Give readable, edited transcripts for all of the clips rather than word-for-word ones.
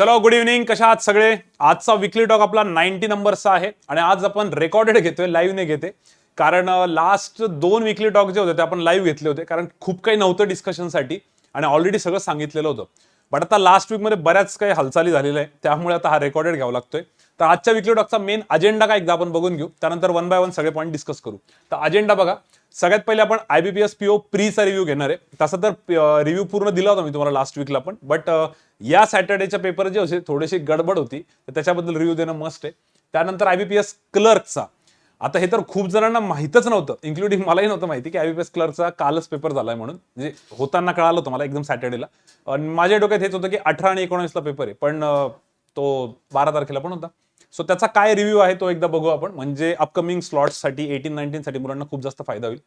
चलो good evening, कशा आहात सगळे. आजचा विकली टॉक आपला 90 नंबरचा आहे आणि आज आपण रेकॉर्डेड घेतोय, लाईव्ह नाही घेते. कारण लास्ट 2 विकली टॉक जे होते ते आपण लाईव्ह घेतले होते, कारण खूप काही नव्हतं डिस्कशनसाठी आणि ऑलरेडी सगळं सांगितलेलं होतं. बट आता लास्ट वीकमध्ये बऱ्याच काही हालचाली झालेल्या आहे, त्यामुळे आता हा रेकॉर्डेड घ्यावा लागतोय. तर आजच्या विकली टॉकचा मेन अजेंडा काय एकदा आपण बघून घेऊ, त्यानंतर वन बाय वन सगळे पॉईंट डिस्कस करू. तर अजेंडा बघा, सगळ्यात पहिले आपण IBPS PO प्रीचा रिव्ह्यू घेणार आहे. तसं तर रिव्ह्यू पूर्ण दिला होता मी तुम्हाला लास्ट वीकला पण, बट या सॅटर्डेच्या पेपर जे होते थोडीशी गडबड होती, तर त्याच्याबद्दल रिव्ह्यू देणं मस्ट आहे. त्यानंतर IBPS क्लर्कचा, आता हे तर खूप जणांना माहितच नव्हतं, इन्क्लुडिंग मलाही नव्हतं माहिती की IBPS क्लर्कचा कालच पेपर झालाय म्हणून. म्हणजे होताना कळालं होतं मला एकदम सॅटर्डेला. आणि माझ्या डोक्यात हेच होतं की 18 आणि 19ला पेपर आहे, पण तो 12 तारखेला पण होता. सो त्याचा काय रिव्ह्यू आहे तो एकदा बघू आपण, म्हणजे अपकमिंग स्लॉट्ससाठी 18-19 साठी मुलांना खूप जास्त फायदा होईल.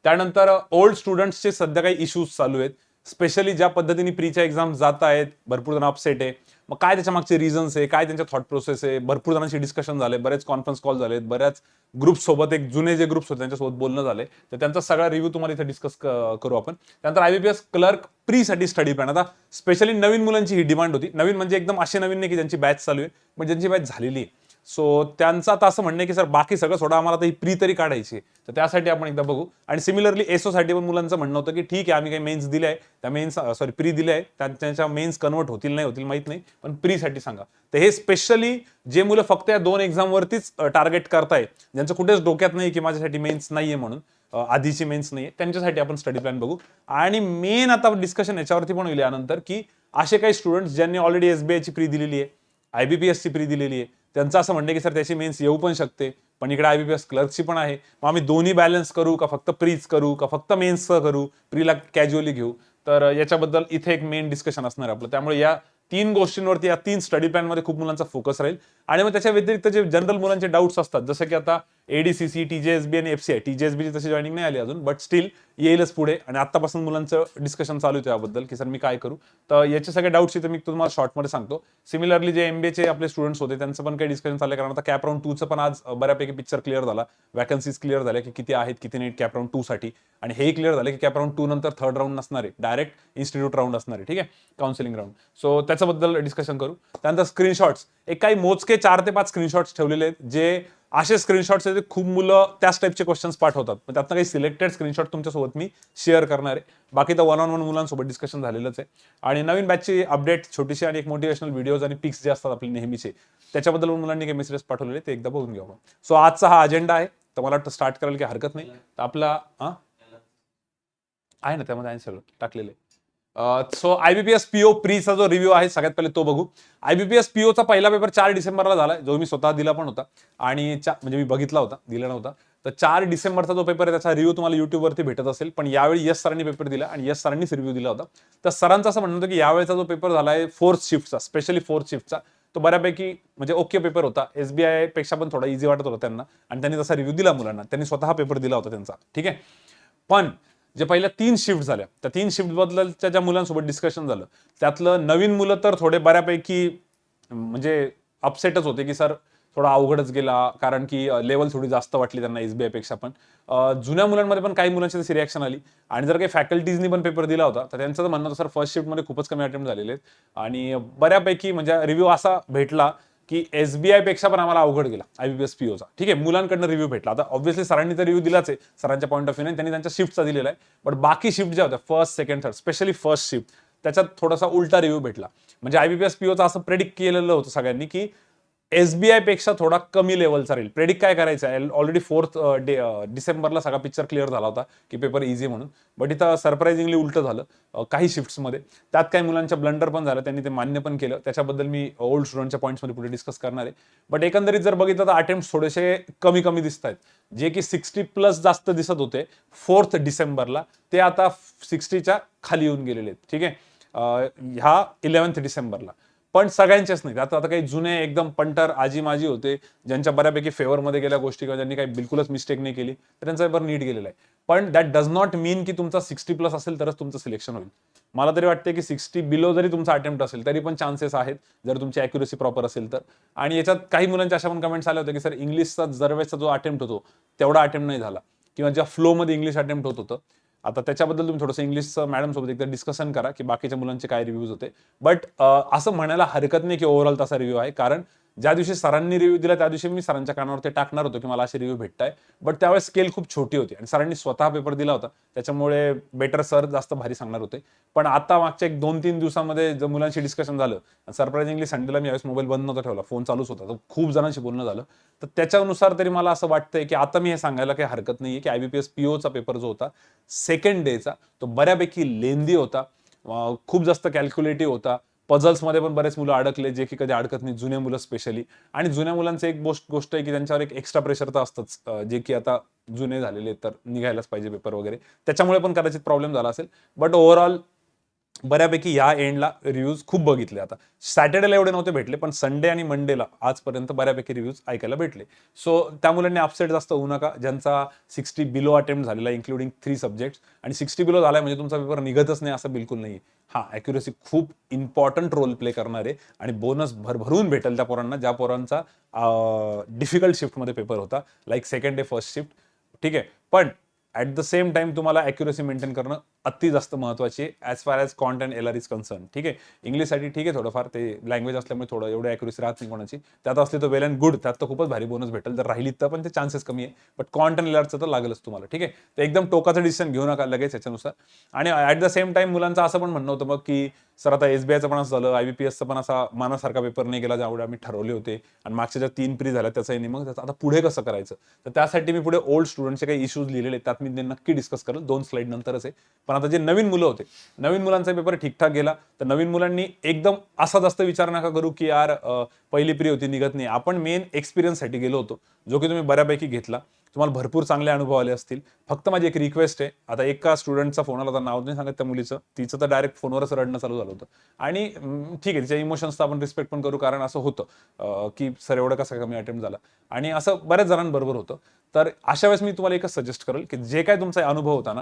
त्यानंतर ओल्ड स्टुडंट्सचे सध्या काही इश्यूज चालू आहेत, स्पेशली ज्या पद्धतीने प्रीच्या एक्झाम जात आहेत, भरपूर जण अपसेट आहे. मग काय त्याच्या मागचे रिझन्स आहे, काय त्यांच्या थॉट प्रोसेस आहे, भरपूर जणांशी डिस्कशन झाले, बरेच कॉन्फरन्स कॉल झालेत, बऱ्याच ग्रुप सोबत, एक जुने जे ग्रुप्स होते त्यांच्यासोबत बोलणं झालंय. तर त्यांचा सगळा रिव्ह्यू तुम्हाला इथे डिस्कस करू आपण. त्यानंतर IBPS क्लर्क प्रीसाठी स्टडी प्लॅन. आता स्पेशली नवीन मुलांची ही डिमांड होती. नवीन म्हणजे एकदम असे नवीन नाही की ज्यांची बॅच चालू आहे, पण ज्यांची बॅच झालेली आहे. सो त्यांचं आता असं म्हणणं आहे की सर बाकी सगळं सोडा, आम्हाला आता ही प्री तरी काढायची आहे. तर त्यासाठी आपण एकदा बघू. आणि सिमिलरली एसओसाठी पण मुलांचं म्हणणं होतं की ठीक आहे, आम्ही काही मेन्स दिले आहे, त्या मेन्स प्री दिले आहे, त्यांच्या मेन्स कन्वर्ट होतील नाही होतील माहित नाही, पण प्रीसाठी सांगा. तर हे स्पेशली जे मुलं फक्त या 2 एक्झामवरतीच टार्गेट करतायत, ज्यांचं कुठेच डोक्यात नाही की माझ्यासाठी मेन्स नाहीये म्हणून, आधीची मेन्स नाहीये, त्यांच्यासाठी आपण स्टडी प्लॅन बघू. आणि मेन आता डिस्कशन याच्यावरती पण होईल यानंतर, की असे काही स्टुडंट्स ज्यांनी ऑलरेडी SBIची प्री दिलेली आहे, IBPSची प्री दिलेली आहे, त्यांचं असं म्हणणं की सर त्याची मेन्स येऊ पण शकते, पण इकडे IBPS क्लर्कची पण आहे. मग आम्ही दोन्ही बॅलन्स करू का, फक्त प्रीच करू का, फक्त मेन्स करू, प्रीला कॅज्युअली घेऊ. तर याच्याबद्दल इथे एक मेन डिस्कशन असणार आपलं. त्यामुळे या 3 गोष्टींवरती, या 3 स्टडी प्लॅनमध्ये खूप मुलांचा फोकस राहील. आणि मग त्याच्या व्यतिरिक्त जे जनरल मुलांचे डाऊट्स असतात, जसं की आता ADCC, TJSB आणि FCI, TJSB ची तशी जॉईनिंग नाही आली अजून, बट स्टील येईलच पुढे. आणि आतापासून मुलांचं डिस्कशन चालू आहे त्याबद्दल की सर मी काय करू. तर याचे सगळे डाऊट्स इथे मी तुम्हाला शॉर्टमध्ये सांगतो. सिमिलरली जे MBAचे आपले स्टुडंट्स होते त्यांचं पण काही डिस्कशन चाललंय, कारण आता कॅप राऊंड 2चं पण आज बऱ्यापैकी पिक्चर क्लिअर झाला. वॅकन्सीज क्लिअर झाल्या की किती आहेत, किती नाही कॅप राऊंड 2 साठी. आणि हेही क्लिअर झालं की कॅप राऊंड 2 नंतर थर्ड राऊंड नसणार आहे, डायरेक्ट इन्स्टिट्यूट राऊंड असणार आहे. ठीक आहे, काउन्सिलिंग राऊंड. सो त्याच्याबद्दल डिस्कशन करू. त्यानंतर स्क्रीनशॉट्स, एक काही मोजके 4 ते 5 स्क्रीनशॉट्स ठेवलेले आहेत, जे असे स्क्रीनशॉट्स आहेत खूप मुलं त्याच टाईपचे क्वेश्चन्स पाठवतात. पण त्यातनं काही सिलेक्टेड स्क्रीनशॉट तुमच्यासोबत मी शेअर करणार आहे. बाकी तर वन ऑन वन मुलांसोबत डिस्कशन झालेलंच आहे. आणि नवीन बॅचची अपडेट छोटीशी आणि एक मोटिवेशनल व्हिडिओज आणि पिक्स जे असतात आपले नेहमीचे, त्याच्याबद्दल मुलांनी काही मेसेजेस पाठवलेले ते एकदा बघून घेऊ. सो आजचा हा अजेंडा आहे, तर मला वाटतं स्टार्ट करायला काही हरकत नाही. तर आपला आहे ना, त्यामध्ये आन्सर टाकलेले. सो IBPS PO प्रीचा जो रिव्ह्यू आहे सगळ्यात पहिले तो बघू. IBPS POचा पहिला पेपर 4 डिसेंबरला झाला, जो मी स्वतः दिला पण होता. आणि म्हणजे मी बघितला होता, दिला नव्हता. तर 4 डिसेंबरचा जो पेपर आहे त्याचा रिव्ह्यू तुम्हाला युट्यूबवरती भेटत असेल. पण यावेळी यस सरांनी पेपर दिला आणि यस सरांनीच रिव्ह्यू दिला होता. तर सरांचं असं म्हणणं होतं की यावेळेचा जो पेपर झाला आहे 4th शिफ्टचा, स्पेशली 4th शिफ्टचा, तो बऱ्यापैकी म्हणजे ओके पेपर होता. SBI पेक्षा पण थोडा इझी वाटत होता त्यांना, आणि त्यांनी तसा रिव्ह्यू दिला मुलांना. त्यांनी स्वतः पेपर दिला होता त्यांचा. ठीक आहे, पण जे पहिल्या 3 शिफ्ट झाल्या, त्या 3 शिफ्ट बद्दलच्या ज्या मुलांसोबत डिस्कशन झालं, त्यातलं नवीन मुलं तर थोडे बऱ्यापैकी म्हणजे अपसेटच होते की सर थोडा अवघडच गेला, कारण की लेवल थोडी जास्त वाटली त्यांना SBI पेक्षा पण. जुन्या मुलांमध्ये पण काही मुलांची तशी रिॲक्शन आली. आणि जर काही फॅकल्टीजनी पण पेपर दिला होता, तर त्यांचं म्हणणं होतं सर फर्स्ट शिफ्टमध्ये खूपच कमी अटेम्प्ट झालेले आहेत, आणि बऱ्यापैकी म्हणजे रिव्ह्यू असा भेटला की SBI पेक्षा पण आम्हाला अवघड गेला IBPS POचा. ठीक आहे, मुलांकडनं रिव्ह्यू भेटला. आता ऑब्व्हियसली सरांनी तर रिव्ह्यू दिलाच आहे, सरांच्या पॉईंट ऑफ व्ह्यू त्यांनी त्यांच्या शिफ्टचा दिलेला आहे. बट बाकी शिफ्ट ज्या होत्या first, second, third, specially first shift, त्याच्यात थोडासा उलटा रिव्ह्यू भेटला. म्हणजे IBPS POचा असं प्रेडिक्ट केलेलं होतं सगळ्यांनी की SBI पेक्षा थोडा कमी लेवलचा राहील. प्रेडिक्ट काय करायचं आहे, ऑलरेडी 4th डिसेंबरला सगळा पिक्चर क्लिअर झाला होता की पेपर इझी म्हणून. बट इथं सरप्राइझिंगली उलटं झालं काही शिफ्ट्समध्ये. त्यात काही मुलांच्या ब्लंडर पण झालं, त्यांनी ते मान्य पण केलं. त्याच्याबद्दल मी ओल्ड स्टुडंटच्या पॉईंट्समध्ये पुढे डिस्कस करणार आहे. बट एकंदरीत जर बघितलं तर अटेम्प्ट थोडेसे कमी कमी दिसत आहेत. जे की 60+ जास्त दिसत होते 4th डिसेंबरला, ते आता 60च्या खाली येऊन गेलेले आहेत. ठीक आहे, ह्या 11th डिसेंबरला. पण सगळ्यांचेच नाही. आता आता काही जुने एकदम पंटर आजी माजी होते, ज्यांच्या बऱ्यापैकी फेवरमध्ये गेल्या गोष्टी, किंवा ज्यांनी काही बिलकुलच मिस्टेक नाही केली, तर त्यांचा पेपर नीट गेलेला आहे. पण दॅट डज नॉट मीन की तुमचा 60+ असेल तरच तुमचं सिलेक्शन होईल. मला तरी वाटते की 60 बिलो जरी तुमचा अटेम्प्ट असेल तरी पण चान्सेस आहेत, जर तुमची अॅक्युरेसी प्रॉपर असेल तर. आणि याच्यात काही मुलांच्या अशा पण कमेंट्स आल्या होत्या की सर इंग्लिशचा दरवेळेसचा जो अटेम्प्ट होतो तेवढा अटेम्प्ट नाही झाला, किंवा ज्या फ्लोमध्ये इंग्लिश अटेम्प्ट होत होतं आता त्याच्याबद्दल तुम्ही थोडंसं इंग्लिशचं मॅडम सोबत एकदा डिस्कशन करा की बाकीच्या मुलांचे काय रिव्ह्यूज होते. बट असं म्हणायला हरकत नाही की ओव्हरऑल तसा रिव्ह्यू आहे, कारण ज्या दिवशी सरांनी रिव्ह्यू दिला त्या दिवशी मी सरांच्या कानावर ते टाकणार होतो की मला असे रिव्ह्यू भेटताय. बट त्यावेळेस स्केल खूप छोटी होती आणि सरांनी स्वतः पेपर दिला होता, त्याच्यामुळे बेटर सर जास्त भारी सांगणार होते. पण आता मागच्या एक 2-3 दिवसामध्ये जर मुलांशी डिस्कशन झालं, सरप्राइझिंगली संडेला मी यावेळेस मोबाईल बंद नव्हता ठेवला, फोन चालूच होता, तर खूप जणांशी बोलणं झालं. तर त्याच्यानुसार तरी मला असं वाटतंय की आता मी हे सांगायला काही हरकत नाहीये की IBPS POचा पेपर जो होता सेकंड डेचा, तो बऱ्यापैकी लेंदी होता, खूप जास्त कॅल्क्युलेटिव्ह होता. पझल्समध्ये पण बरेच मुलं अडकले जे की कधी अडकत नाही, जुने मुलं स्पेशली. आणि जुन्या मुलांचं एक गोष्ट आहे की त्यांच्यावर एक एक्स्ट्रा प्रेशर तर असतंच, जे की आता जुने झालेले तर निघायलाच पाहिजे पेपर वगैरे, त्याच्यामुळे पण कदाचित प्रॉब्लेम झाला असेल. बट ओव्हरऑल बऱ्यापैकी या एंडला रिव्ह्यूज खूप बघितले. आता सॅटर्डेला एवढे नव्हते भेटले, पण संडे आणि मंडेला आजपर्यंत बऱ्यापैकी रिव्ह्यूज ऐकायला भेटले. सो त्या मुलांनी अपसेट जास्त होऊ नका ज्यांचा 60 बिलो अटेम्प्ट झालेला, इन्क्लुडिंग 3 सब्जेक्ट्स. आणि 60 बिलो झालाय म्हणजे तुमचा पेपर निघतच नाही असं बिलकुल नाही. हा, ॲक्युरेसी खूप इम्पॉर्टंट रोल प्ले करणार आहे आणि बोनस भरभरून भेटेल त्या पोरांना ज्या पोरांचा डिफिकल्ट शिफ्टमध्ये पेपर होता, like second day first shift. ठीक आहे, पण ॲट द सेम टाइम तुम्हाला ॲक्युरेसी मेंटेन करणं अति जास्त महत्त्वाची आहे ॲज फार ॲज कॉन्ट अँड LR इज कन्सर्न. ठीक आहे, इंग्लिशसाठी ठीक आहे, थोडंफार ते लँग्वेज असल्यामुळे थोडं एवढं ॲक्युरेसी राहत नाही कोणाची. त्यात असली तर वेल अँड गुड, त्यात तर खूपच भारी बोनस भेटेल जर राहिली तर, पण ते चान्सेस कमी आहे. बट कॉन्ट अँड LRचं तर लागेलच तुम्हाला. ठीक आहे, तर एकदम टोकाचं डिसिजन घेऊ नका लगेच याच्यानुसार. आणि ॲट द सेम टाइम मुलांचं असं पण म्हणणं होतं मग की सर आता SBIचं पण असं झालं, IBPSचं पण असा मनासारखा पेपर नाही गेला जेवढे आम्ही ठरवले होते, आणि मागच्या ज्या 3 प्री झाल्या त्याचाही नाही, मग आता पुढे कसं करायचं. तर त्यासाठी मी पुढे ओल्ड स्टुडंटचे काही इश्यूज लिहिलेले त्यात मी ते नक्की डिस्कस करेल 2 स्लाईड नंतरच आहे. पण आता जे नवीन मुलं होते, नवीन मुलांचा पेपर ठीकठाक गेला, तर नवीन मुलांनी एकदम असा जास्त विचार नका करू की यार पहिली प्री होती निघत नाही. आपण मेन एक्सपिरियन्ससाठी गेलो होतो, जो की तुम्ही बऱ्यापैकी घेतला. तुम्हाला भरपूर चांगले अनुभव आले असतील. फक्त माझी एक रिक्वेस्ट आहे, आता एका स्टुडंटचा फोन आला होता, नाव नाही सांगत त्या मुलीचं, तिचं तर डायरेक्ट फोनवरच रडणं चालू झालं होतं. आणि ठीक आहे, तिच्या इमोशन्सचा आपण रिस्पेक्ट पण करू, कारण असं होतं की सर एवढं कसं कमी अटेम्प्ट झाला, आणि असं बऱ्याच जणांबरोबर होतं. तर अशा वेळेस मी तुम्हाला एकच सजेस्ट करेल की जे काय तुमचा अनुभव होता ना,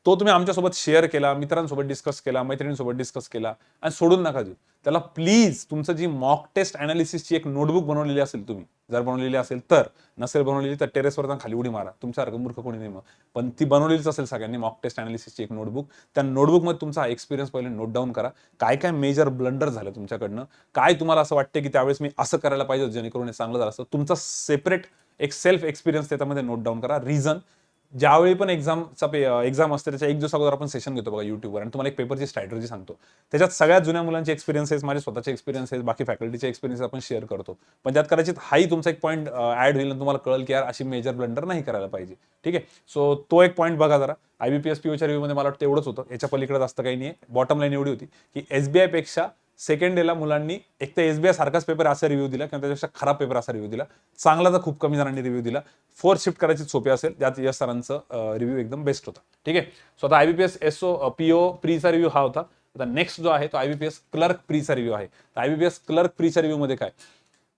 तो तुम्ही आमच्यासोबत शेअर केला, मित्रांसोबत डिस्कस केला, मैत्रिणींसोबत डिस्कस केला, आणि सोडून नका देऊ त्याला. प्लीज तुमचं जी मॉक टेस्ट अनालिसिसची एक नोटबुक बनवलेली असेल, तुम्ही जर बनवलेली असेल तर, नसेल बनवलेली तर टेरेसवर जाऊन खाली उडी मारा, तुमच्यासारखं मूर्ख कोणी नाही. मग पण ती बनवलेलीच असेल सगळ्यांनी मॉक टेस्ट अनालिसिसची एक नोटबुक, त्या नोटबुकमध्ये तुमचा एक्सपिरियन्स पहिले नोट डाऊन करा. काय काय मेजर ब्लंडर झालं तुमच्याकडनं, काय तुम्हाला असं वाटतं की त्यावेळेस मी असं करायला पाहिजे जेणेकरून हे चांगलं झालं असतं, तुमचा सेपरेट एक सेल्फ एक्सपिरियन्स त्याच्यामध्ये नोट डाऊन करा. रिझन, ज्यावेळी पण एक्झाम असते त्याच्या एक दिवस अगोदर आपण सेशन घेतो बघा युट्यूबवर, आणि तुम्हाला एक पेपरची स्ट्रॅटेजी सांगतो. त्याच्यात सगळ्यात जुन्या मुलांचे एक्सपिरियन्सेस, माझे स्वतःचे एक्सपिरियन्सेस, बाकी फॅकल्टीचे एक्सपिरियन्स आपण शेअर करतो. पण त्यात कदाचित हाही तुमचा एक पॉईंट ऍड होईल आणि तुम्हाला कळेल की यार अशी मेजर ब्लंडर नाही करायला पाहिजे. ठीक आहे, सो तो एक पॉईंट बघा जरा. IBPS POच्या रिव्ह्यूमध्ये मला वाटतं एवढंच होतं, याच्या पलीकडे जास्त काही नाही. बॉटम लाईन एवढी होती की SBI पेक्षा सेकंड डेला मुलांनी एक तर SBI सारखाच पेपर असा रिव्ह्यू दिला किंवा त्याच्यापेक्षा खराब पेपर असा रिव्ह्यू दिला. चांगला तर खूप कमी जणांनी रिव्ह्यू दिला. फोर्थ शिफ्ट करायची सोपी असेल, त्यात यश सरांचं रिव्ह्यू एकदम बेस्ट होता. ठीक आहे, सो आता IBPS PO प्रीचा रिव्ह्यू हा होता. आता नेक्स्ट जो आहे तो IBPS क्लर्क प्रीचा रिव्ह्यू आहे. तर IBPS क्लर्क प्रीच्या रिव्ह्यू मध्ये काय,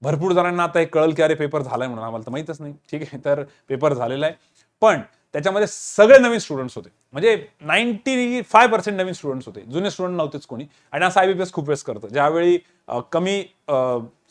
भरपूर जणांना आता हे कळलं की अरे पेपर झालाय म्हणून, आम्हाला तर माहितच नाही. ठीक आहे, तर पेपर झालेला आहे, पण त्याच्यामध्ये सगळे नवीन स्टुडंट्स होते, म्हणजे 95% नवीन स्टुडंट्स होते, जुने स्टुडंट नव्हतेच कोणी. आणि असं IBPS खूप वेळेस करतं, ज्यावेळी कमी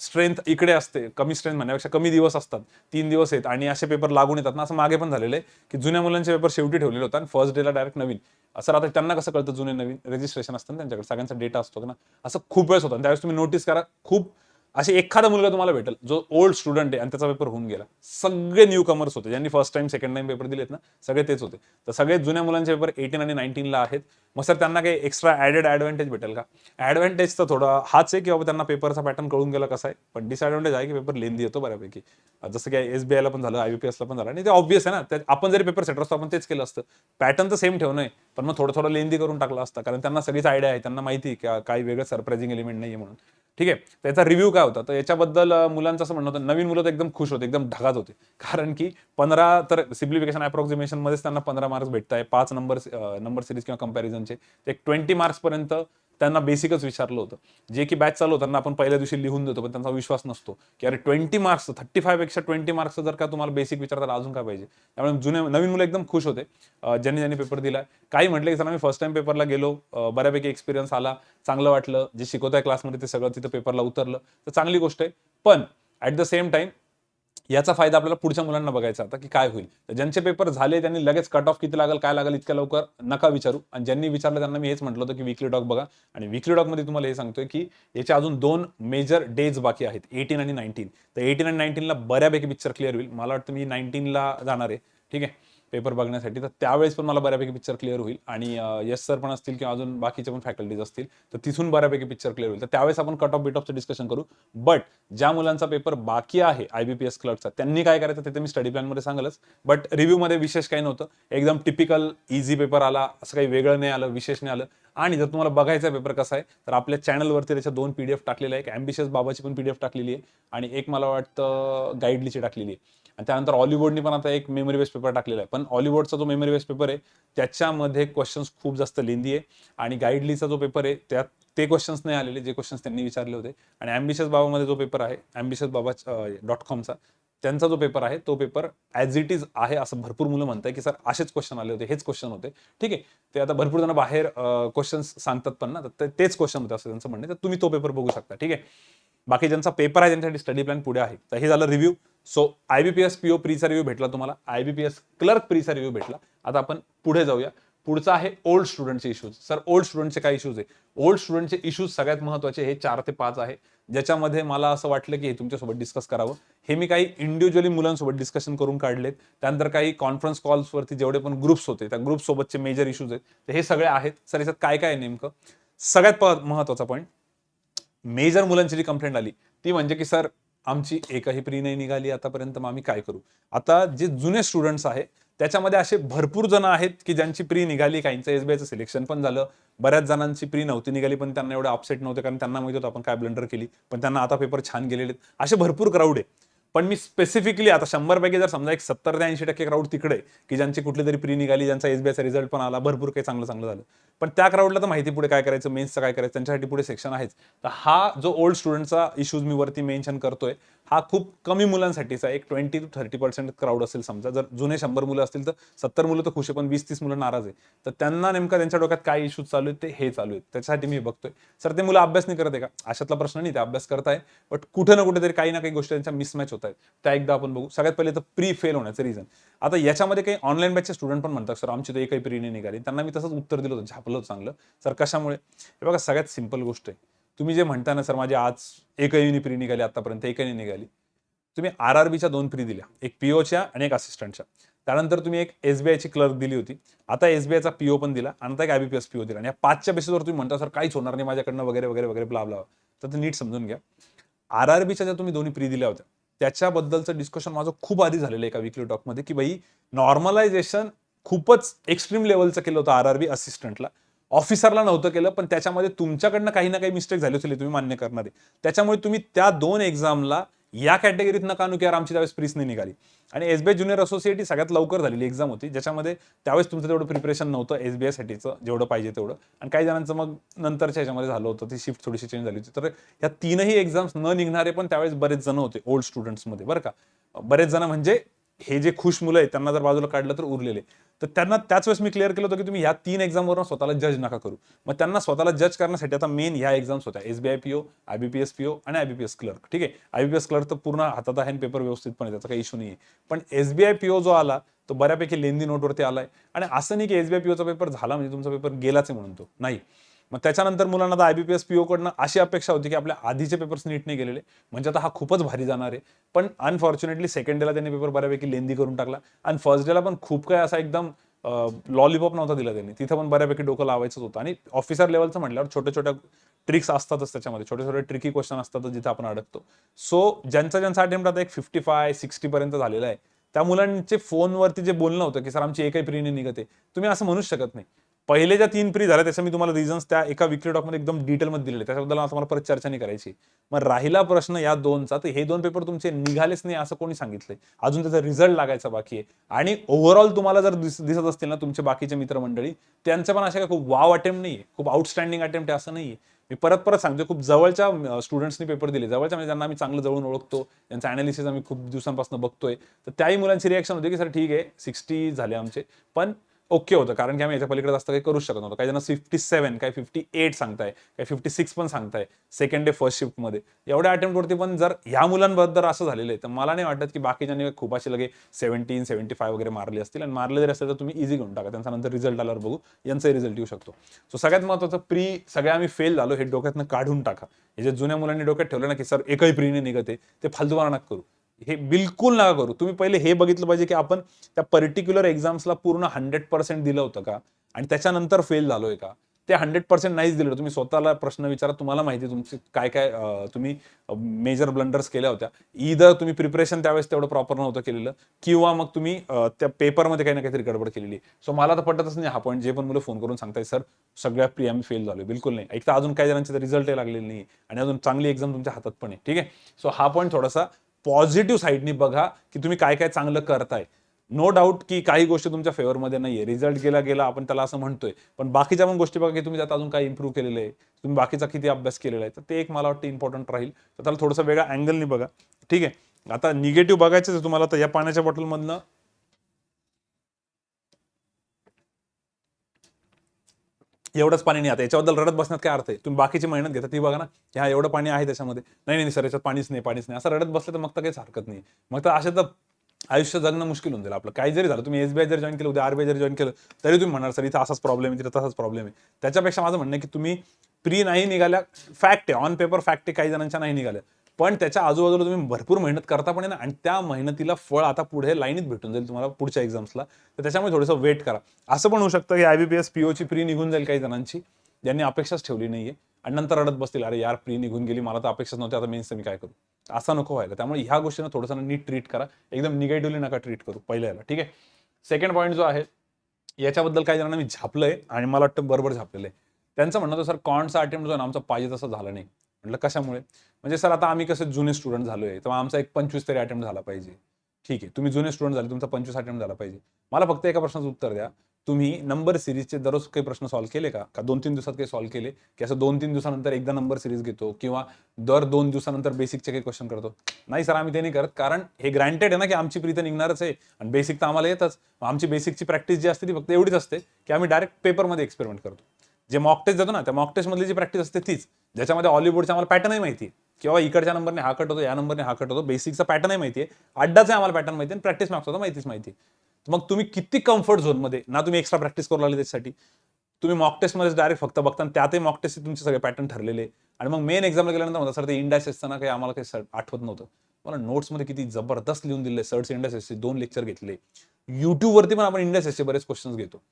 स्ट्रेंथ इकडे असते, कमी स्ट्रेंथ म्हणण्यापेक्षा कमी दिवस असतात, 3 दिवस आहेत, आणि असे पेपर लागून येतात ना. असं मागे पण झालेलं आहे की जुन्या मुलांचे पेपर शेवटी ठेवलेले होता आणि फर्स्ट डेला डायरेक्ट नवीन. असं आता त्यांना कसं कळतं, जुने नवीन रजिस्ट्रेशन असतं ना त्यांच्याकडे, सगळ्यांचा डेटा असतो ना. असं खूप वेळेस होतं, त्यावेळेस तुम्ही नोटीस करा, खूप असे एखादा मुलगा तुम्हाला भेटेल जो ओल्ड स्टुडंट आहे आणि त्याचा पेपर होऊन गेला. सगळे न्यू कमर्स होते, ज्यांनी first time second time paper दिलेत ना, सगळे तेच होते. तर सगळे जुन्या मुलांचे पेपर 18 आणि 19ला आहेत. मग सर त्यांना काही एक्स्ट्रा ऍडेड ऍडव्हान्टेज भेटेल का? ऍडव्हान्टेज तर थोडा हाच आहे की बाबा त्यांना पेपरचा पॅटर्न कळून गेला कसा आहे, पण डिसएडव्हान्टेज आहे की पेपर लेंदी येतो बऱ्यापैकी. जसं की SBIला पण झालं, IBPSला पण झालं, आणि ते ऑब्व्हियस आहे ना, आपण जरी पेपर सेटर असतो आपण तेच केलं असतं. पॅटर्न तर सेम ठेवणं आहे, पण मग थोडं थोडं लेंदी करून टाकलं असतं, कारण त्यांना सगळीच आयडिया आहे, त्यांना माहिती आहे की काही वेगळं सरप्राइझिंग एलिमेंट नाही आहे म्हणून. ठीक आहे, त्याचा रिव्ह्यू काय होता, तर याच्याबद्दल मुलांचं असं म्हणणं होतं, नवीन मुलं तर एकदम खुश होते, एकदम ढगात होते, कारण की 15 तर सिम्प्लिफिकेशन अप्रॉक्सिमेशन मध्येच त्यांना 15 मार्क्स भेटत आहे. 5 नंबर सिरीज किंवा कंपॅरिझनचे एक 20 मार्क्स पर्यंत त्यांना बेसिकच विचारलं होतं, जे की बॅच चालू होताना आपण पहिल्या दिवशी लिहून देतो, पण त्यांचा विश्वास नसतो की अरे 20 मार्क्स, 35 पेक्षा 20 मार्क्स जर का तुम्हाला बेसिक विचारतात अजून काय पाहिजे. त्यामुळे नवीन मुलं एकदम खुश होते, ज्यांनी ज्यांनी पेपर दिला. काही म्हटलं की सर आम्ही फर्स्ट टाइम पेपरला गेलो, बऱ्यापैकी एक्सपिरियन्स आला, चांगलं वाटलं, जे शिकवत आहे क्लासमध्ये ते सगळं तिथं पेपरला उतरलं, तर चांगली गोष्ट आहे. पण ऍट द सेम टाइम याचा फायदा आपल्याला पुढच्या मुलांना बघायचा आता की काय होईल. तर ज्यांचे पेपर झाले त्यांनी लगेच कट ऑफ किती लागेल काय लागेल इतक्या लवकर नका विचारू. आणि ज्यांनी विचारलं त्यांना मी हेच म्हटलं होतं की वीकली डॉक बघा. आणि वीकली डॉकमध्ये तुम्हाला हे सांगतोय की याचे अजून 2 मेजर डेज बाकी आहेत, 18 आणि 19. तर 18 आणि 19ला बऱ्यापैकी पिक्चर क्लिअर होईल. मला वाटतं मी 19ला जाणार आहे, ठीक आहे, पेपर बघण्यासाठी. तर त्यावेळेस पण मला बऱ्यापैकी पिक्चर क्लिअर होईल. आणि यस सर पण असतील किंवा अजून बाकीचे पण फॅकल्टीज असतील, तर तिथून बऱ्यापैकी पिक्चर क्लिअर होईल. तर त्यावेळेस आपण कट ऑफ बिट ऑफचं डिस्कशन करू. बट ज्या मुलांचा पेपर बाकी आहे IBPS क्लर्कचा, त्यांनी काय करायचं ते मी स्टडी प्लॅनमध्ये सांगलच. बट रिव्ह्यूमध्ये विशेष काही नव्हतं, एकदम टिपिकल इझी पेपर आला, असं काही वेगळं नाही आलं, विशेष नाही आलं. आणि जर तुम्हाला बघायचा पेपर कसा आहे तर आपल्या चॅनलवरती त्याच्या 2 PDF टाकलेल्या आहे. एक ॲम्बिशियस बाबाची पण PDF टाकलेली आहे आणि एक मला वाटतं गाईडलीची टाकलेली आहे. आणि त्यानंतर ऑलिवूडनी पण आता एक मेमरी बेस्ड पेपर टाकलेला आहे. पण ऑलिवूडचा जो मेमरी बेस्ड पेपर आहे त्याच्यामध्ये क्वेश्चन्स खूप जास्त लेंदी आहे. आणि गाईडलीचा जो पेपर आहे त्यात ते क्वेश्चन्स नाही आलेले जे क्वेश्चन्स त्यांनी विचारले होते. आणि ॲम्बिशियस बाबामध्ये जो पेपर आहे ambitiousbaба.comचा, त्यांचा जो पेपर आहे तो पेपर ॲज इट इज आहे असं भरपूर मुलं म्हणतात की सर असेच क्वेश्चन आले होते, हेच क्वेश्चन होते. ठीक आहे, ते आता भरपूर जण बाहेर क्वेश्चन्स सांगतात पण ना, तर तेच क्वेश्चन होते असं त्यांचं म्हणणं आहे. तर तुम्ही तो पेपर बघू शकता. ठीक आहे, बाकी ज्यांचा पेपर आहे त्यांच्यासाठी स्टडी प्लॅन पुढे आहे. तर हे झालं रिव्ह्यू. सो IBPS PO प्रीचा रिव्ह्यू भेटला तुम्हाला, IBPS क्लर्क प्रीचा रिव्ह्यू भेटला. आता आपण पुढे जाऊया. पुढचा आहे ओल्ड स्टुडंटचे इश्यूज. सर ओल्ड स्टुडंटचे काय इश्यूज आहे? ओल्ड स्टुडंटचे इश्यूज सगळ्यात महत्त्वाचे हे 4 ते 5 आहे, ज्याच्यामध्ये मला असं वाटलं की हे तुमच्यासोबत डिस्कस करावं. हे मी काही इंडिव्हिज्युअली मुलांसोबत डिस्कशन करून काढलेत. त्यानंतर काही कॉन्फरन्स कॉल्सवरती जेवढे पण ग्रुप्स होते त्या ग्रुप सोबतचे मेजर इश्यूज आहेत, तर हे सगळे आहेत. सर याच्यात काय काय आहे नेमकं? सगळ्यात महत्त्वाचा पॉईंट, मेजर मुलांची जी कंप्लेंट आली ती म्हणजे की सर आमची एकही प्री नाही निघाली आतापर्यंत, मग आम्ही काय करू? आता जे जुने स्टुडंट्स आहेत त्याच्यामध्ये असे भरपूर जण आहेत की ज्यांची प्री निघाली, काहींचं SBIचं सिलेक्शन पण झालं, बऱ्याच जणांची प्री नव्हती निघाली पण त्यांना एवढे अपसेट नव्हते कारण त्यांना माहिती होतं आपण काय ब्लंडर केली, पण त्यांना आता पेपर छान गेलेले. असे भरपूर क्राऊड आहे. पण मी स्पेसिफिकली आता 100 पैकी जर समजा एक 70 ते 80% क्राऊड तिकडे की ज्यांची कुठली तरी प्री निघाली, ज्यांचा SBIचा रिझल्ट पण आला, भरपूर काही चांगलं चांगलं झालं. पण त्या क्राऊडला तर माहिती पुढे काय करायचं, मेन्सचं काय करायचं, त्यांच्यासाठी पुढे सेक्शन आहेच. तर हा जो ओल्ड स्टुडंटचा इश्यूज मी वरती मेन्शन करतोय हा खूप कमी मुलांसाठीचा, एक 20 to 30% क्राऊड असेल समजा. जर जुने 100 मुलं असतील तर 70 मुलं तर खुश आहे, पण 20-30 मुलं नाराज आहे. तर त्यांना नेमका त्यांच्या डोक्यात काय इश्यूज चालू आहेत ते हे चालू आहेत, त्याच्यासाठी मी बघतोय. सर ते मुलं अभ्यास नाही करत आहे का? अशातला प्रश्न नाही, ते अभ्यास करताय, बट कुठे ना कुठेतरी काही ना काही गोष्टी त्यांच्या मिसमॅच होत आहेत. त्या एकदा आपण बघू. सगळ्यात पहिले तर प्री फेल होण्याचं रिझन. आता याच्यामध्ये काही ऑनलाईन बॅचचे स्टुडंट पण म्हणतात सर आमची तर एकही प्री नाही निघाली. त्यांना मी तसंच उत्तर दिलं होतं, झापलं होतं चांगलं. सर कशामुळे? हे बघा सगळ्यात सिंपल गोष्ट आहे. तुम्ही जे म्हणता ना सर माझी आज एकही प्री निघाली आतापर्यंत, एकही नाही निघाली. तुम्ही RRBच्या 2 प्री दिल्या, एक POच्या आणि एक असिस्टंटच्या. त्यानंतर तुम्ही एक SBIची क्लर्क दिली होती, आता SBIचा PO पण दिला आणि आता एक IBPS PO दिला. आणि या 5च्या बेसिसवर तुम्ही म्हणता सर काहीच होणार नाही माझ्याकडनं वगैरे वगैरे वगैरे ब्ला ब्ला. तर ते नीट समजून घ्या. RRBच्या ज्या तुम्ही दोन्ही प्री दिल्या होत्या त्याच्याबद्दलचं डिस्कशन माझं खूप आधी झालेलं आहे एका वीकली टॉकमध्ये की भाई नॉर्मलायझेशन खूपच एक्स्ट्रीम लेवलचं केलं होतं RRB असिस्टंटला. ऑफिसरला नव्हतं केलं, पण त्याच्यामध्ये तुमच्याकडनं काही ना काही मिस्टेक झाली असेल तुम्ही मान्य करणारे. त्याच्यामुळे तुम्ही त्या 2 एक्झामला या कॅटेगरीत नका आणू की यार आमची त्यावेळेस प्रीस नाही निघाली. आणि SBI ज्युनियर असोसिएट ही सगळ्यात लवकर झालेली एक्झाम होती, ज्याच्यामध्ये त्यावेळेस तुमचं तेवढं प्रिपरेशन नव्हतं SBI साठीचं जेवढं पाहिजे तेवढं. आणि काही जणांचं मग नंतरच्या ह्याच्यामध्ये झालं होतं, ती शिफ्ट थोडीशी चेंज झाली होती. तर या 3ही एक्झाम्स न निघणारे पण त्यावेळेस बरेच जण होते ओल्ड स्टुडंट्समध्ये बरं का. बरेच जण म्हणजे हे जे खुश मुलं आहेत त्यांना जर बाजूला काढलं तर उरलेले. तर त्यांना त्याच वेळेस मी क्लिअर केलं होतं की तुम्ही ह्या 3 एक्झामवरून स्वतःला जज नका करू. मग त्यांना स्वतःला जज करण्यासाठी आता मेन ह्या एक्झाम्स होत्या, SBI PO, IBPS PO आणि IBPS क्लर्क. ठीक आहे, IBPS क्लर्क तर पूर्ण हातात आहे आणि पेपर व्यवस्थितपणे, त्याचा काही इश्यू नाही आहे. पण SBI PO जो आला तो बऱ्यापैकी लेंदी नोटवरती आलाय. आणि असं नाही की SBI POचा पेपर झाला म्हणजे तुमचा पेपर गेलाच आहे म्हणून तो नाही. मग त्याच्यानंतर मुलांना आता IBPS PO कडनं अशी अपेक्षा होती की आपल्या आधीचे पेपर्स नीट नाही गेलेले, म्हणजे आता हा खूपच भारी जाणार आहे. पण अनफॉर्च्युनेटली सेकंड डेला त्यांनी पेपर बऱ्यापैकी लेंदी करून टाकला आणि फर्स्ट डेला पण खूप काय असा एकदम लॉलीपॉप नव्हता दिला त्यांनी, तिथं पण बऱ्यापैकी डोकं लावायचं होतं. आणि ऑफिसर लेवलचं म्हटल्यावर छोट्या छोट्या ट्रिक्स असतातच त्याच्यामध्ये, छोटे छोटे ट्रिकी क्वेश्चन असतातच जिथे आपण अडकतो. सो ज्यांचा अटेम्प्ट आता एक 55-60 पर्यंत झालेला आहे त्या मुलांचे फोनवरती जे बोलणं होतं की सर आमची एकही प्री नाही निघते, तुम्ही असं म्हणूच शकत नाही. पहिले ज्या 3 प्री झाल्या त्याच्या मी तुम्हाला रिझन्स त्या एका वीकली टॉकमध्ये एकदम डिटेलमध्ये दिलेले, त्याच्याबद्दल आता मला परत चर्चा नाही करायची. मग राहिला प्रश्न या 2चा, तर हे 2 पेपर तुमचे निघालेच नाही असं कोणी सांगितलंय? अजून त्याचा रिझल्ट लागायचा बाकी आहे. आणि ओव्हरऑल तुम्हाला जर दिसत असतील ना तुमचे बाकीचे मित्रमंडळी, त्यांचे पण असे काही खूप वाव अटेम्प्ट नाहीये, खूप आउटस्टँडिंग अटेम्प्ट आहे असं नाहीये. मी परत परत सांगतो, खूप जवळच्या स्टुडंट्सनी पेपर दिले, जवळच्या म्हणजे ज्यांना आम्ही चांगलं जवळून ओळखतो, त्यांचा अनालिसिस आम्ही खूप दिवसांपासून बघतोय. तर त्याही मुलांची रिएक्शन होती की सर ठीक आहे 60 झाले आमचे, पण ओके होतं, कारण की आम्ही याच्या पलीकडे जास्त काही करू शकत नव्हतो. काही जण 57, काही 58 सांगताय, काही 56 पण सांगताय सेकंड डे फर्स्ट शिफ्टमध्ये. एवढ्या अटेम्प्टवरती पण जर ह्या मुलांबद्दल असं झालेलं आहे, तर मला नाही वाटत की बाकीच्यांनी खूप असे लगे 17, 75 वगैरे मारले असतील. आणि मारले जरी असेल तर तुम्ही इझी घेऊन टाका. त्यांचा नंतर रिझल्ट आल्यावर बघू, यांचाही रिझल्ट येऊ शकतो. सो सगळ्यात महत्त्वाचं सगळे आम्ही फेल झालो हे डोक्यातनं काढून टाका. हे जे जुन्या मुलांनी डोक्यात ठेवलं ना की सर एकही प्रीने निघते, ते फालतूपणा नका करू. हे बिलकुल नका करू. तुम्ही पहिले हे बघितलं पाहिजे की आपण त्या पर्टिक्युलर एक्झाम्सला पूर्ण 100% दिलं होतं का, आणि त्याच्यानंतर फेल झालोय का. ते 100% नाहीच दिलं. तुम्ही स्वतःला प्रश्न विचारा. तुम्हाला माहिती आहे तुमचे काय काय तुम्ही मेजर ब्लंडर्स केल्या होत्या. इदर तुम्ही प्रिपरेशन त्यावेळेस तेवढं प्रॉपर नव्हतं केलेलं, किंवा मग तुम्ही त्या पेपरमध्ये काही ना काहीतरी गडबड केलेली. सो मला तर पटतच नाही हा पॉईंट. जे पण मुलं फोन करून सांगताय सर सगळ्या प्री आम्ही फेल झालोय, बिलकुल नाही. एक तर अजून काही जणांचे रिझल्टही लागलेले नाही आणि अजून चांगली एक्झाम तुमच्या हातात पण आहे. ठीक आहे. सो हा पॉईंट थोडासा पॉझिटिव्ह साईडनी बघा की तुम्ही काय काय चांगलं करताय. नो डाऊट की काही गोष्टी तुमच्या फेवरमध्ये नाहीये. रिझल्ट गेला गेला आपण त्याला असं म्हणतोय, पण बाकीच्या पण गोष्टी बघा की तुम्ही त्यात अजून काय इम्प्रूव्ह केलेलं आहे, तुम्ही बाकीचा किती अभ्यास केलेला आहे. तर ते एक मला वाटतं इम्पॉर्टंट राहील. तर त्याला थोडंसं वेगळ्या अँगलनी बघा. ठीक आहे. आता निगेटिव्ह बघायचं आहे तुम्हाला, तर या पाण्याच्या बॉटलमधनं एवढंच पाणी नाही. आता याच्याबद्दल रडत बसण्यात काय अर्थ आहे. तुम्ही बाकीची मेहनत घेता ती बघा ना, की हा एवढं पाणी आहे त्याच्यामध्ये. नाही नाही सर याच्यात पाणीच नाही, पाणीच नाही, असं रडत बसलं तर मग तर काहीच हरकत नाही. मग तर अशा तर आयुष्य जगणं मुश्किल होऊन जाईल आपलं. काही जरी झालं, तुम्ही एसबीआय जर जॉईन केलं, उद्या आरबीआय जर जॉईन केलं, तरी तुम्ही म्हणणार सर इथं असाच प्रॉब्लेम आहे, तिथं तसाच प्रॉब्लेम आहे. त्याच्यापेक्षा माझं म्हणणं आहे की तुम्ही प्री नाही निघाल्या, फॅक्ट आहे, ऑन पेपर फॅक्ट आहे, काही जणांच्या नाही निघाल्या. पण त्याच्या आजूबाजूला तुम्ही भरपूर मेहनत करता पण आहे ना, आणि त्या मेहनतीला फळ आता पुढे लाईनीत भेटून जाईल तुम्हाला पुढच्या एक्झाम्सला. तर त्याच्यामुळे थोडंसं वेट करा. असं पण होऊ शकतं की आयबीपीएस पीओची प्री निघून जाईल काही जणांची, ज्यांनी अपेक्षाच ठेवली नाहीये, आणि नंतर रडत बसतील, अरे यार प्री निघून गेली, मला तर अपेक्षाच नव्हती, आता मेन्सचं मी काय करू. असं नको व्हायला. त्यामुळे ह्या गोष्टींना थोडंसं नीट ट्रीट करा. एकदम निगेटिव्हली नका ट्रीट करू पहिल्याला. ठीक आहे. सेकंड पॉईंट जो आहे, याच्याबद्दल काही जणांना मी झापलंय आणि मला वाटतं बरोबर झापलेलं आहे. त्यांचं म्हणणं होतं सर कॉन्टचा अटेम्प्ट जो आहे ना आमचा पाहिजे तसा झाला नाही. म्हटलं कशामुळे. म्हणजे सर आता आम्ही कसं जुने स्टुडंट झालोय, तर आमचा एक 25 तरी अटेम्प्ट झाला पाहिजे. ठीक आहे, तुम्ही जुने स्टुडंट झाले, तुमचा 25 अटेम्प्ट झाला पाहिजे. मला फक्त एका प्रश्नाचं उत्तर द्या. तुम्ही नंबर सिरीजचे दररोज काही प्रश्न सॉल्व्ह केले का? 2-3 दिवसात काही सॉल्व्ह केले? की असं 2-3 दिवसानंतर एकदा नंबर सिरीज घेतो, किंवा दर 2 दिवसानंतर बेसिकचे काही क्वेश्चन करतो? नाही सर आम्ही ते नाही करत, कारण हे ग्रँटेड आहे ना की आमची प्री तर निघणारच आहे आणि बेसिक तर आम्हाला येतच. आमची बेसिकची प्रॅक्टिस जी असते ती फक्त एवढीच असते की आम्ही डायरेक्ट पेपरमध्ये एक्सपेरिमेंट करतो. जे मॉक टेस्ट देतो ना, त्या मॉक टेस्टमधली जी प्रॅक्टिस असते तीच, ज्याच्यामध्ये हॉलिवूडच्या आम्हाला पॅटर्नही माहिती आहे, किंवा इकडच्या नंबरने हा कट होतो, या नंबरने हा कट होतो, बेसिकचा पॅटर्नही माहिती आहे, अड्डाचा आम्हाला पॅटर्न माहिती आहे, आणि प्रॅक्टिस मार्क्स होता माहितीच माहिती. मग तुम्ही किती कम्फर्ट झोनमध्ये ना, तुम्ही एक्स्ट्रा प्रॅक्टिस करू लागले त्याच्यासाठी. तुम्ही मॉक टेस्टमध्ये डायरेक्ट फक्त बघता, आणि त्यातही मॉक टेस्ट तुमचे सगळे पॅटर्न ठरलेले, आणि मग मेन एक्झामला गेल्यानंतर म्हणतात सर ते इंडास असताना काही आम्हाला काही आठवत नव्हतं. मला नोट्समध्ये किती जबरदस्त लिहून दिले, सर्च इंडास 2 लेक्चर घेतले. युट्यूबवरती पण आपण इंडास बरेच क्वेश्चन्स घेतो.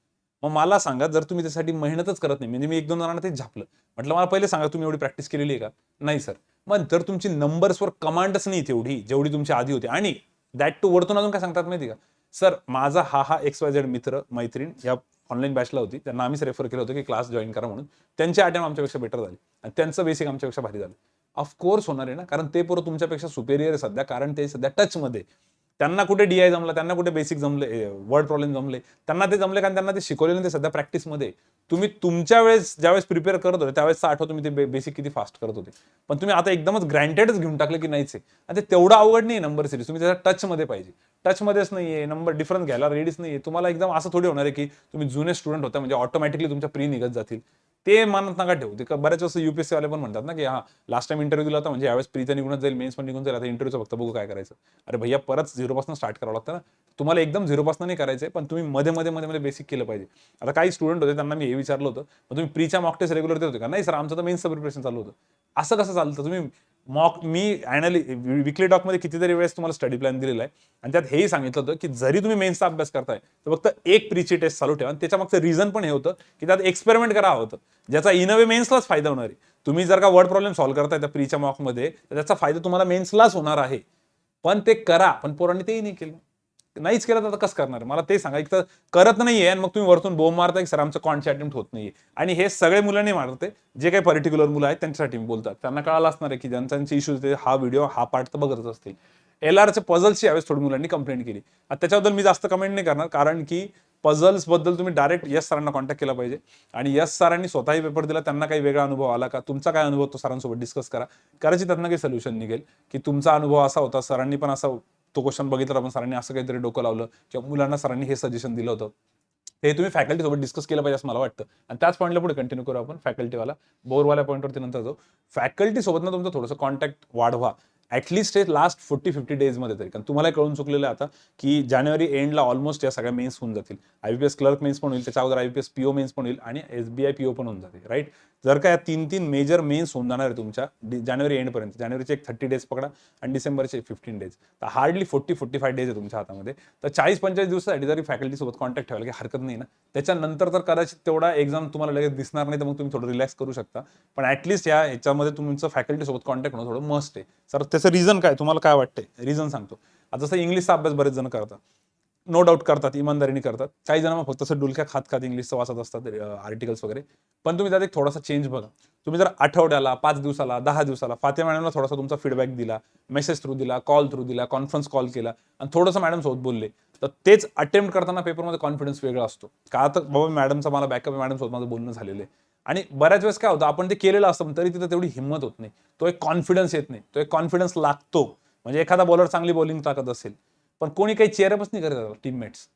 मग मला सांगा, जर तुम्ही त्यासाठी मेहनतच करत नाही, म्हणजे मी 1-2 जणांना तेच झापलं. म्हटलं मला पहिले सांगा तुम्ही एवढी प्रॅक्टिस केलेली आहे का? नाही सर. मग जर तुमची नंबर्सवर कमांडच नाही तेवढी, जेवढी तुमची आधी होती, आणि दॅट टू वरतून अजून काय सांगतात माहिती का? सर माझा हा XYZ मित्र, मैत्रीण या ऑनलाईन बॅचला होती. त्यांना आम्हीच रेफर केलं होतं की क्लास जॉईन करा म्हणून. त्यांची अटेम्प्ट आमच्यापेक्षा बेटर झाली आणि त्यांचं बेसिक आमच्यापेक्षा भारी झालं. ऑफकोर्स होणार आहे ना, कारण ते पोरं तुमच्यापेक्षा सुपेरियर आहे सध्या, कारण ते सध्या टचमध्ये. त्यांना कुठे DI जमलं, त्यांना कुठे बेसिक जमले, वर्ड प्रॉब्लेम जमले. त्यांना ते जमले कारण त्यांना ते शिकवलेलं ते सध्या प्रॅक्टिसमध्ये. तुम्ही तुमच्या वेळेस ज्यावेळेस प्रिपेअर करत होते त्यावेळेस आठवतो तुम्ही ते बेसिक किती फास्ट करत होते. पण तुम्ही आता एकदमच ग्रँटेडच घेऊन टाकले की नाहीच आहे. आणि ते तेवढं अवघड नाही नंबर सिरीज. तुम्ही त्याच्या टचमध्ये पाहिजे. टचमध्येच नाहीये, नंबर डिफरन्स घ्यायला रेडीच नाहीये. तुम्हाला एकदम असं थोडी होणार आहे की तुम्ही जुने स्टुडंट होता म्हणजे ऑटोमॅटिकली तुमच्या प्री निघत जातील. ते मनात नका ठेवू. ते बऱ्याच वेळेस UPSC वाले पण म्हणतात ना की हा लास्ट टाइम इंटरव्ह्यू दिला होता म्हणजे यावेळेस प्री तर निघूनच जाईल, मेन्स पण निघून जाईल, आता इंटरव्ह्यूचं फक्त बघू काय करायचं. अरे भैया परत झिरोपासून स्टार्ट करावं लागतं ना. तुम्हाला एकदम झिरोपासून नाही करायचंय, पण तुम्ही मध्ये मध्ये मध्ये मध्ये बेसिक केलं पाहिजे. आता काही स्टुडंट होते त्यांना मी हे विचारलं होतं, मग तुम्ही प्रीच्या मॉक टेस्ट रेग्युलर देत होते का? नाही सर आमचं तर मेन्सचं प्रिपरेशन चालू होतं. असं कसं चालतं? तुम्ही मी विकली टॉकमध्ये कितीतरी वेळेस तुम्हाला स्टडी प्लॅन दिलेला आहे, आणि त्यात हेही सांगितलं होतं की जरी तुम्ही मेन्सचा अभ्यास करताय तर फक्त एक प्रीची टेस्ट चालू ठेवा. आणि त्याच्या मागचं रिझन पण हे होतं की त्यात एक्सपेरिमेंट करावं होतं, ज्याचा इन अ वे मेन्सलाच फायदा होणार आहे. तुम्ही जर का वर्ड प्रॉब्लेम सॉल्व्ह करताय त्या प्रीच्या मॉकमध्ये, तर त्याचा फायदा तुम्हाला मेन्सलाच होणार आहे. पण ते करा. पण पोरांनी तेही नाही केलं. नाहीच केलं तर आता कसं करणार? मला ते सांगा. एक तर करत नाहीये आणि मग तुम्ही वरतून बोंब मारताय की सर आमचं कॉन्टचे अटेम्प्ट होत नाहीये. आणि हे सगळे मुलं नाही मारते, जे काही पर्टिक्युलर मुलं आहेत त्यांच्यासाठी मी बोलतात. त्यांना कळालं असणार आहे की ज्यांचे इश्यूज हा व्हिडिओ हा पार्ट तर बघतच असतील. LRचे पझल्सची यावेळेस थोडी मुलांनी कंप्लेंट केली. आता त्याच्याबद्दल मी जास्त कमेंट नाही करणार, कारण की पझल्स बद्दल तुम्ही डायरेक्ट यस सरांना कॉन्टॅक्ट केला पाहिजे. आणि यस सरांनी स्वतःही पेपर दिला, त्यांना काही वेगळा अनुभव आला का, तुमचा काय अनुभव तो सरांसोबत डिस्कस करा. कदाचित त्यातनं काही सोल्युशन निघेल की तुमचा अनुभव असा होता, सरांनी पण असा तो क्वेश्चन बघितला, पण सरांनी असं काहीतरी डोकं लावलं, किंवा मुलांना सरांनी हे सजेशन दिलं होतं. हे तुम्ही फॅकल्टी सोबत डिस्कस केलं पाहिजे असं मला वाटतं. आणि त्याच पॉईंटला पुढे कंटिन्यू करू आपण फॅकल्टीवाला. बोरवाल्या पॉईंटवरती नंतर जाऊ. फॅकल्टी सोबत ना तुमचं थोडंसं कॉन्टॅक्ट वाढवा. ॲटलिस्ट हे लास्ट 40-50 डेजमध्ये तरी. कारण तुम्हाला कळून चुकलेलं आहे आता की जानेवारी एंडला ऑलमोस्ट या सगळ्या मेन्स होऊन जातील. IBPS क्लर्क मेन्स पण होईल, त्याच्या अगोदर IBPS PO मेन्स पण होईल आणि SBI PO पण होऊन जाते, राईट. जर का या 3 मेजर मेन्स होऊन जाणार आहे तुमच्या जानेवारी एंडपर्यंत, जानेवारीचे एक 30 डेज पकडा आणि डिसेंबरचे 15 डेज, तर हार्डली 40-45 डेज आहे तुमच्या हातामध्ये. तर 40-45 दिवसासाठी जरी फॅकल्टीसोबत कॉन्टॅक्ट ठेवायला काही हरकत नाही ना. त्याच्यानंतर तर कदाचित तेवढा एक्झाम तुम्हाला लगेच दिसणार नाही, तर मग तुम्ही थोडं रिलॅक्स करू शकता. पण ॲटलिस्ट ह्याच्यामध्ये तुमचं फॅकल्टीसोबत कॉन्टॅक्ट होणं थोडं मस्ट आहे. सर त्याचं रिझन काय, तुम्हाला काय वाटतंय? रिझन सांगतो. आता जसं इंग्लिशचा अभ्यास बरेच जण करतात, नो डाऊट करतात, इमानदारीने करतात. काही जण मग फक्त असं डुलक्या खात खात इंग्लिशचं वाचत असतात आर्टिकल्स वगैरे. पण तुम्ही त्यात एक थोडासा चेंज बघा. तुम्ही जर आठवड्याला, 5 दिवसाला, 10 दिवसाला फातिमा मॅडमला थोडासा तुमचा फीडबॅक दिला, मेसेज थ्रू दिला, कॉल थ्रू दिला, कॉन्फरन्स कॉल केला आणि थोडंसं मॅडम सोबत बोलले, तर तेच अटेम्प्ट करताना पेपरमध्ये कॉन्फिडन्स वेगळा असतो. का तर बाबा मॅडमचा मला बॅकअप, मॅडम सोबत माझं बोलणं झालेलं आहे. आणि बऱ्याच वेळेस काय होतं, आपण ते केलेलं असतं तरी तिथं तेवढी हिंमत होत नाही. तो एक कॉन्फिडन्स येत नाही, तो एक कॉन्फिडन्स लागतो. म्हणजे एखादा बॉलर चांगली बॉलिंग टाकत असेल, पण कोणी काही चेअरअपच नाही करत टीममेट्स,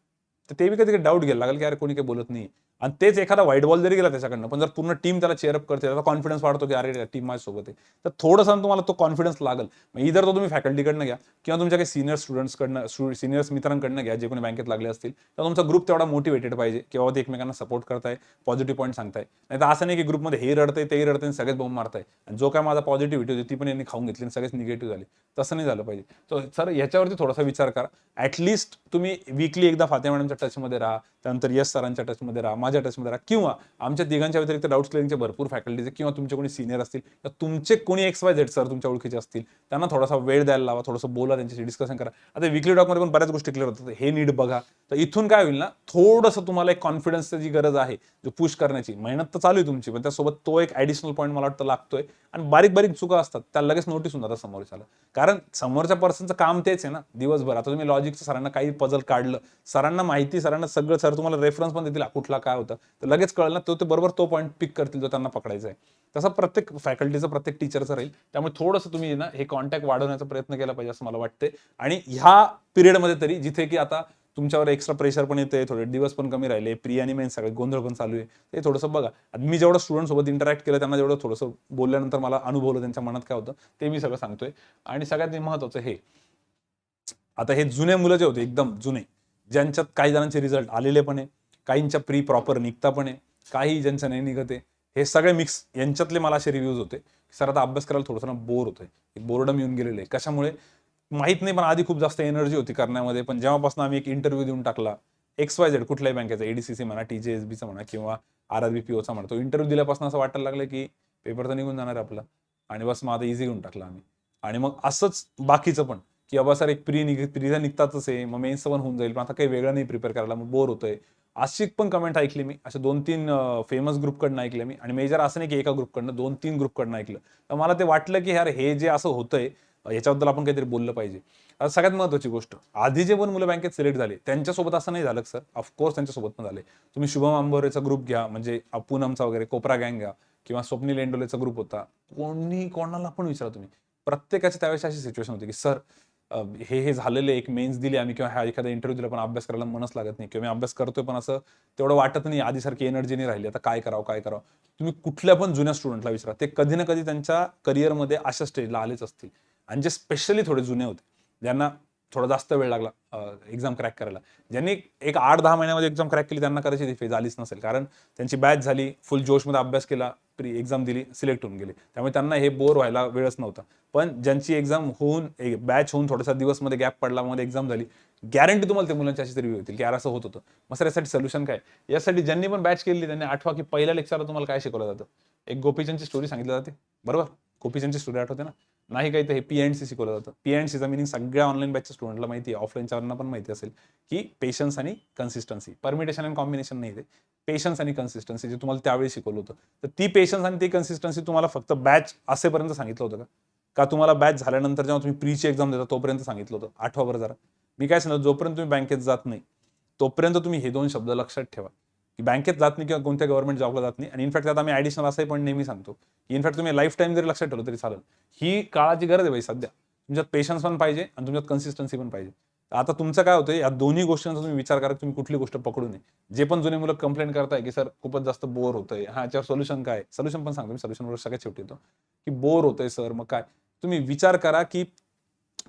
तर ते बी कधी डाऊट घ्यायला लागेल की अरे कोणी काही बोलत नाही. आणि तेच एखादा व्हाईट बॉल जरी गेला त्याच्याकडनं, पण जर पूर्ण टीम त्याला चेअरअप करते, त्याचा कॉन्फिडन्स वाढतो की अरे टीम माझ्यासोबत आहे, तर थोडंसं तुम्हाला तो कॉन्फिडन्स लागेल. मग इधर तो तुम्ही फॅकल्टीकडनं घ्या किंवा तुमच्या काही सिनियर स्टुडंट्सकडनं, सिनियर्स मित्रांकडनं घ्या, जे कोणी बँकेत लागले असतील. तर तुमचा ग्रुप तेवढा मोटिवेटेड पाहिजे की बाबा ते एकमेकांना सपोर्ट करताय, पॉझिटिव्ह पॉईंट सांगताय. नाही तर असं नाही की ग्रुपमध्ये हे रडतंय, तेही रडतंय, सगळेच बॉम्ब मारताय आणि जो काय माझा पॉझिटिव्हिटी होती ती पण यांनी खाऊन घेतली आणि सगळेच निगेटिव्ह झाले. तसं नाही झालं पाहिजे. तर सर ह्याच्यावरती थोडासा विचार करा. ॲटलिस्ट तुम्ही वीकली एकदा फातिमा मॅडमच्या टचमध्ये राहा, त्यानंतर यश सरांच्या टचमध्ये राहा, माझ्या टचमध्ये राहा, किंवा आमच्या तिघांच्या व्यतिरिक्त डाऊट्स क्लिअरिंगचे भरपूर फॅकल्टीचे किंवा तुमचे कोणी सिनियर असतील, तर तुमचे कोणी XYZ सर तुमच्या ओळखीचे असतील, त्यांना थोडासा वेळ द्यायला लावा, थोडंसं बोला, त्यांच्याशी डिस्कशन करा. आता विकली टॉकमध्ये पण बऱ्याच गोष्टी क्लिअर होतात, हे नीट बघा. तर इथून काय होईल ना, थोडंसं तुम्हाला एक कॉन्फिडन्सची गरज आहे, जो पुश करण्याची. मेहनत तर चालू आहे तुमची, पण त्यासोबत तो एक ॲडिशनल पॉईंट मला वाटतं लागतोय. आणि बारीक बारीक चुका असतात, त्या लगेच नोटीस होऊन जातात समोरच्याला. कारण समोरच्या पर्सनचं काम तेच आहे ना दिवसभर. आता तुम्ही लॉजिकचं सरांना काही पझल काढलं, सरांना माहिती, सरांना सगळं, सर तुम्हाला रेफरन्स पण देतील कुठला काय होतं, तर लगेच कळलं ना, तो ते बरोबर तो पॉईंट पिक करतील जो त्यांना पकडायचा आहे. तसं प्रत्येक फॅकल्टीचं, प्रत्येक टीचरचं राहील. त्यामुळे थोडंसं तुम्ही ना हे कॉन्टॅक्ट वाढवण्याचा प्रयत्न केला पाहिजे असं मला वाटतंय. आणि ह्या पिरियडमध्ये तरी जिथे की आता तुमच्यावर एक्स्ट्रा प्रेशर पण येते, थोडे दिवस पण कमी राहिले, प्री आणि मेन सगळे गोंधळ पण चालू आहे, ते थोडंसं बघा. आता मी जेवढं स्टुडंट सोबत इंटरॅक्ट केलं, त्यांना जेवढं थोडंसं बोलल्यानंतर मला अनुभवलं त्यांच्या मनात काय होतं, ते मी सगळं सांगतोय. आणि सगळ्यात महत्त्वाचं हे, आता हे जुने मुलं जे होते एकदम जुने, ज्यांच्यात काही जणांचे रिझल्ट आलेले पण आहे, काहींच्या प्री प्रॉपर निघता पण आहे, काही ज्यांच्या नाही निघत आहे, हे सगळे मिक्स यांच्यातले मला असे रिव्ह्यूज होते की सर आता अभ्यास करायला थोडंसं ना बोर होतंय, एक बोर्डम येऊन गेलेलं आहे. कशामुळे माहित नाही, पण आधी खूप जास्त एनर्जी होती करण्यामध्ये. पण जेव्हापासून आम्ही एक इंटरव्ह्यू देऊन टाकला, XYZ कुठल्याही बँकेचा, ADCC म्हणा, TJSBचा म्हणा किंवा RRB POचा म्हणा, तो इंटरव्ह्यू दिल्यापासून असं वाटायला लागलं की पेपर तर निघून जाणार आहे आपला आणि बस मग आता इझी घेऊन टाकला आम्ही. आणि मग असंच बाकीचं पण की बाबा सर एक प्री निघतातच आहे, मग मेन्सचं पण होऊन जाईल, पण आता काही वेगळं नाही प्रिपेअर करायला, मग बोर होतंय. अशी पण कमेंट ऐकली मी, अशा 2-3 फेमस ग्रुपकडनं ऐकलं मी. आणि मेजर असं नाही की एका ग्रुपकडनं, 2-3 ग्रुपकडनं ऐकलं. तर मला ते वाटलं की यार हे जे असं होतंय, याच्याबद्दल आपण काहीतरी बोललं पाहिजे. आता सगळ्यात महत्त्वाची गोष्ट, आधी जे पण मुलं बँकेत सिलेक्ट झाले त्यांच्यासोबत असं नाही झालं सर, ऑफकोर्स त्यांच्यासोबत पण झाले. तुम्ही शुभम आंबोरेचा ग्रुप घ्या, म्हणजे पूनमचा वगैरे कोपरा गँग घ्या, किंवा स्वप्नील एंडोलेचा ग्रुप होता, कोणी कोणाला पण विचारा तुम्ही, प्रत्येकाची त्यावेळेस अशी सिच्युएशन होती की सर हे झालेले एक मेन्स दिली आम्ही किंवा हा एखादा इंटरव्ह्यू दिला, पण अभ्यास करायला मनच लागत नाही, किंवा मी अभ्यास करतोय पण असं तेवढं वाटत नाही, आधीसारखी एनर्जी नाही राहिली, आता काय करावं काय करावं. तुम्ही कुठल्या पण जुन्या स्टुडंटला विचारा, ते कधी ना कधी त्यांच्या करिअरमध्ये अशा स्टेजला आलेच असतील. आणि जे स्पेशली थोडे जुने होते, ज्यांना थोडा जास्त वेळ लागला एक्झाम क्रॅक करायला, ज्यांनी एक 8-10 महिन्यामध्ये एक्झाम क्रॅक केली, त्यांना कदाचित ती फेज आलीच नसेल, कारण त्यांची बॅच झाली, फुल जोशमध्ये अभ्यास केला, प्री एक्झाम दिली, सिलेक्ट होऊन गेले, त्यामुळे त्यांना हे बोर व्हायला वेळच नव्हता. पण ज्यांची एक्झाम होऊन, बॅच होऊन थोडासा दिवसमध्ये गॅप पडला, मध्ये एक्झाम झाली, गॅरंटी तुम्हाला ते मुलांची अशी रिव्ह्यू होतील की यार असं होत होतं. मग सर यासाठी सोल्युशन काय? यासाठी ज्यांनी पण बॅच केली त्यांनी आठवा की पहिल्या लेक्चरला तुम्हाला काय शिकवलं जातं. एक गोपीचंदची स्टोरी सांगितली जाते, बरोबर? गोपीचंदची स्टोरी आठवते ना? नाही काही तर हे P&C शिकवलं जातं. P&Cचा मिनिंग सगळ्या ऑनलाईन बॅचच्या स्टुडंटला माहिती आहे, ऑफलाईनच्यावरना पण माहिती असेल की पेशन्स आणि कन्सिस्टन्सी, परमिटेशन आणि कॉम्बिनेशन नाही, ते पेशन्स आणि कन्सिस्टन्सी जे तुम्हाला त्यावेळी शिकवलं होतं. तर ती पेशन्स आणि ती कन्सिस्टन्सी तुम्हाला फक्त बॅच असेपर्यंत सांगितलं होतं का? का तुम्हाला बॅच झाल्यानंतर जेव्हा तुम्ही प्रीची एक्झाम देता तोपर्यंत सांगितलं होतं? आठवा बरं जरा. मी काय सांगतो, जोपर्यंत तुम्ही बँकेत जात नाही तोपर्यंत तुम्ही हे 2 शब्द लक्षात ठेवा की बँकेत जात नाही किंवा कोणत्या गव्हर्नमेंट जॉबला जात नाही. आणि इनफॅक्ट आता आम्ही ॲडिशनल असंही पण नेहमी सांगतो की इनफॅक्ट तुम्ही लाईफ टाईम जरी लक्षात ठेवलं तरी चालेल. ही काळाची गरज आहे भाई सध्या. तुमच्यात पेशन्स पण पाहिजे आणि तुमच्यात कन्सिस्टन्सी पण पाहिजे. आता तुमचं काय होतं, या दोन्ही गोष्टींचा तुम्ही विचार करा, तुम्ही कुठली गोष्ट पकडू नये. जे पण जुने मुलं कंप्लेंट करताय की सर खूपच जास्त बोर होतंय, हा याच्यावर सोल्युशन काय? सोल्युशन पण सांगतो मी, सोल्युशनवर सगळ्यात शेवटी येतो की बोर होतंय सर, मग काय? तुम्ही विचार करा की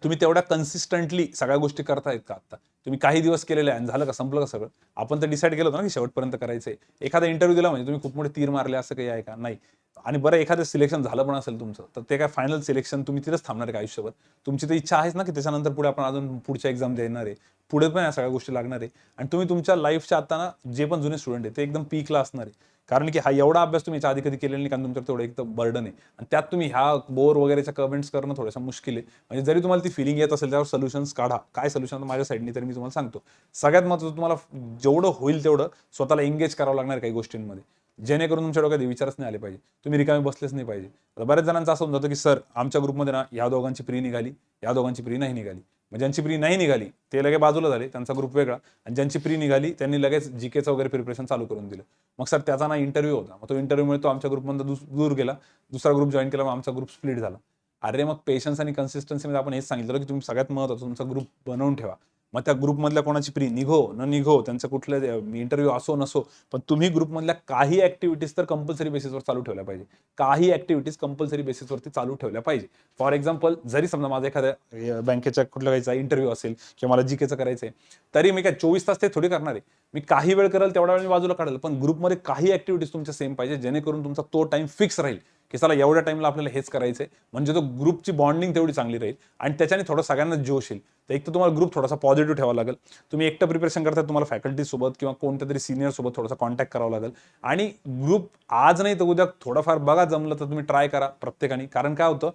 तुम्ही तेवढ्या कन्सिस्टंटली सगळ्या गोष्टी करतायत का आता? तुम्ही काही दिवस केलेले आहे आणि झालं का? संपलं का सगळं? आपण तर डिसाईड केलं होतं ना की शेवटपर्यंत करायचंय. एखादा इंटरव्ह्यू दिला म्हणजे तुम्ही खूप मोठे तीर मारले असं काही आहे का? नाही. आणि बरं एखादं सिलेक्शन झालं पण असेल तुमचं, तर ते काय फायनल सिलेक्शन तुम्ही तिथेच थांबणार आहे का आयुष्यभर? तुमची तर इच्छा आहेच ना की त्याच्यानंतर पुढे आपण अजून पुढच्या एक्झाम देणार आहे. पुढे पण या सगळ्या गोष्टी लागणार आहे आणि तुम्ही तुमच्या लाईफच्या आता ना जे पण जुने स्टुडंट आहे ते एकदम पीकला असणार आहे. कारण की हा एवढा अभ्यास तुम्ही याच्या आधी कधी केलेला नाही, कारण तुमच्यावर तेवढं एक तर बर्डन आहे आणि त्यात तुम्ही ह्या बोर वगैरेच्या कमेंट्स करणं थोडंसं मुश्किल आहे. म्हणजे जरी तुम्हाला ती फिलिंग येत असेल त्यावर सोल्युशन्स काढा. काय सोल्युशन माझ्या साईडनी तरी मी तुम्हाला सांगतो. सगळ्यात महत्त्वाचं तुम्हाला जेवढं होईल तेवढं स्वतःला एंगेज करावं लागणार आहे काही गोष्टींमध्ये. जेणेकरून तुमच्या डोक्यात विचारच नाही आले पाहिजे. तुम्ही रिकामे बसलेच नाही पाहिजे. आता बऱ्याच जणांचं असं होऊन जातं, की सर आमच्या ग्रुपमध्ये ना ह्या दोघांची प्री निघाली, या दोघांची प्री नाही निघाली. मग ज्यांची प्री नाही निघाली ते लगेच बाजूला झाले, त्यांचा ग्रुप वेगळा आणि ज्यांची प्री निघाली त्यांनी लगेच जीकेचं वगैरे प्रिपरेशन चालू करून दिलं. मग सर त्याचा ना इंटरव्ह्यू होता. मग तो इंटरव्ह्यूमुळे तो आमच्या ग्रुपमधून दूर गेला. दुसरा ग्रुप जॉइन केला, मग आमचा ग्रुप स्प्लिट झाला. अरे मग पेशन्स आणि कन्सिस्टन्सीमध्ये आपण हेच सांगितलं, की तुम्ही सगळ्यात महत्त्वाचं तुमचा ग्रुप बनवून ठेवा. मग त्या ग्रुपमधल्या कोणाची प्री निघो न निघो, त्यांचं कुठलं इंटरव्ह्यू असो नसो, पण तुम्ही ग्रुपमधल्या काही ऍक्टिव्हिटीज तर कंपल्सरी बेसिसवर चालू ठेवल्या पाहिजे. काही ऍक्टिव्हिटीज कंपल्सरी बेसिसवरती चालू ठेवल्या पाहिजे. फॉर एक्झाम्पल, जरी समजा माझा एखाद्या बँकेच्या कुठल्या काही इंटरव्ह्यू असेल किंवा मला जीकेचं करायचंय, तरी मी काय 24 तास ते थोडी करणार आहे. मी काही वेळ करेल तेवढा वेळ मी बाजूला काढेल, पण ग्रुपमध्ये काही ऍक्टिव्हिटीज तुमच्या सेम पाहिजे, जेणेकरून तुमचा तो टाइम फिक्स राहील की चला एवढ्या टाइमला आपल्याला हेच करायचंय. म्हणजे तो ग्रुपची बॉन्डिंग तेवढी चांगली राहील आणि त्याच्याने थोडं सगळ्यांना जोश येईल. तर एक तर तुम्हाला ग्रुप थोडासा पॉझिटिव्ह ठेवावा लागेल. तुम्ही एकटं प्रिपरेशन करताय, तुम्हाला फॅकल्टी सोबत किंवा कोणत्या तरी सिनियर सोबत थोडासा कॉन्टॅक्ट करावा लागेल आणि ग्रुप आज नाही तर उद्या थोडंफार बघा, जमलं तर तुम्ही ट्राय करा प्रत्येकाने. कारण काय होतं,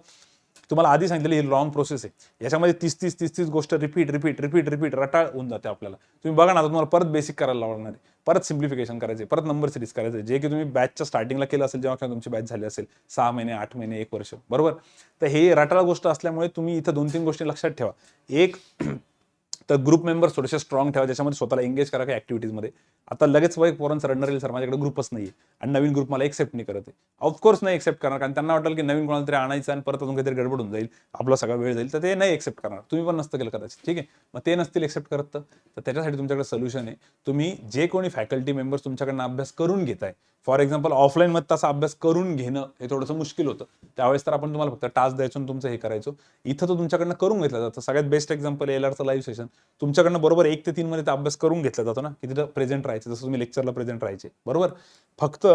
तुम्हाला आधी सांगितलेली ही लॉंग प्रोसेस आहे. याच्यामध्ये 30 गोष्ट रिपीट रटाळ होऊन जाते आपल्याला. तुम्ही बघा ना, आता तुम्हाला परत बेसिक करायला लागणार आहे, परत सिम्प्लिफिकेशन करायचे, परत नंबर सिरीज करायचे, जे की तुम्ही बॅचच्या स्टार्टिंगला केलं असेल जेव्हा केव्हा तुमची बॅच झाली असेल, 6 महिने, 8 महिने, 1 वर्ष, बरोबर. तर हे रटाळ गोष्ट असल्यामुळे तुम्ही इथं 2-3 गोष्टी लक्षात ठेवा. एक तर ग्रुप मेंबर्स थोडेसे स्ट्रॉंग ठेवा, ज्याच्यामध्ये स्वतःला एंगेज करा काही ऍक्टिव्हिटीजमध्ये. आता लगेच वय पोरांचं रडणार येईल, सर माझ्याकडे ग्रुपच नाहीये आणि नवीन ग्रुप मला एक्सेप्ट नाही करत आहे. ऑफकोर्स नाही एक्सेप्ट करणार, कारण त्यांना वाटेल की नवीन कोणाला तरी आणायचं आणि परत अजून काहीतरी गडबड होऊन जाईल, आपला सगळा वेळ जाईल, तर ते नाही एक्सेप्ट करणार. तुम्ही पण नसतं केलं कदाचित, ठीक आहे. मग ते नसतील एक्सेप्ट करत, तर त्याच्यासाठी तुमच्याकडे सोल्युशन आहे. तुम्ही जे कोणी फॅकल्टी मेंबर्स तुमच्याकडनं अभ्यास करून घेताय, फॉर एक्झाम्पल ऑफलाईनमध्ये तसा अभ्यास करून घेणं हे थोडंसं मुश्किल होतं. त्यावेळेस तर आपण तुम्हाला फक्त टास्क द्यायचो आणि तुमचं हे करायचो. इथं तो तुमच्याकडनं करून घेतलं जातं. सगळ्यात बेस्ट एक्झाम्पल एलआरचं लाईव्ह सेशन. तुमच्याकडनं बरोबर 1 ते 3 मध्ये ते अभ्यास करून घेतला जातो ना, की तिथं प्रेझेंट राहायचं, जसं तुम्ही लेक्चरला प्रेझेंट राहायचे, बरोबर. फक्त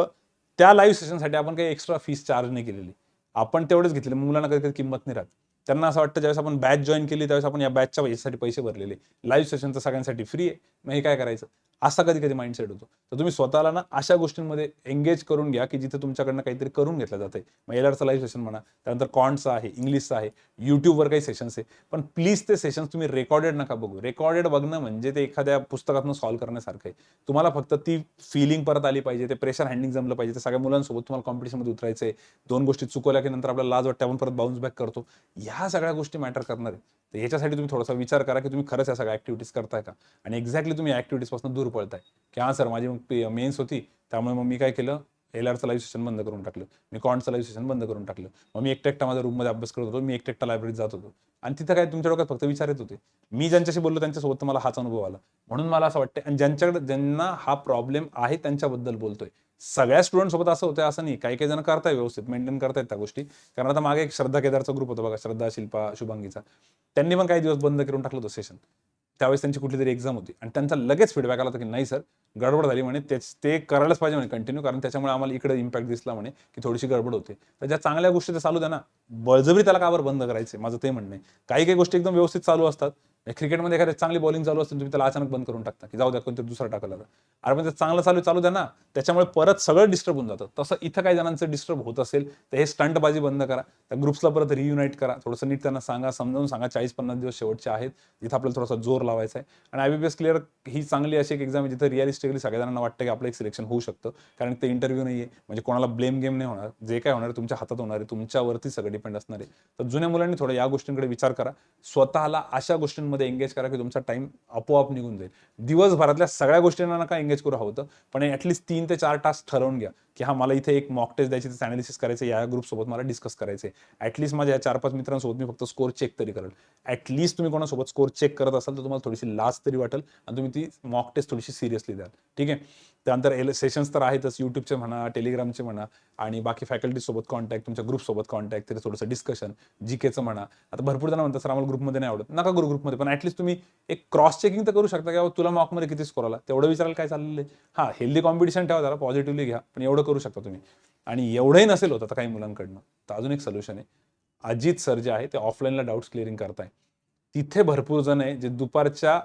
त्या लाईव्ह सेशनसाठी आपण काही एक्स्ट्रा फीस चार्ज नाही केलेली, आपण तेवढेच घेतलेले. मुलांना कधी कधी किंमत नाही राहत. त्यांना असं वाटतं ज्यावेळेस आपण बॅच जॉईन केली त्यावेळेस आपण या बॅचच्या पैशासाठी पैसे भरलेले, लाईव्ह सेशन तर सगळ्यांसाठी फ्री आहे, मग हे काय करायचं, असा कधी कधी माइंडसेट होतो. तर तुम्ही स्वतःला ना अशा गोष्टींमध्ये एंगेज करून घ्या की जिथे तुमच्याकडनं काहीतरी करून घेतलं जातंय. मग एलआरचं लाईव्ह सेशन म्हणा, त्यानंतर कॉन्टचं आहे, इंग्लिशचं आहे, युट्यूबवर काही सेशन्स आहे. पण प्लीज ते सेशन्स तुम्ही रेकॉर्डेड नका बघू. रेकॉर्डेड बघणं म्हणजे ते एखाद्या पुस्तकातून सॉल्व्ह करण्यासारखं आहे. तुम्हाला फक्त ती फिलिंग परत आली पाहिजे, ते प्रेशर हँडलिंग जमलं पाहिजे, ते सगळ्या मुलांसोबत तुम्हाला कॉम्पिटिशनमध्ये उतरायचं आहे. 2 गोष्टी चुकवल्या की नंतर आपल्याला लाज वाटते, आपण परत बाउन्स बॅक करतो. ह्या सगळ्या गोष्टी मॅटर करणार आहे. तर ह्याच्यासाठी तुम्ही थोडासा विचार करा की तुम्ही खरंच या सगळ्या ऍक्टिव्हिटीज करताय का, आणि एक्झॅक्टली तुम्ही ऍक्टिव्हिटीजपासून दूर पळताय की हां सर माझी मग मेन्स होती, त्यामुळे मग मी काय केलं, एलआरचं लाईव्ह सेशन बंद करून टाकलं, मी कॉन्टचं लाईव्ह सेशन बंद करून टाकलं, मग मी एकटा माझ्या रूममध्ये अभ्यास करत होतो, मी एकटा लायब्ररीत जात होतो. आणि तिथं काय तुमच्या डोक्यात फक्त विचार येत होते. मी ज्यांच्याशी बोललो त्यांच्यासोबत मला हाच अनुभव आला. म्हणून मला असं वाटतं, आणि ज्यांना हा प्रॉब्लेम आहे त्यांच्याबद्दल बोलतोय. सगळ्या स्टुडंट सोबत असं होतं असं नाही, काही काही जण करताय व्यवस्थित, मेंटेन करतायत त्या गोष्टी. कारण आता मागे एक श्रद्धा केदारचा ग्रुप होता बघा, श्रद्धा, शिल्पा, शुभांगीचा. त्यांनी पण काही दिवस बंद करून टाकलं होतं सेशन. त्यावेळेस त्यांची कुठली तरी एक्झाम होती आणि त्यांचा लगेच फीडबॅक आला होता की नाही सर, गडबड झाली म्हणे, ते करायलाच पाहिजे म्हणे कंटिन्यू, कारण त्याच्यामुळे आम्हाला इकडे इम्पॅक्ट दिसला म्हणे की थोडीशी गडबड होते. तर ज्या चांगल्या गोष्टी त्या चालू द्या ना, बळजबरी त्याला का बरं बंद करायचे, माझं ते म्हणणं आहे. काही काही गोष्टी एकदम व्यवस्थित चालू असतात. क्रिकेटमध्ये एखादी चांगली बॉलिंग चालू असते, तुम्ही त्याला अचानक बंद करून टाकता की जाऊ द्या कोणतरी दुसरा टाकला. अरे पण ते चांगलं चालू द्या ना, त्याच्यामुळे परत सगळं डिस्टर्ब होऊन जातं. तसं इथं काही जणांचं डिस्टर्ब होत असेल तर हे स्टंटबाजी बंद करा, त्या ग्रुप्सला परत रियुनाईट करा, थोडंसं नीट त्यांना सांगा, समजावून सांगा. 40-50 दिवस शेवटचे आहेत, जिथं आपल्याला थोडासा जोर लावायचा आहे. आणि आयबीपीएस क्लिअर ही चांगली अशी एक एक्झाम आहे जिथं रिअलिस्टिकली सगळ्या जणांना वाटतं की आपलं एक सिलेक्शन होऊ शकतं. कारण ते इंटरव्ह्यू नाहीये, म्हणजे कोणाला ब्लेम गेम नाही होणार. जे काय होणार आहे तुमच्या हातात होणार आहे, तुमच्यावरती सगळं डिपेंड असणार आहे. तर जुन्या मुलांनी थोडं या गोष्टींकडे विचार करा. स्वतःला अशा गोष्टींमध्ये मध्ये एंगेज करा की तुमचा टाइम आपोआप निघून जाईल. दिवसभरातल्या सगळ्या गोष्टींना नका एंगेज करू हवं, पण ऍटलीस्ट 3 ते 4 तास ठरवून घ्या की हा मला इथे एक मॉक टेस्ट द्यायची, त्याचं अनालिसिस करायचं, या ग्रुप सोबत मला डिस्कस करायचे. ऍटलीस्ट माझ्या 4-5 मित्रांसोबत मी फक्त स्कोर चेक तरी करेल. ऍटलीस्ट तुम्ही कोणासोबत स्कोर चेक करत असाल तर तुम्हाला थोडीशी लाज तरी वाटेल आणि तुम्ही ती मॉक टेस्ट थोडीशी सिरियसली द्याल. ठीक आहे. त्यानंतर सेशन्स तर आहेतच, युट्यूबचे म्हणा, टेलिग्रामचे म्हणा, आणि बाकी फॅकल्टी सोबत कॉन्टॅक्ट, तुमच्या ग्रुप सोबत कॉन्टॅक्ट, तिथे थोडंसं डिस्कशन, जीकेचं म्हणा. आता भरपूर जण म्हणतात सर आम्हाला ग्रुपमध्ये नाही आवडत, नका ग्रुपमध्ये, पण ऍटलीस्ट तुम्ही एक क्रॉस चेकिंग तर करू शकता की तुला मॉकमध्ये किती स्कोर आला, तेवढं विचारायला काय चाललेलं आहे. हा, हेल्दी कॉम्पिटिशन ठेवा, जरा पॉझिटिव्हली घ्या, पण एवढं करू शकता तुम्ही. आणि एवढंही नसेल होतं तर काही मुलांकडनं तर अजून एक सोल्युशन आहे. अजित सर जे आहे ते ऑफलाईनला डाऊट्स क्लिअरिंग करताय. तिथे भरपूर जण आहे जे दुपारच्या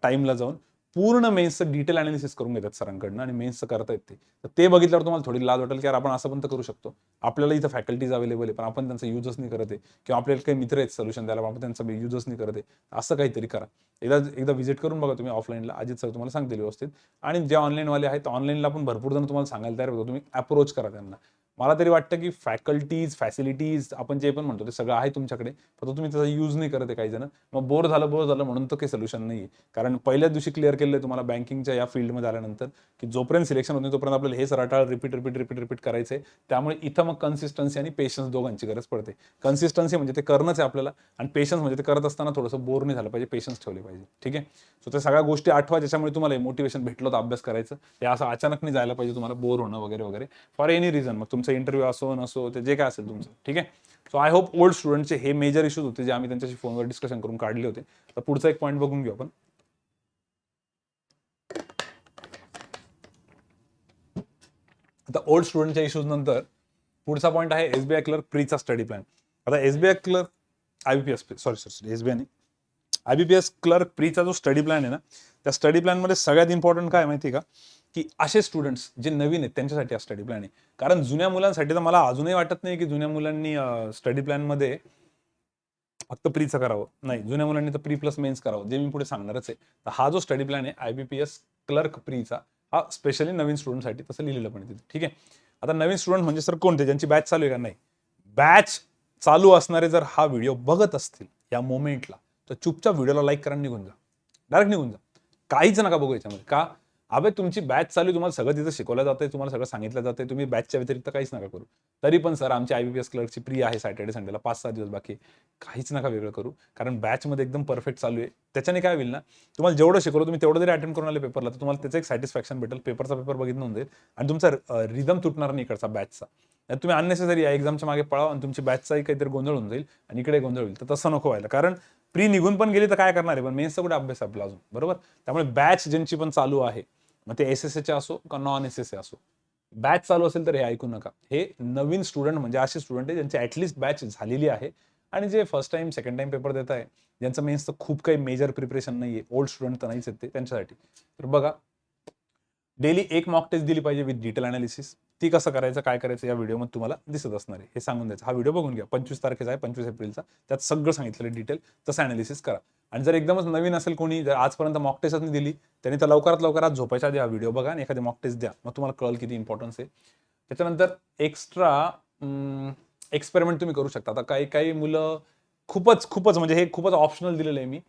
टाइमला जाऊन पूर्ण मेन्सचं डिटेल अनालिसिस करून घेतात सरांकडनं आणि मेन्सचं करतायत ते. तर ते बघितल्यावर तुम्हाला थोडी लाज वाटेल की यार आपण असं पण तर करू शकतो. आपल्याला इथं फॅकल्टीज अवेलेबल आहे पण आपण त्यांचा युजच नाही करत आहे, किंवा आपल्याला काही मित्र आहेत सोल्युशन द्यायला, आपण त्यांचा युजच नाही करत आहे. असं काहीतरी करा. एकदा व्हिजिट करून बघा तुम्ही ऑफलाईनला, अजित सर तुम्हाला सांगतील व्यवस्थित. आणि जे ऑनलाईनवाले आहेत ऑनलाईनला पण भरपूर जण तुम्हाला सांगायला तयार होतो, तुम्ही अप्रोच करा त्यांना. मला तरी वाटतं की फॅकल्टीज, फॅसिलिटीज, आपण जे पण म्हणतो ते सगळं आहे तुमच्याकडे, फक्त तुम्ही त्याचा यूज नाही करत आहे काही जण. मग बोर झालं म्हणून तर काही सोल्युशन नाही आहे. कारण पहिल्याच दिवशी क्लिअर केलेलं आहे तुम्हाला बँकिंगच्या या फील्डमध्ये आल्यानंतर की जोपर्यंत सिलेक्शन होत नाही तोपर्यंत आपल्याला हे रटाळ रिपीट करायचं आहे. त्यामुळे इथं मग कन्सिस्टन्सी आणि पेशन्स दोघांची गरज पडते. कन्सिस्टन्सी म्हणजे ते करणंच आहे आपल्याला, आणि पेशन्स म्हणजे ते करत असताना थोडंसं बोर नाही झालं पाहिजे, पेशन्स ठेवले पाहिजे. ठीक आहे. सो त्या सगळ्या गोष्टी आठवा ज्याच्यामुळे तुम्हाला मोटिवेशन भेटलं होतं अभ्यास करायचं. हे असं अचानक नाही जायला पाहिजे तुम्हाला, बोर होणं वगैरे वगैरे फॉर एनी रिझन. मग तुमचा इंटरव्ह्यू असो नसो, ते जे काय असेल तुमचं. ठीक आहे. सो आय होप ओल्ड स्टुडंटचे हे मेजर इश्यूज होते जे आम्ही त्यांच्याशी फोनवर डिस्कशन करून काढले होते. तर पुढचा एक पॉईंट बघून घेऊ आपण. आता ओल्ड स्टुडंटच्या इश्यूज नंतर पुढचा पॉईंट आहे एसबीआय क्लर्क प्रीचा स्टडी प्लॅन. आता SBI clerk IBPS sorry SBI नाही, आयबीपीएस क्लर्क प्रीचा जो स्टडी प्लॅन आहे ना, त्या स्टडी प्लॅनमध्ये सगळ्यात इम्पॉर्टंट काय माहिती का, की असे स्टुडंट्स जे नवीन आहेत त्यांच्यासाठी हा स्टडी प्लॅन आहे. कारण जुन्या मुलांसाठी तर मला अजूनही वाटत नाही की जुन्या मुलांनी स्टडी प्लॅनमध्ये फक्त प्रीचं करावं. नाही, जुन्या मुलांनी तर प्री प्लस मेन्स करावं, जे मी पुढे सांगणारच आहे. तर हा जो स्टडी प्लॅन आहे आयबीपीएस क्लर्क प्रीचा, हा स्पेशली नवीन स्टुडंटसाठी तसं लिहिलेलं पण तिथे. ठीक आहे. आता नवीन स्टुडंट म्हणजे सर कोणते, ज्यांची बॅच चालू आहे का? नाही, बॅच चालू असणारे जर हा व्हिडिओ बघत असतील या मोमेंटला, तर चुपचाप व्हिडिओला लाईक करा, निघून जा, डायरेक्ट निघून जा, काहीच नका बघू याच्यामध्ये. का? अबे तुमची बॅच चालू, तुम्हाला सगळं तिथं शिकवलं जातंय, तुम्हाला सगळं सांगितलं जातंय, तुम्ही बॅचच्या व्यतिरिक्त काहीच नका करू. तरी पण सर आमची आयबीपीएस क्लर्कची प्री आहे सॅटर्डे संडेला 5-6 दिवस बाकी, काहीच नका वेगळं करू, कारण बॅचमध्ये एकदम परफेक्ट चालू आहे. त्याच्याने काय होईल ना, तुम्हाला जेवढं शिकवलं तुम्ही तेवढं जरी अटेंड करून आले पेपरला, तर तुम्हाला त्याचं एक सॅटिस्फॅक्शन भेटेल, पेपरचा पेपर बघितलं होऊन जाईल, आणि तुमचा रिदम तुटणार नाही इकडचा बॅचचा. तुम्ही अननेसेसरी या एक्झामच्या मागे पळाव आणि तुमची बॅचचाही काहीतरी गोंधळ होऊन जाईल आणि इकडे गोंधळ होईल. तर तसं नको व्हायला, कारण प्री निघून पण गेली तर काय करणार आहे, पण मेन्सचा कुठे अभ्यास आपला अजून, बरोबर. त्यामुळे बॅच ज्यांची पण चालू आहे, मग ते एसएसएचे असो का नॉन एसएसए असो, बॅच चालू असेल तर हे ऐकू नका. हे नवीन स्टुडंट म्हणजे असे स्टुडंट आहे ज्यांची ऍटलीस्ट बॅच झालेली आहे आणि जे first time second time paper देत आहे, ज्यांचं मेन्सचं खूप काही मेजर प्रिपरेशन नाहीये, ओल्ड स्टुडंट तर नाहीच आहेत ते, त्यांच्यासाठी. तर बघा, डेली एक मॉक टेस्ट दिली पाहिजे विथ डिटेल अनालिसिस. ती कसं करायचं, काय करायचं या व्हिडिओमध्ये तुम्हाला दिसत असणार आहे, हे सांगून द्यायचं. हा व्हिडिओ बघून घ्या, 25 तारखेचा आहे, 25 एप्रिलचा. त्यात सगळं सांगितलेलं डिटेल, तसं अनालिसिस करा. आणि जर एकदमच नवीन असेल कोणी, जर आजपर्यंत मॉक टेस्टच नाही दिली, त्यांनी तर लवकरात लवकर आज झोपायच्या आधी हा व्हिडिओ बघा आणि एखादी मॉक टेस्ट द्या, मग तुम्हाला कळेल किती इम्पॉर्टन्स आहे. त्याच्यानंतर एक्स्ट्रा एक्सपेरिमेंट तुम्ही करू शकता. आता काही काही मुलं खूपच म्हणजे हे खूपच ऑप्शनल दिलेलं आहे मी,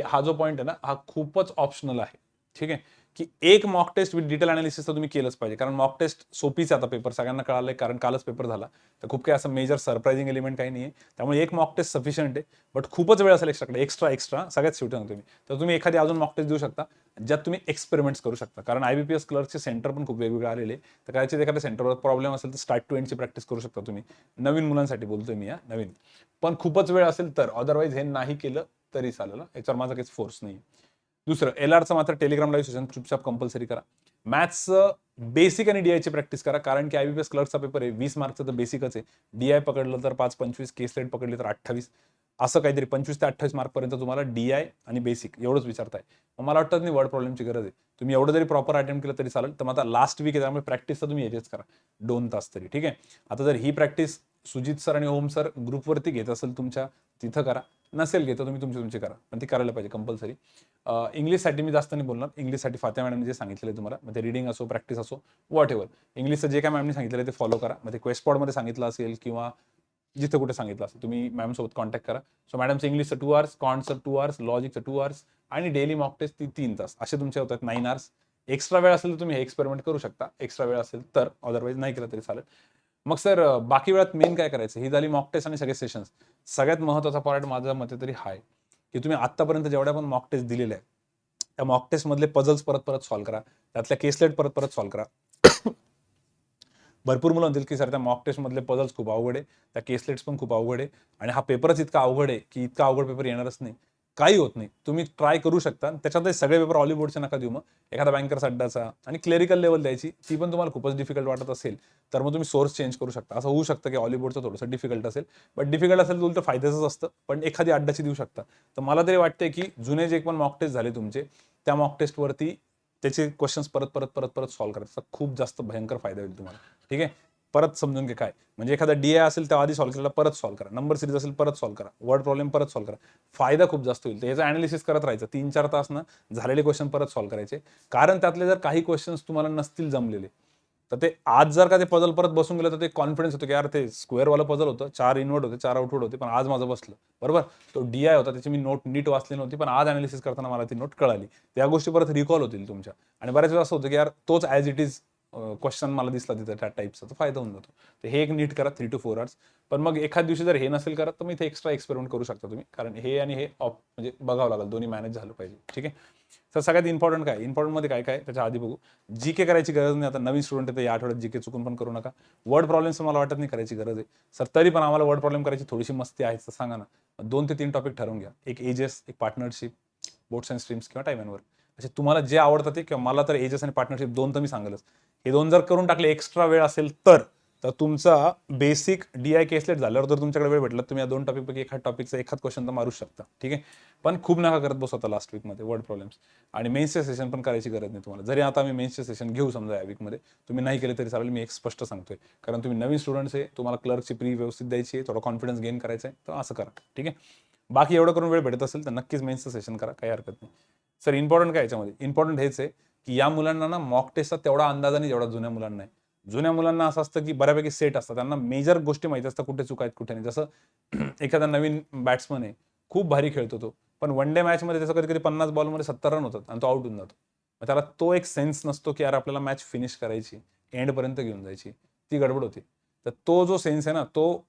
हा जो पॉईंट आहे ना, हा खूपच ऑप्शनल आहे. ठीक आहे. की एक mock test with detail analysis तर तुम्ही केलंच पाहिजे, कारण मॉक टेस्ट सोपीच आहे. आता पेपर सगळ्यांना कळालंय, कारण कालच पेपर झाला, तर खूप काही असं मेजर सरप्राइझिंग एलिमेंट काही नाही आहे. त्यामुळे एक मॉक टेस्ट सफिशियंट आहे. बट खूपच वेळ असेल एक्स्ट्रा सगळ्यात शेवटी तुम्ही, तर तुम्ही एखादी अजून मॉक टेस्ट देऊ शकता ज्यात तुम्ही एक्सपेरिमेंट्स करू शकता. कारण आयबीपीएस क्लर्कचे सेंटर पण खूप वेगवेगळे आलेले, तर कदाचित एखाद्या सेंटरवर प्रॉब्लेम असेल तर स्टार्ट टू एंडची प्रॅक्टिस करू शकता तुम्ही. नवीन मुलांसाठी बोलतोय मी, या नवीन. पण खूपच वेळ असेल तर, अदरवाईज हे नाही केलं तरी चालेल, याच्यावर माझा काहीच फोर्स नाही. दुसरं, एलआरचं मात्र टेलिग्राम लाईव्ह सेशन चुपचाप कंपल्सरी करा. मॅथ्सचं बेसिक आणि डीआयची प्रॅक्टिस करा, कारण की आयबीपीएस क्लर्कचा पेपर आहे, 20 मार्कचं तर बेसिकच आहे. डीआय पकडलं तर 5-25, केस स्लेट पकडली तर 28, असं काहीतरी 25 ते 28 मार्कपर्यंत तुम्हाला डीआय आणि बेसिक एवढंच विचारताय. मग मला वाटतं नाही वर्ड प्रॉब्लेमची गरज आहे. तुम्ही एवढं जरी प्रॉपर अटेम्प्ट केलं तरी चालेल. तर मग आता लास्ट वीक आहे, त्यामुळे प्रॅक्टिस तर तुम्ही याचीच करा 2 तास तरी. ठीक आहे. आता जर ही प्रॅक्टिस सुजित सर आणि ओम सर ग्रुपवरती घेत असेल तुमच्या, तिथं करा. नसेल घेत तुम्ही तुमची करा, पण ती करायला पाहिजे कंपल्सरी. इंग्लिशसाठी मी जास्त नाही बोलणार. इंग्लिशसाठी फात्या मॅडमने जे सांगितलेलं आहे तुम्हाला, मग ते रिडिंग असो, प्रॅक्टिस असो, व्हॉट एव्हर, इंग्लिशचं जे काय मॅमने सांगितलेलं आहे ते फॉलो करा. मग ते क्वेस्ट पॉडमध्ये सांगितलं असेल किंवा जिथे कुठे सांगितलं असेल तुम्ही मॅम सोबत कॉन्टॅक्ट करा. सो मॅडमचं इंग्लिशचं 2 आवर्स, कॉन्टचं 2 आवर्स, लॉजिकचं 2 आवर्स आणि डेली मॉक टेस्ट 3 तास असे तुमचे होतात 9 आवर्स. एक्स्ट्रा वेळ असेल तर तुम्ही हे एक्सपेरिमेंट करू शकता, एक्स्ट्रा वेळ असेल तर, अदरवाईज नाही केलं तरी चालेल. मग सर बाकी वेळात मेन काय करायचं? ही झाली मॉक टेस्ट आणि सगळे सेशन्स. सगळ्यात महत्त्वाचा पार्ट माझ्या मते तरी हा आहे, की तुम्ही आत्तापर्यंत जेवढ्या पण मॉक टेस्ट दिलेल्या आहेत, त्या मॉक टेस्टमधले पझल्स परत परत सॉल्व्ह करा, त्यातल्या केसलेट परत परत सॉल्व्ह करा. भरपूर मुलं म्हणतील की सर त्या मॉक टेस्टमधले पझल्स खूप अवघड आहे, त्या केसलेट्स पण खूप अवघड आहे आणि हा पेपरच इतका अवघड आहे की इतका अवघड पेपर येणारच नाही. काही होत नाही, तुम्ही ट्राय करू शकता. त्याच्यातले सगळे पेपर ऑलिव्हरचे नका देऊ. मग एखादा बँकर्स अड्डाचा आणि क्लेरिकल लेवल द्यायची, ती पण तुम्हाला खूपच डिफिकल्ट वाटत असेल तर मग तुम्ही सोर्स चेंज करू शकता. असं होऊ शकतं की ऑलिव्हरचं थोडंसं डिफिकल्ट असेल, बट डिफिकल्ट असेल तर फायद्याचंच असतं, पण एखादी अड्डाची देऊ शकता. तर मला तरी वाटतंय की जुने जे पण मॉक टेस्ट झाले तुमचे, त्या मॉक टेस्टवरती त्याचे क्वेश्चन्स परत परत परत परत सॉल्व्ह करायचा खूप जास्त भयंकर फायदा होईल तुम्हाला. ठीक आहे, परत समजून घे काय म्हणजे एखादा DI असेल तेव्हा आधी सॉल्व्ह केलेला परत सॉल्व्ह करा, नंबर सिरीज असेल परत सॉल्व्ह करा, वर्ड प्रॉब्लेम परत सॉल्व्ह करा. फायदा खूप जास्त होईल. याचं अनालिसिस करत राहायचं 3-4 तास ना, झालेले क्वेश्चन परत सॉल्व्ह करायचे. कारण त्यातले जर काही क्वेश्चन्स तुम्हाला नसतील जमलेले तर ते आज जर का ते पझल परत बसून गेलं तर ते कॉन्फिडन्स होतो की यार ते स्क्वेअरवालं पझल होतं, 4 इनवर्ट होते, 4 आउटवर्ड होते, पण आज माझं बसलं. बरोबर, तो DI होता, त्याची मी नोट नीट वाचली नव्हती, पण आज अनालिसिस करताना मला ती नोट कळाली. त्या गोष्टी परत रिकॉल होतील तुमच्या. आणि बऱ्याच वेळा असं होतं की यार तोच ॲज इट इज क्वेश्चन मला दिसला तिथं त्या टाईपचा, तर फायदा होऊन जातो. तर हे एक नीट करा 3 to 4 आवर्स. पण मग एखाद दिवशी जर हे नसेल करत तर मग इथे एक्स्ट्रा एक्सपेरिमेंट करू शकता तुम्ही, कारण हे आणि हे म्हणजे बघावं लागेल, दोन्ही मॅनेज झालं पाहिजे. ठीक आहे. तर सगळ्यात इम्पॉर्टंट काय, इम्पॉर्टंटमध्ये काय काय त्याच्या आधी बघू. जीके करायची गरज नाही. आता नवीन स्टुडंट आहे तर या आठवड्यात जीके चुकून पण करू नका. वर्ड प्रॉब्लेम्स मला वाटत नाही करायची गरज आहे. सर तरी पण आम्हाला वर्ड प्रॉब्लेम करायची थोडीशी मस्ती आहे तर सांगा ना. 2 ते 3 टॉपिक ठरवून घ्या. एक एजेस, एक पार्टनरशिप, बोट्स अँड स्ट्रीम्स किंवा टाइम अँड वर्क. असे तुम्हाला जे आवडतं ते, किंवा मला तर एजेस आणि पार्टनरशिप 2 तर मी सांगेलच. हे 2 जर करून टाकले एक्स्ट्रा वेळ असेल तर तुमचा बेसिक DI केसलेट झाल्यावर जर तुमच्याकडे वेळ भेटला तुम्ही या 2 टॉपिकपैकी एखाद टॉपिकचा एखाद क्वेश्चन तर मारू शकता. ठीक आहे, पण खूप नका करत बसू आता लास्ट वीकमध्ये वर्ड प्रॉब्लेम्स. आणि मेन्सचे सेशन पण करायची गरज नाही तुम्हाला. जरी आता आम्ही मेन्सचे सेशन घेऊ समजा या वीकमध्ये, तुम्ही नाही केले तरी चालेल. मी एक स्पष्ट सांगतोय, कारण तुम्ही नवीन स्टुडंट्स आहे, तुम्हाला क्लर्कची प्री व्यवस्थित द्यायची आहे, थोडा कॉन्फिडन्स गेन करायचा आहे, तर असं करा. ठीक आहे, बाकी एवढं करून वेळ भेटत असेल तर नक्कीच मेन्सचं सेशन करा, काही हरकत नाही. सर इम्पॉर्टंट काय याच्यामध्ये? इम्पॉर्टंट हेच आहे की या मुलांना ना मॉक टेस्टचा तेवढा अंदाजा नाही जेवढा जुन्या मुलांना आहे. जुन्या मुलांना असं असतं की बऱ्यापैकी सेट असतं, त्यांना मेजर गोष्टी माहिती असतात, कुठे चुका आहेत कुठे नाही. जसं एखादा नवीन बॅट्समन आहे, खूप भारी खेळतो तो, पण वन डे मॅचमध्ये त्याचं कधी कधी 50 बॉलमध्ये 70 रन होतात आणि तो आउट होऊन जातो. मग त्याला तो एक सेन्स नसतो की यार आपल्याला मॅच फिनिश करायची, एंडपर्यंत घेऊन जायची, ती गडबड होती. तर तो जो सेन्स आहे ना, तो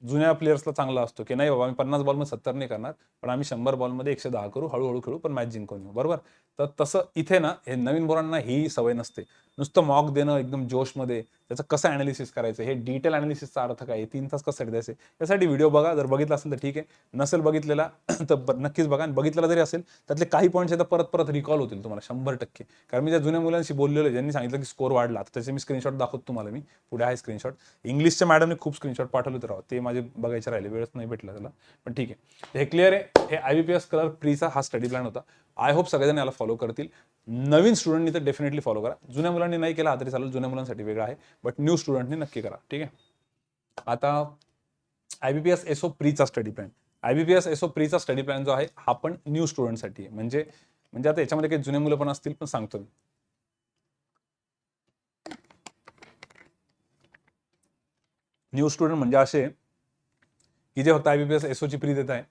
जुन्या प्लेयर्सला चांगला असतो की नाही बाबा आम्ही 50 बॉलमध्ये 70 नाही करणार, पण आम्ही 100 बॉलमध्ये 110 करू, हळूहळू खेळू, पण मॅच जिंकून येऊ. बरोबर, तर तसं इथे ना हे नवीन मुलांना ही सवय नसते. नुसतं मॉक देणं एकदम जोशमध्ये, त्याचं कसं अनालिसिस करायचं, हे डिटेल अनालिसिसचा अर्थ काय आहे, 3 तास कशासाठी द्यायचे, यासाठी व्हिडिओ बघा. जर बघितला असेल तर ठीक आहे, नसेल बघितलेला तर नक्कीच बघा. आणि बघितलेला जरी असेल त्यातले काही पॉईंट्स तर परत परत रिकॉल होतील तुम्हाला 100%. कारण मी त्या जुन्या मुलांशी बोललेलो आहे, ज्यांनी सांगितलं की स्कोर वाढला, तर त्याचे मी स्क्रीनशॉट दाखवतो तुम्हाला. मी पुढे आहे स्क्रीनशॉट. इंग्लिशच्या मॅडमने खूप स्क्रीनशॉट पाठवले तर राव, ते माझे बघायचे राहिले, वेळच नाही भेटला त्याला, पण ठीक आहे. हे क्लिअर आहे. हे IBPS क्लर्क प्रीचा हा स्टडी प्लॅन होता. आय होप सगळेजण याला फॉलो करतील. नवीन स्टुडंटनी तर डेफिनेटली फॉलो करा. जुन्या मुलांनी नाही केला तरी चालेल, जुन्या मुलांसाठी वेगळा आहे, बट न्यू स्टुडंटनी नक्की करा. ठीक आहे. आता IBPS SO प्रीचा स्टडी प्लॅन. IBPS SO प्रीचा स्टडी प्लॅन जो आहे हा पण न्यू स्टुडंटसाठी आहे. म्हणजे म्हणजे आता याच्यामध्ये काही जुने मुलं पण असतील, पण सांगतो मी. न्यू स्टुडंट म्हणजे असे की जे फक्त IBPS SOची प्री देत आहे,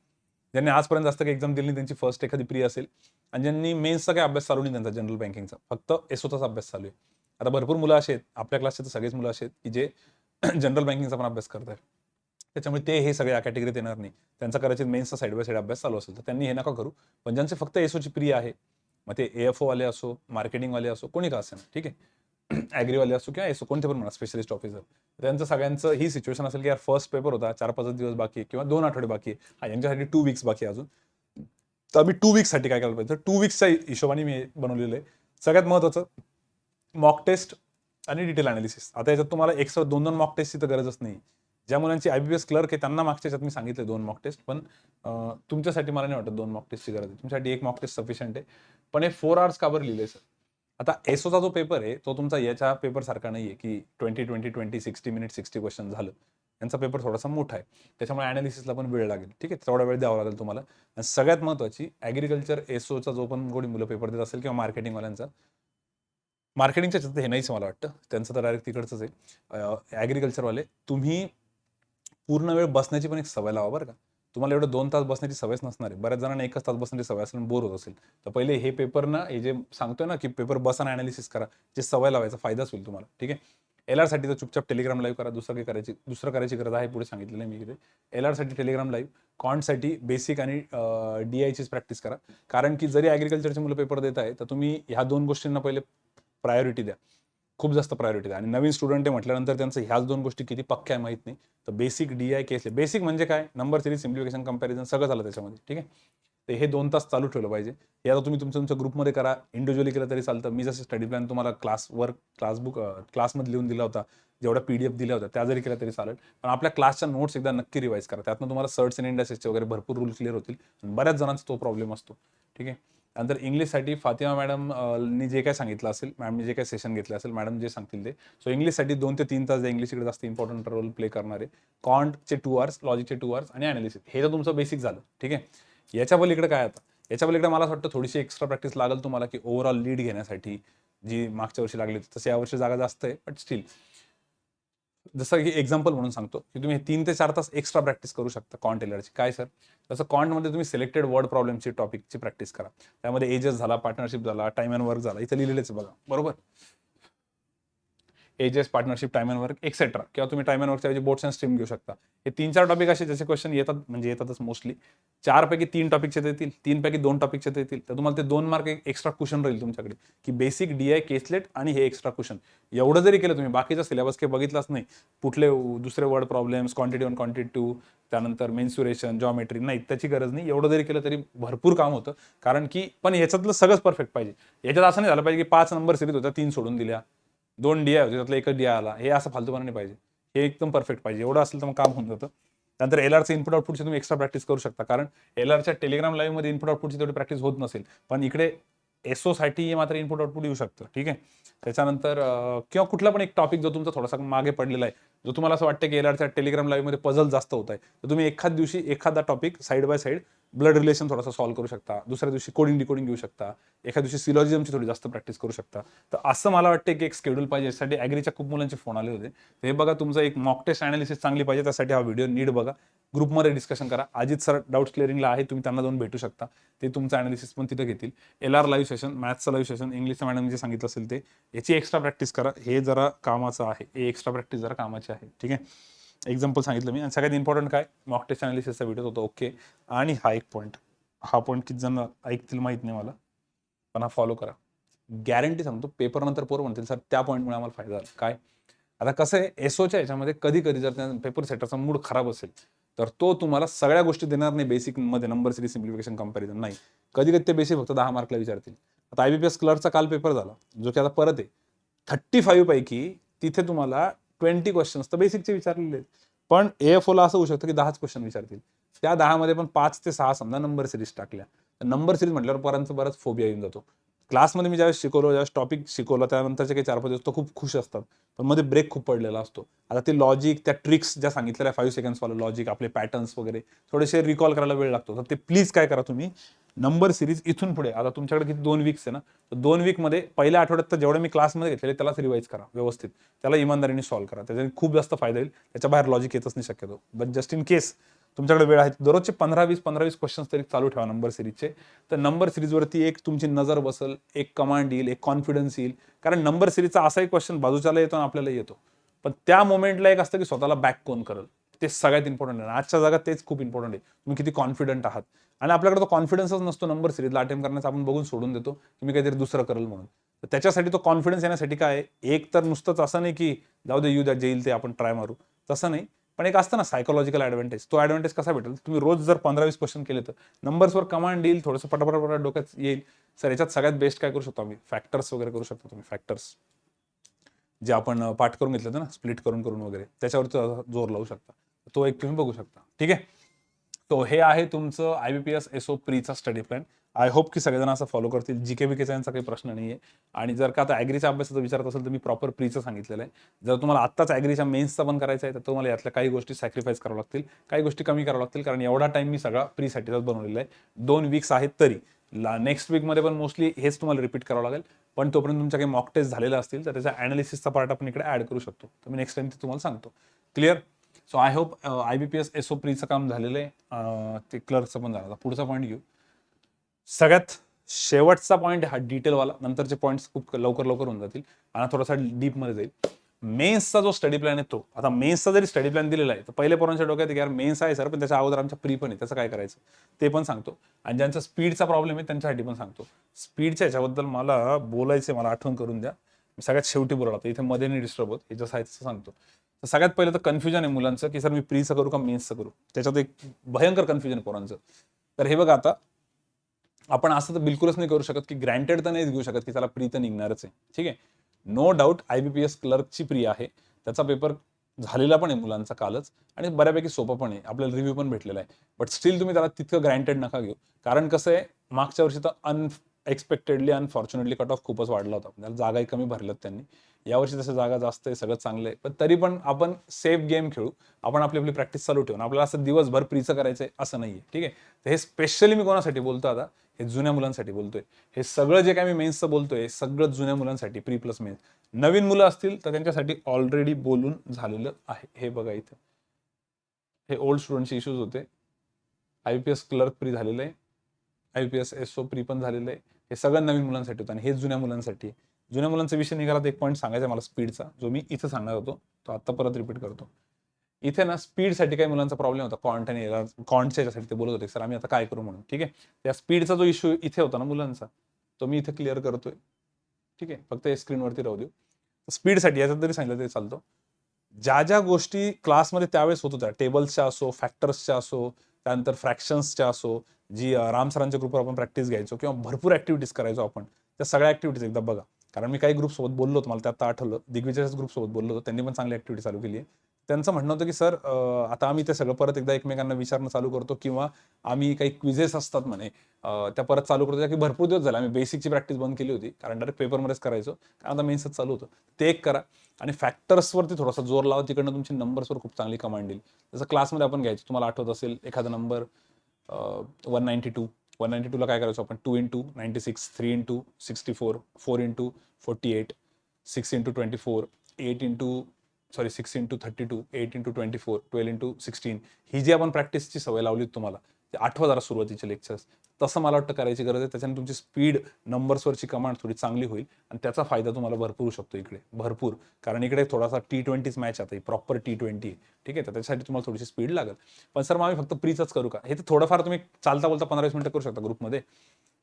ज्यांनी आजपर्यंत जास्त काही एक्झाम दिली नाही, त्यांची फर्स्ट एखादी प्री असेल, आणि ज्यांनी मेन्सचा काही अभ्यास चालू नाही त्यांचा जनरल बँकिंगचा, फक्त SOचाच अभ्यास चालू आहे. आता भरपूर मुलं असे आहेत, आपल्या क्लासचे तर सगळेच मुलं असे आहेत की जे जनरल बँकिंगचा पण अभ्यास करत आहेत. त्याच्यामुळे ते हे सगळे या कॅटेगरीत येणार नाही. त्यांचा कदाचित मेन्सचा साईड बाय साईड अभ्यास चालू असेल तर त्यांनी हे नका करू. पण ज्यांचे फक्त SOची प्री आहे, मग ते AFO वाले असो, मार्केटिंगवाले असो, कोणी का असेल, ठीक आहे, ॲग्रीवाले असो किंवा SO कोणते पण म्हणा, स्पेशलिस्ट ऑफिसर, त्यांचं सगळ्यांचं ही सिच्युएशन असेल की यार फर्स्ट पेपर होता, 4-5 दिवस बाकी आहे किंवा 2 आठवडे बाकी आहे, हा यांच्यासाठी 2 वीक्स बाकी आहे अजून. तर आम्ही 2 वीक्ससाठी काय करायला पाहिजे, तर 2 वीक्सच्या हिशोबाने मी बनवलेलं आहे. सगळ्यात महत्त्वाचं मॉक टेस्ट आणि डिटेल अनालिसिस. आता याच्यात तुम्हाला एक्स्ट्रा 2-2 मॉक टेस्टची तर गरजच नाही. ज्या मुलांची IBPS क्लर्क आहे त्यांना मागच्या याच्यात मी सांगितलं 2 मॉक टेस्ट, पण तुमच्यासाठी मला नाही वाटत 2 मॉक टेस्टची गरज आहे. तुमच्यासाठी 1 मॉक टेस्ट सफिशियंट आहे. पण हे 4 आवर्स का बरं लिहिलंय सर? आता एसओचा जो पेपर आहे तो तुमचा याच्या पेपर सारखा नाहीये की 20-20-20 60 मिनिट 60 क्वेश्चन झालं. यांचा पेपर थोडासा मोठा आहे, त्याच्यामुळे अनालिसिसला पण वेळ लागेल. ठीक आहे, तेवढा वेळ द्यावा लागेल तुम्हाला. आणि सगळ्यात महत्त्वाची ॲग्रिकल्चर एसओचा जो पण कोणी मुलं पेपर देत असेल किंवा मार्केटिंगवाल्यांचा, मार्केटिंगच्या हे नाहीच मला वाटतं, त्यांचं तर डायरेक्ट तिकडचंच आहे. ॲग्रिकल्चरवाले तुम्ही पूर्ण वेळ बसण्याची पण एक सवय लावा बरं का. तुम्हाला एवढं 2 तास बसण्याची सवयच नसणार आहे. बऱ्याच जणांना 1च तास बसण्याची सवय असेल, बोर होत असेल. तर पहिले हे पेपर ना, हे जे सांगतोय ना, की पेपर बसा आणि अनालिसिस करा, जे सवय लावायचा फायदाच होईल तुम्हाला. ठीक आहे. LR साठी तर चुपचाप टेलिग्राम लाईव्ह करा. दुसरं करायची गरज आहे, पुढे सांगितलेलं आहे मी इथे. LR साठी टेलिग्राम लाईव्ह, क्वांटसाठी बेसिक आणि DI प्रॅक्टिस करा. कारण की जरी ॲग्रिकल्चरचे मुलं पेपर देत आहे, तर तुम्ही ह्या 2 गोष्टींना पहिले प्रायोरिटी द्या. खूप जास्त प्रायोरिटी द्या. आणि नवीन स्टुडंट आहे म्हटल्यानंतर त्यांचं ह्याच 2 गोष्टी किती पक्क्या आहे माहीत नाही. तर बेसिक, DI, केस. बेसिक म्हणजे काय? नंबर सिरीज, सिम्प्लिफिकेशन, कंपॅरिझन सगळं झालं त्याच्यामध्ये. ठीक आहे. तर हे 2 तास चालू ठेवलं पाहिजे. हे आता तुम्ही तुमच्या ग्रुपमध्ये करा, इंडिव्हिज्युअली केलं तरी चालतं. मी जसं स्टडी प्लॅन तुम्हाला क्लासमध्ये लिहून दिला होता, जेवढ्या PDF दिल्या होत्या त्या जरी केल्या तरी चालेल. पण आपल्या क्लासच्या नोट्स एकदा नक्की रिवाईज करा. त्यातनं तुम्हाला सर्ट्स आणि इंडेक्सेसचे वगैरे भरपूर रूल क्लिअर होतील. बऱ्याच जणांचा तो प्रॉब्लेम असतो. ठीक आहे. नंतर इंग्लिशसाठी फातिमा मॅडम नी जे काय सांगितलं असेल, मॅमनी जे काही सेशन घेतलं असेल, मॅडम जे सांगतील ते. सो इंग्लिशसाठी 2 ते 3 तास इंग्लिश इकडे जास्त इम्पॉर्टंट रोल प्ले करणार आहे. कॉन्टचे 2 आवर्स, लॉजिकचे 2 आवर्स आणि अनालिसिस. हे तर तुमचं बेसिक झालं. ठीक आहे. याच्या पलीकडे काय आता? याच्या पलीकडे मला असं वाटतं थोडीशी एक्स्ट्रा प्रॅक्टिस लागेल तुम्हाला, की ओव्हरऑल लीड घेण्यासाठी, जी मागच्या वर्षी लागली होती तशी यावर्षी जागा जास्त आहे, बट स्टील. जसं की एक्झाम्पल म्हणून सांगतो, की तुम्ही 3 ते 4 तास एक्स्ट्रा प्रॅक्टिस करू शकता कॉन्ट एलरची. काय सर? तसं कॉन्टमध्ये तुम्ही सिलेक्टेड वर्ड प्रॉब्लेमची टॉपिकची प्रॅक्टिस करा. त्यामध्ये एजेस झाला, पार्टनरशिप झाला, टाइम अँड वर्क झाला. इथं लिहिलेलेच बघा, बरोबर? Ages, partnership, time and work etcetera. किंवा तुम्ही टाइम अँड वर्कच्या ऐवजी बोट्स अँड स्ट्रीम घेऊ शकता. हे 3-4 टॉपिक असे ज्याचे क्वेश्चन येतात, म्हणजे येतातच मोस्टली. 4 पैकी 3 टॉपिकचे देतील, 3 पैकी 2 टॉपिकचे देतील. तर तुम्हाला ते 2 मार्क एक्स्ट्रा क्वेश्चन राहील तुमच्याकडे, की बेसिक, DI, केसलेट आणि हे एक्स्ट्रा क्वेश्चन. एवढं जरी केलं तुम्ही, बाकीचा सिलेबस काही बघितलाच नाही, कुठले दुसरे वर्ड प्रॉब्लेम्स, क्वांटिटी 1, क्वांटिटी 2, त्यानंतर मेन्सुरेशन, जॉमेट्री, नाही त्याची गरज नाही. एवढं जरी केलं तरी भरपूर काम होतं. कारण की पण याच्यातलं सगळंच परफेक्ट पाहिजे. याच्यात असं नाही झालं पाहिजे की 5 नंबर सिरीज होत्या, 3 सोडून दिल्या, 2 DI होते, त्यातला 1च DI आला. हे असं फालतूपणा नाही पाहिजे. हे एकदम परफेक्ट पाहिजे. एवढं असेल तर मग काम होऊन जातं. त्यानंतर LRचे इनपुट आउटपुटची तुम्ही एक्स्ट्रा प्रॅक्टिस करू शकता. कारण LRच्या टेलिग्राम लाईव्हमध्ये इनपुट आउटपुटची तेवढी प्रॅक्टिस होत नसेल. पण इकडे SOसाठी मात्र इनपुट आउटपुट येऊ शकतं. ठीक आहे. त्याच्यानंतर किंवा कुठला पण एक टॉपिक जो तुमचा थोडासा मागे पडलेला आहे, जो तुम्हाला असं वाटतं की LRच्या टेलिग्राम लाईव्हमध्ये पझल जास्त होत आहे, तर तुम्ही एखाद दिवशी एखादा topic side by side blood relation थोडासा सॉल्व्ह करू शकता. दुसऱ्या दिवशी कोडिंग डिकोडिंग घेऊ शकता. एखाद्या दिवशी सिलॉजिझमची थोडी जास्त प्रॅक्टिस करू शकता. तर असं मला वाटतं की एक शेड्यूल पाहिजे. यासाठी ॲग्रीच्या खूप मुलांचे फोन आले होते. तर हे बघा, तुमचं एक मॉक टेस्ट अनालिसिस चांगली पाहिजे, त्यासाठी हा व्हिडिओ नीट बघा. ग्रुपमध्ये डिस्कशन करा. अजित सर डाऊट्स क्लिअरिंगला आहे, तुम्ही त्यांना जाऊन भेटू शकता. ते तुमचं अनालिसिस पण तिथं घेतील. LR लाईव्ह सेशन, मॅथ्सचं लाईव्ह सेशन, इंग्लिशचं मॅडम जे सांगितलं असेल ते, याची एक्स्ट्रा प्रॅक्टिस करा. हे जरा कामाचं आहे. हे एक्स्ट्रा प्रॅक्टिस जरा कामाची आहे. ठीक आहे. एक्झाम्पल सांगितलं मी. आणि सगळ्यात इम्पॉर्टंट काय, मॉक टेस्ट अनालिसिसचा व्हिडिओ होता. ओके. आणि हा एक पॉईंट, हा पॉईंट किती जण ऐकतील माहित नाही मला, पण हा फॉलो करा. गॅरंटी सांगतो, पेपर नंतर पोरं म्हणतील सर त्या पॉईंटमुळे आम्हाला फायदा झाला. काय? आता कसं आहे, एसओच्या ह्याच्यामध्ये कधी कधी जर त्या पेपर सेटरचा मूड खराब असेल, तर तो तुम्हाला सगळ्या गोष्टी देणार नाही. बेसिकमध्ये नंबर सिरीज, सिम्प्लिफिकेशन, कंपॅरिझन नाही. कधी कधी ते बेसिक फक्त 10 मार्कला विचारतील. आता IBPS क्लर्कचा काल पेपर झाला, जो की आता परत आहे. 35 पैकी तिथे तुम्हाला 20 क्वेश्चन्स तर बेसिकचे विचारलेले आहेत. पण AFOला असं होऊ शकतं की 10च क्वेश्चन विचारतील. त्या 10 मध्ये पण 5 ते 6 समजा नंबर सिरीज टाकल्या. नंबर सिरीज म्हटल्यावर पोरांचा बराच फोबिया येऊन जातो. क्लासमध्ये मी ज्यावेळेस शिकवलो, ज्यावेळेस टॉपिक शिकवला, त्यानंतरचे काही 4-5 दिवस तो खूप खुश असतात. पण मध्ये ब्रेक खूप पडलेला असतो. आता ते लॉजिक, त्या ट्रिक्स ज्या सांगितलेल्या 5 सेकंड्सवालं लॉजिक, आपले पॅटर्न्स वगैरे थोडेसे रिकॉल करायला वेळ लागतो. तर ते प्लीज काय करा तुम्ही, नंबर सिरीज इथून पुढे, आता तुमच्याकडे किती 2 वीक्स आहे ना, तर 2 वीकमध्ये पहिल्या आठवड्यात तर जेवढे मी क्लासमध्ये घेतलेले त्यालाच रिवाईज करा व्यवस्थित. त्याला इमानदारीने सॉल्व्ह करा. त्याच्याने खूप जास्त फायदा होईल. त्याच्या बाहेर लॉजिक येतच नाही शक्यतो. बट जस्ट इन केस तुमच्याकडे वेळ आहे, दररोजचे 15-20 क्वेश्चन्स तरी चालू ठेवा नंबर सिरीजचे. तर नंबर सिरीजवरती एक तुमची नजर बसल, एक कमांड येईल, एक कॉन्फिडन्स येईल. कारण नंबर सिरीजचा असाही क्वेश्चन बाजूच्याला येतो आणि आपल्याला येतो. पण त्या मोमेंटला एक असतं की स्वतःला बॅक कोण करेल, ते सगळ्यात इम्पॉर्टंट आहे. आजच्या जागात तेच खूप इम्पॉर्टंट आहे. तुम्ही किती कॉन्फिडंट आहात. आणि आपल्याकडे तो कॉन्फिडन्सच नसतो नंबर सिरीजला अटेम्प्ट करण्याचा. आपण बघून सोडून देतो की मी काहीतरी दुसरं करेल म्हणून. तर त्याच्यासाठी तो कॉन्फिडन्स येण्यासाठी काय आहे, एक तर नुसतंच असं नाही की जाऊ दे, येऊ द्या, येईल ते आपण ट्राय मारू, तसं नाही. पण एक असतं ना सायकोलॉजिकल ॲडव्हान्टेज. तो ॲडव्हान्टेज कसा भेटेल, तुम्ही रोज जर 15-20 क्वेश्चन केले तर नंबर्सवर कमांड येईल, थोडंसं पटापट डोक्यात येईल. सर याच्यात सगळ्यात बेस्ट काय करू शकतो आम्ही, फॅक्टर्स वगैरे करू शकतो. तुम्ही फॅक्टर्स जे आपण पाठ करून घेतलं ना, स्प्लिट करून वगैरे, त्याच्यावरती जोर लावू शकता. तो एक तुम्ही बघू शकता. ठीक आहे. तो हे आहे तुमचं IBPS SO प्रीचा स्टडी प्लॅन. आय होप की सगळेजण असं फॉलो करतील. GK BKचा यांचा काही प्रश्न नाही आहे. आणि जर का आता ॲग्रीच्या अभ्यासाचा विचारत असेल तर मी प्रॉपर प्रीचं सांगितलेलं आहे. जर तुम्हाला आत्ताच ॲग्रीच्या मेन्सचा पण करायचा आहे तर तुम्हाला यातल्या काही गोष्टी सॅक्रिफाईस करावं लागतील, काही गोष्टी कमी करावं लागतील. कारण एवढा टाइम मी सगळा प्रीसाठीच बनवलेला आहे. 2 वीक्स आहेत तरी. नेक्स्ट वीकमध्ये पण मोस्टली हेच तुम्हाला रिपीट करावं लागेल. पण तोपर्यंत तुमच्या काही मॉक टेस्ट झालेल्या असतील तर त्याचा अनालिसिसचा पार्ट आपण इकडे ॲड करू शकतो. तर मी नेक्स्ट टाइम ते तुम्हाला सांगतो. Clear? So I hope IBPS SO प्रीचं काम झालेलं आहे, ते क्लर्कचं पण झालं. पुढचा पॉईंट घेऊ. सगळ्यात शेवटचा पॉईंट हा डिटेलवाला, नंतरचे पॉईंट्स खूप लवकर होऊन जातील आणि थोडासा डीपमध्ये जाईल. मेन्सचा जो स्टडी प्लॅन आहे तो, आता मेन्सचा जरी स्टडी प्लॅन दिलेला आहे तर पहिले पोरांच्या डोक्यात की यार मेन्स आहे सर, पण त्याच्या अगोदर आमच्या प्री पण आहे, त्याचं काय करायचं ते पण सांगतो. आणि ज्यांचा स्पीडचा प्रॉब्लेम आहे त्यांच्यासाठी पण सांगतो. स्पीडच्या ह्याच्याबद्दल मला बोलायचं, मला आठवण करून द्या. मी सगळ्यात शेवटी बोलला तर इथे मध्ये नाही डिस्टर्ब होत, हे जसं आहे तसं सांगतो. तर सगळ्यात पहिलं तर कन्फ्युजन आहे मुलांचं की सर मी प्रीचं करू का मेन्सचं करू, त्याच्यात एक भयंकर कन्फ्युजन आहे पोरांचं. तर हे बघा, आता आपण असं तर बिलकुलच नाही करू शकत की ग्रँटेड तर नाहीच घेऊ शकत की त्याला प्री तर निघणारच आहे. ठीक आहे, नो डाऊट IBPS क्लर्कची प्री आहे, त्याचा पेपर झालेला पण आहे मुलांचा कालच आणि बऱ्यापैकी सोपं पण आहे, आपल्याला रिव्ह्यू पण भेटलेला आहे. बट स्टील तुम्ही त्याला तितकं ग्रँटेड नका घेऊ, कारण कसं आहे, मागच्या वर्षी तर अनएक्सपेक्टेडली अनफॉर्च्युनेटली कट ऑफ खूपच वाढला होता, त्याला जागाही कमी भरल्यात त्यांनी. यावर्षी तसं जागा जास्त आहे, सगळं चांगलं आहे, पण तरी पण आपण सेफ गेम खेळू, आपण आपली आपली प्रॅक्टिस चालू ठेवून. आपल्याला असं दिवसभर प्रीचं करायचंय असं नाहीये. ठीक आहे, तर हे स्पेशली मी कोणासाठी बोलतो आता, हे जुन्या मुलांसाठी बोलतोय. हे सगळं जे काय मी मेन्सचं बोलतोय सगळं जुन्या मुलांसाठी, प्री प्लस मेन्स. नवीन मुलं असतील तर त्यांच्यासाठी ऑलरेडी बोलून झालेलं आहे. हे बघा इथे, हे ओल्ड स्टुडंटचे इश्यूज होते. IBPS क्लर्क प्री झालेलं आहे, IBPS SO प्री पण झालेलं आहे. हे सगळं नवीन मुलांसाठी होतं आणि हे जुन्या मुलांसाठी. जुन्या मुलांचा विषय निघाला तर एक पॉईंट सांगायचा मला स्पीडचा, जो मी इथं सांगणार होतो तो आता परत रिपीट करतो. इथे ना स्पीडसाठी काही मुलांचा प्रॉब्लेम होता, कॉन्ट आणि कॉन्टच्या याच्यासाठी ते बोलत होते सर आम्ही आता काय करू म्हणून. ठीक आहे, त्या स्पीडचा जो इश्यू इथे होता ना मुलांचा, तो मी इथे क्लिअर करतोय. ठीक आहे, फक्त स्क्रीनवरती राहू देऊ. स्पीडसाठी याच्यात तरी सांगितलं तरी चालतो. ज्या ज्या गोष्टी क्लासमध्ये त्यावेळेस होत होत्या, टेबल्सच्या असो, फॅक्टर्सच्या असो, त्यानंतर फ्रॅक्शन्सच्या असो, जी राम सरांच्या ग्रुपवर आपण प्रॅक्टिस घ्यायचो किंवा भरपूर ऍक्टिव्हिटीज करायचो आपण, त्या सगळ्या ऍक्टिव्हिटीज एकदा बघा. कारण मी काही ग्रुपसोबत बोललो होतो, मला त्यात आठवलं, दिग्विजयच्याच ग्रुपसोबत बोललो होतो, त्यांनी पण चांगली ऍक्टिव्हिटी चालू केली आहे. त्यांचं म्हणणं होतं की सर आता आम्ही ते सगळं परत एकदा एकमेकांना विचारणं चालू करतो किंवा आम्ही काही क्विझेस असतात म्हणे त्या परत चालू करतो, की भरपूर दिवस झाले आम्ही बेसिकची प्रॅक्टिस बंद केली होती, कारण डायरेक्ट पेपरमध्येच करायचो, कारण आता मेन्सच चालू होतं. ते एक करा आणि फॅक्टर्सवरती थोडासा जोर लावा, तिकडनं तुमची नंबर्सवर खूप चांगली कमांड येईल. जसं क्लासमध्ये आपण घ्यायचो, तुम्हाला आठवत असेल एखादा नंबर 192, 192ला काय करायचो आपण, 2 into 96, 3 into 64, 4 into 48, 6 into 24, 8 into 6 into 32, 8 into 24, 12 into 16. ही जी आपण प्रॅक्टिसची सवय लावली तुम्हाला, ते आठवा जरा सुरुवातीचे लेक्चर्स, तसं मला वाटतं करायची गरज आहे. त्याच्याने तुमची स्पीड, नंबर्सवरची कमांड थोडी चांगली होईल आणि त्याचा फायदा तुम्हाला भरपूर होऊ शकतो इकडे, भरपूर. कारण इकडे थोडासा T20 मॅच आता, प्रॉपर T20. ठीक आहे, तर त्याच्यासाठी तुम्हाला थोडीशी स्पीड लागेल. पण सर मग आम्ही फक्त प्रीचंच करू का, हे तर थोडंफार तुम्ही चालता बोलता 15-20 मिनिटं करू शकता ग्रुपमध्ये.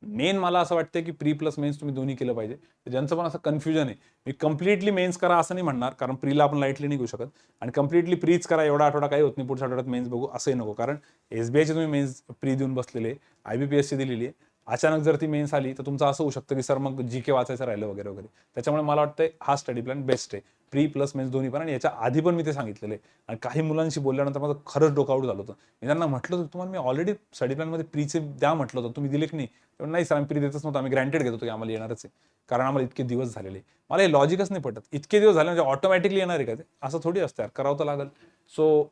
मेन मला असं वाटतं की प्री प्लस मेन्स तुम्ही दोन्ही केलं पाहिजे. ज्यांचं पण असं कन्फ्युजन आहे, मी कम्प्लिटली मेन्स करा असं नाही म्हणणार, कारण प्रीला आपण लाईटली नाही घेऊ शकत, आणि कम्प्लिटली प्रीच करा एवढा आठवडा काही होत नाही, पुढच्या आठवड्यात मेन्स बघू असंही नको. कारण SBIची तुम्ही मेन्स प्री देऊन बसलेले, IBPSची दिलेली आहे, अचानक जर ती मेन्स आली तर तुमचं असं होऊ शकतं की सर मग GK वाचायचं राहिलं वगैरे वगैरे. त्याच्यामुळे मला वाटतं हा स्टडी प्लॅन बेस्ट आहे, प्री प्लस मेन्स दोन्ही पण. आणि याच्या आधी पण मी ते सांगितलेलं आहे, आणि काही मुलांशी बोलल्यानंतर माझं खरंच डोकं आउट झालं होतं. मी त्यांना म्हटलं होतं तुम्हाला मी ऑलरेडी स्टडी प्लॅनमध्ये प्रीचे द्या म्हटलं होतं, तुम्ही दिले की नाही. नाही सर आम्ही प्री देतच नव्हतं, आम्ही ग्रँटेड घेत होतो की आम्हाला येणारच आहे, कारण आम्हाला इतके दिवस झालेले. मला हे लॉजिकच नाही पटत, इतके दिवस झाले म्हणजे ऑटोमॅटिकली येणार आहे का ते, असं थोडी असतं यार, करावं तर लागेल. सो